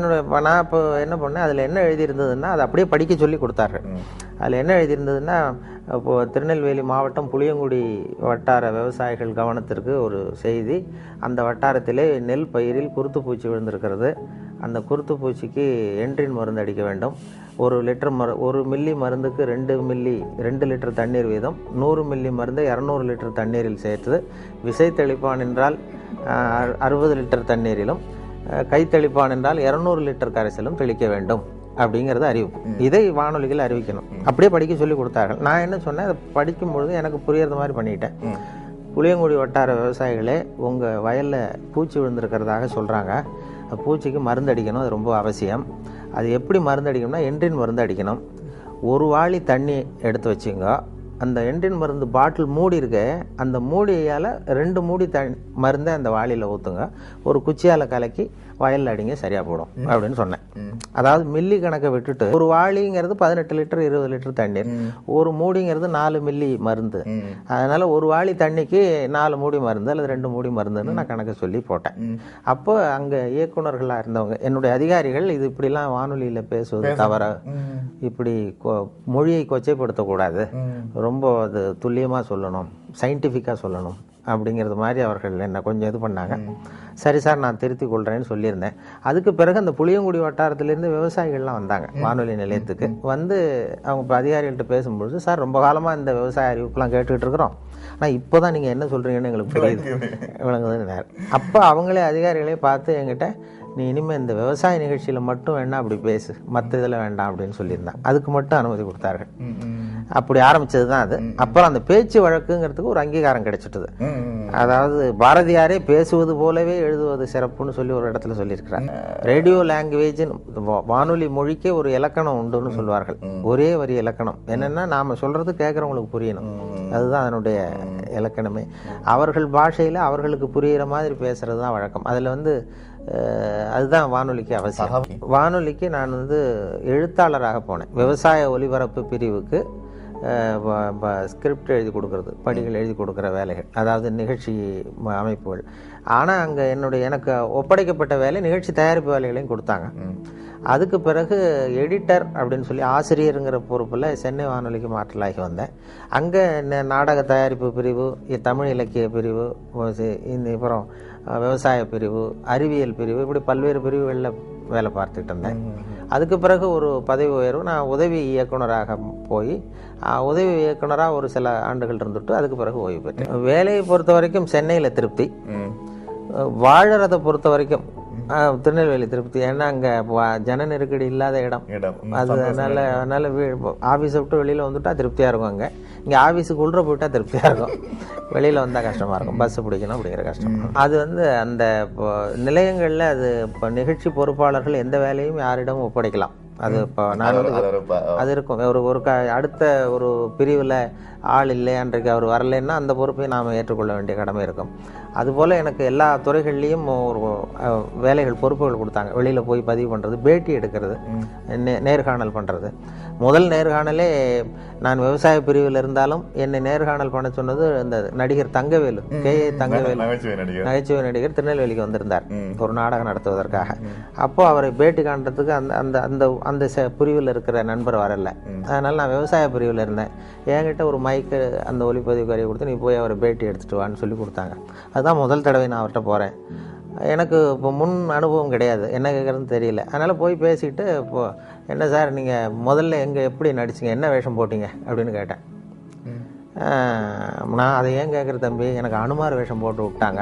நான் இப்போ என்ன பண்ணேன், அதில் என்ன எழுதியிருந்ததுன்னா அதை அப்படியே படிக்க சொல்லி கொடுத்தார்கள். அதில் என்ன எழுதியிருந்ததுன்னா, இப்போது திருநெல்வேலி மாவட்டம் புளியங்குடி வட்டார விவசாயிகள் கவனத்திற்கு ஒரு செய்தி. அந்த வட்டாரத்திலே நெல் பயிரில் குருத்துப்பூச்சி விழுந்திருக்கிறது. அந்த குருத்துப்பூச்சிக்கு என்ட்ரின் மருந்து அடிக்க வேண்டும். 1 மில்லி மருந்துக்கு 2 லிட்டர் தண்ணீர் வீதம், 100 மில்லி மருந்தை 200 லிட்டர் தண்ணீரில் சேர்த்து, விசை தெளிப்பான் என்றால் 60 லிட்டர் தண்ணீரிலும், கைத்தெளிப்பான் என்றால் 200 லிட்டர் கரைசலும் தெளிக்க வேண்டும் அப்படிங்கிறது அறிவிப்பு. இதை வானொலிகள் அறிவிக்கணும். அப்படியே படிக்க சொல்லி கொடுத்தார்கள். நான் என்ன சொன்னேன், அதை படிக்கும்பொழுது எனக்கு புரியறது மாதிரி பண்ணிட்டேன். புளியங்குடி வட்டார விவசாயிகளே, உங்கள் வயலில் பூச்சி விழுந்திருக்கிறதாக சொல்கிறாங்க. பூச்சிக்கு மருந்து அடிக்கணும், அது ரொம்ப அவசியம். அது எப்படி மருந்து அடிக்கணும்னா, என்ட்ரின் மருந்து அடிக்கணும். ஒரு வாளி தண்ணி எடுத்து வச்சுங்க. அந்த என்ட்ரின் மருந்து பாட்டில் மூடி இருக்க, அந்த மூடியால் 2 மூடி மருந்தை அந்த வாளியில் ஊற்றுங்க. ஒரு குச்சியால் கலக்கி வயலில் அடிங்க, சரியாக போடும் அப்படின்னு சொன்னேன். அதாவது மில்லி கணக்கை விட்டுட்டு, ஒரு வாளிங்கிறது 18 லிட்டர் 20 லிட்டர் தண்ணீர், ஒரு மூடிங்கிறது 4 மில்லி மருந்து. அதனால் ஒரு வாளி தண்ணிக்கு 4 மூடி மருந்து அல்லது 2 மூடி மருந்துன்னு நான் கணக்கு சொல்லி போட்டேன். அப்போ அங்கே இயக்குநர்களாக இருந்தவங்க, என்னுடைய அதிகாரிகள், இது இப்படிலாம் வானொலியில் பேசுவது தவிர, இப்படி மொழியை கொச்சைப்படுத்தக்கூடாது, ரொம்ப அது துல்லியமாக சொல்லணும், சயின்டிஃபிக்காக சொல்லணும் அப்படிங்கிறது மாதிரி அவர்கள் என்னை கொஞ்சம் இது பண்ணாங்க. சரி சார், நான் திருத்திக் கொள்கிறேன்னு சொல்லியிருந்தேன். அதுக்கு பிறகு அந்த புளியங்குடி வட்டாரத்திலேருந்து விவசாயிகள்லாம் வந்தாங்க வானொலி நிலையத்துக்கு. வந்து அவங்க இப்போ அதிகாரிகள்கிட்ட பேசும்பொழுது, சார் ரொம்ப காலமாக இந்த விவசாய அறிவிப்புலாம் கேட்டுக்கிட்டு இருக்கிறோம், ஆனால் இப்போ தான் நீங்கள் என்ன சொல்கிறீங்கன்னு எங்களுக்கு புரியுது விளங்குதுன்னு. அப்போ அவங்களே அதிகாரிகளே பார்த்து என்கிட்ட, நீ இனிமேல் இந்த விவசாய நிகழ்ச்சியில் மட்டும் வேணா அப்படி பேசு, மற்ற இதில் வேண்டாம் அப்படின்னு சொல்லியிருந்தேன். அதுக்கு மட்டும் அனுமதி கொடுத்தார்கள். அப்படி ஆரம்பிச்சது தான் அது. அப்புறம் அந்த பேச்சு வழக்குங்கிறதுக்கு ஒரு அங்கீகாரம் கிடைச்சிட்டது. அதாவது பாரதியாரே பேசுவது போலவே எழுதுவது சிறப்புன்னு சொல்லி ஒரு இடத்துல சொல்லியிருக்கிறார். ரேடியோ லாங்குவேஜ், வானொலி மொழிக்கே ஒரு இலக்கணம் உண்டுன்னு சொல்வார்கள். ஒரே வரி இலக்கணம். என்னன்னா, நாம சொல்றது கேட்கறவங்களுக்கு புரியணும், அதுதான் அதனுடைய இலக்கணமே. அவர்கள் பாஷையில அவர்களுக்கு புரிகிற மாதிரி பேசுறது தான் வழக்கம். அதுல அதுதான் வானொலிக்கு அவசியம். வானொலிக்கு நான் எழுத்தாளராக போனேன். விவசாய ஒலிபரப்பு பிரிவுக்கு ஸ்கிரிப்ட் எழுதி கொடுக்கறது, படிகள் எழுதி கொடுக்குற வேலைகள், அதாவது நிகழ்ச்சி அமைப்புகள். ஆனால் அங்கே எனக்கு ஒப்படைக்கப்பட்ட வேலை நிகழ்ச்சி தயாரிப்பு வேலைகளையும் கொடுத்தாங்க. அதுக்கு பிறகு எடிட்டர் அப்படின்னு சொல்லி ஆசிரியருங்கிற பொறுப்பில் சென்னை வானொலிக்கு மாற்றலாகி வந்தேன். அங்கே நாடக தயாரிப்பு பிரிவு, தமிழ் இலக்கிய பிரிவு, அப்புறம் விவசாய பிரிவு, அறிவியல் பிரிவு, இப்படி பல்வேறு பிரிவுகளில் வேலை பார்த்துக்கிட்டு இருந்தேன். அதுக்கு பிறகு ஒரு பதவி உயர்வு, நான் உதவி இயக்குனராக போய் உதவி இயக்குனராக ஒரு சில ஆண்டுகள் இருந்துட்டு அதுக்கு பிறகு ஓய்வு பெற்றேன். வேலையை பொறுத்த வரைக்கும் சென்னையில் திருப்தி, வாழறதை பொறுத்த வரைக்கும் திருநெல்வேலி திருப்தி. ஏன்னா அங்கே ஜன நெருக்கடி இல்லாத இடம். அதனால ஆஃபீஸை விட்டு வெளியில் வந்துட்டா திருப்தியாக இருக்கும். இங்கே ஆஃபீஸுக்கு உள்ள போயிட்டா திருப்தியாக இருக்கும், வெளியில் வந்தால் கஷ்டமாக இருக்கும், பஸ் பிடிக்கணும் அப்படிங்கிற கஷ்டம். அது அந்த நிலையங்களில் இப்போ நிகழ்ச்சி பொறுப்பாளர்கள் எந்த வேலையும் யாரிடமும் ஒப்படைக்கலாம். அது இப்போ நான் அது இருக்கும். அடுத்த ஒரு பிரிவில் ஆள் இல்லை, அன்றைக்கு அவர் வரலைன்னா அந்த பொறுப்பை நாம் ஏற்றுக்கொள்ள வேண்டிய கடமை இருக்கும். அதுபோல் எனக்கு எல்லா துறைகள்லேயும் ஒரு வேலைகள் பொறுப்புகள் கொடுத்தாங்க. வெளியில் போய் பதிவு பண்ணுறது, பேட்டி எடுக்கிறது, நேர்காணல் பண்ணுறது. முதல் நேர்காணலே நான் விவசாய பிரிவில் இருந்தாலும் என்னை நேர்காணல் பண்ண சொன்னது இந்த நடிகர் தங்கவேலு, K.A. தங்கவேலு, நகைச்சுவை நடிகர், திருநெல்வேலிக்கு வந்திருந்தார் ஒரு நாடகம் நடத்துவதற்காக. அப்போ அவரை பேட்டி காண்றதுக்கு அந்த அந்த அந்த பிரிவில் இருக்கிற நண்பர் வரல. அதனால நான் விவசாய பிரிவில் இருந்தேன். என்கிட்ட ஒரு மைக்கு, அந்த ஒலிப்பதிவு கருவி கொடுத்து, நீ போய் அவரை பேட்டி எடுத்துட்டு வான்னு சொல்லி கொடுத்தாங்க. அதுதான் முதல் தடவை நான் அவர்கிட்ட போகிறேன். எனக்கு இப்போ முன் அனுபவம் கிடையாது, என்ன கேட்குறதுன்னு தெரியல. அதனால் போய் பேசிக்கிட்டு, இப்போது என்ன சார் நீங்கள் முதல்ல எப்படி நடிச்சிங்க, என்ன வேஷம் போட்டிங்க அப்படின்னு கேட்டேன். நான் அதை ஏன் கேட்குற தம்பி, எனக்கு அனுமார் வேஷம் போட்டு விட்டாங்க.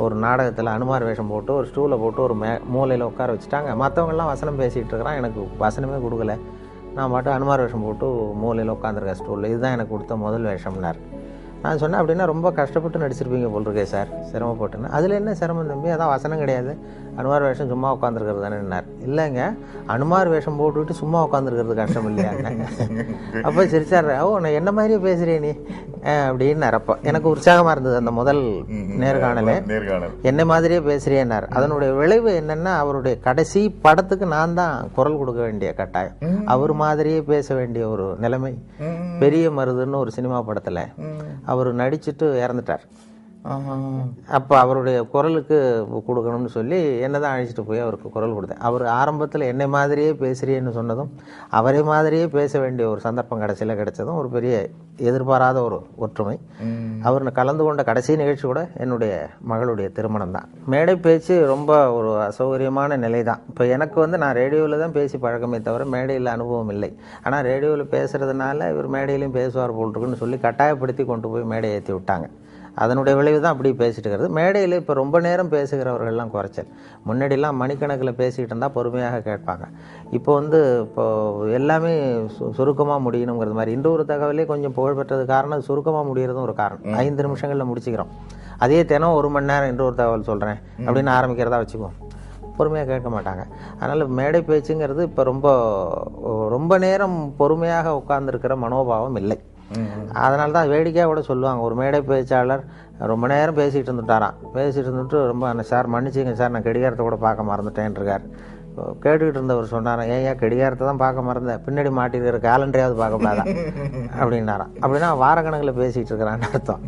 ஒரு நாடகத்தில் அனுமார் வேஷம் போட்டு ஒரு ஸ்டூலை போட்டு ஒரு மூலையில் உட்கார வச்சுட்டாங்க. மற்றவங்கெல்லாம் வசனம் பேசிகிட்டு இருக்கிறான், எனக்கு வசனமே கொடுக்கல. நான் மட்டும் அனுமார் வேஷம் போட்டு மூலையில் உட்காந்துருக்கேன் ஸ்டூலில். இதுதான் எனக்கு கொடுத்த முதல் வேஷம்னார். நான் சொன்னேன், அப்படின்னா ரொம்ப கஷ்டப்பட்டு நடிச்சிருப்பீங்க போல் இருக்கே சார், சிரமப்பட்டுன்னு. அதில் என்ன சிரமம் தம்பி, அதான் வசனம் கிடையாது, அனுமார் வேஷம் சும்மா உட்காந்துருக்கிறது தானேன்னார். இல்லைங்க, அனுமார் வேஷம் போட்டுவிட்டு சும்மா உட்காந்துருக்கிறது கஷ்டம் இல்லையாங்க. அப்போ சிரிச்சார். நான் என்ன மாதிரியே பேசுகிறேன் நீ அப்படின்னார். அப்போ எனக்கு உற்சாகமாக இருந்தது அந்த முதல் நேர்காணலே. என்ன மாதிரியே பேசுகிறேன்னார். அதனுடைய விளைவு என்னென்னா, அவருடைய கடைசி படத்துக்கு நான் தான் குரல் கொடுக்க வேண்டிய கட்டாயம். அவர் மாதிரியே பேச வேண்டிய ஒரு நிலைமை. பெரிய மருதுன்னு ஒரு சினிமா படத்தில் அவர் நடிச்சுட்டு இறந்துட்டார். அப்போ அவருடைய குரலுக்கு கொடுக்கணும்னு சொல்லி என்னதான் அழைச்சிட்டு போய் அவருக்கு குரல் கொடுத்தேன். அவர் ஆரம்பத்தில் என்னை மாதிரியே பேசுகிறேன்னு சொன்னதும், அவரை மாதிரியே பேச வேண்டிய ஒரு சந்தர்ப்பம் கடைசியில் கிடைச்சதும் ஒரு பெரிய எதிர்பாராத ஒரு ஒற்றுமை. அவர் கலந்து கொண்ட கடைசி நிகழ்ச்சி கூட என்னுடைய மகளுடைய திருமணம் தான். மேடை பேச்சு ரொம்ப ஒரு அசௌகரியமான நிலை தான். இப்போ எனக்கு நான் ரேடியோவில் தான் பேசி பழக்கமே தவிர மேடையில் அனுபவம் இல்லை. ஆனால் ரேடியோவில் பேசுகிறதுனால இவர் மேடையிலையும் பேசுவார் போல் இருக்குன்னு சொல்லி கட்டாயப்படுத்தி கொண்டு போய் மேடை ஏற்றி விட்டாங்க. அதனுடைய விளைவு தான் அப்படி பேசிட்டு இருக்கிறது. மேடையில் இப்போ ரொம்ப நேரம் பேசுகிறவர்கள்லாம் குறைச்சல். முன்னாடிலாம் மணிக்கணக்கில் பேசிக்கிட்டு இருந்தால் பொறுமையாக கேட்பாங்க. இப்போ இப்போது எல்லாமே சுருக்கமாக முடியணுங்கிறது மாதிரி. இந்த ஒரு தகவலே கொஞ்சம் புகழ்பெற்றது காரணம் சுருக்கமாக முடிகிறதும் ஒரு காரணம். 5 நிமிஷங்களில் முடிச்சுக்கிறோம். அதே தினம் 1 மணி நேரம் இன்னொரு தகவல் சொல்கிறேன் அப்படின்னு ஆரம்பிக்கிறதா வச்சுக்குவோம், பொறுமையாக கேட்க மாட்டாங்க. அதனால் மேடை பேச்சுங்கிறது இப்போ ரொம்ப நேரம் பொறுமையாக உட்கார்ந்துருக்கிற மனோபாவம் இல்லை. அதனால தான் வேடிக்கையாக கூட சொல்லுவாங்க, ஒரு மேடை பேச்சாளர் ரொம்ப நேரம் பேசிகிட்டு இருந்துட்டு ரொம்ப சார் மன்னிச்சிங்க சார், நான் கடிகாரத்தை கூட பார்க்க மறந்துட்டேன்ருக்கார். கேட்டுக்கிட்டு இருந்தவர் சொன்னாராம், ஏன் கடிகாரத்தை தான் பார்க்க மறந்தேன், பின்னாடி மாட்டிருக்கிற கேலண்டரையாவது பார்க்கக்கூடாதா அப்படின்னாராம். அப்படின்னா வாரக்கணக்கில் பேசிகிட்டு இருக்கிறான்னு அர்த்தம்.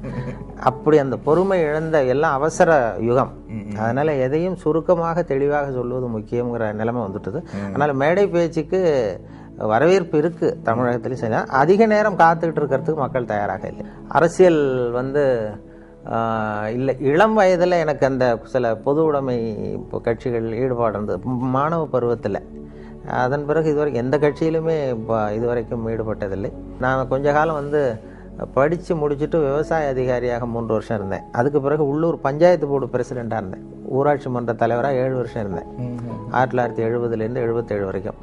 அப்படி அந்த பொறுமை இழந்த எல்லாம் அவசர யுகம். அதனால் எதையும் சுருக்கமாக தெளிவாக சொல்வது முக்கியங்கிற நிலைமை வந்துட்டுது. அதனால் மேடை பேச்சுக்கு வரவேற்பு இருக்குது தமிழகத்திலையும். சரி, அதிக நேரம் காத்துக்கிட்டு இருக்கிறதுக்கு மக்கள் தயாராக இல்லை. அரசியல் இல்லை, இளம் வயதில் எனக்கு அந்த சில பொது உடைமை கட்சிகள் ஈடுபாடு இருந்தது மாணவ பருவத்தில். அதன் பிறகு இதுவரைக்கும் எந்த கட்சியிலுமே இதுவரைக்கும் ஈடுபட்டதில்லை. நான் கொஞ்ச காலம் படித்து முடிச்சுட்டு விவசாய அதிகாரியாக 3 வருஷம் இருந்தேன். அதுக்கு பிறகு உள்ளூர் பஞ்சாயத்து போர்டு பிரசிடெண்ட்டாக இருந்தேன். ஊராட்சி மன்ற தலைவராக 7 வருஷம் இருந்தேன். 1970 77 வரைக்கும்.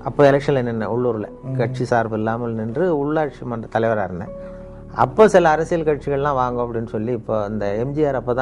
அப்போ எலெக்ஷனில் நின்றேன், உள்ளூரில் கட்சி சார்பு இல்லாமல் நின்று உள்ளாட்சி மன்ற தலைவராக இருந்தேன். அப்போ சில அரசியல் கட்சிகள்லாம் வாங்க அப்படின்னு சொல்லி, இப்போ இந்த எம்ஜிஆர் அப்போ தான்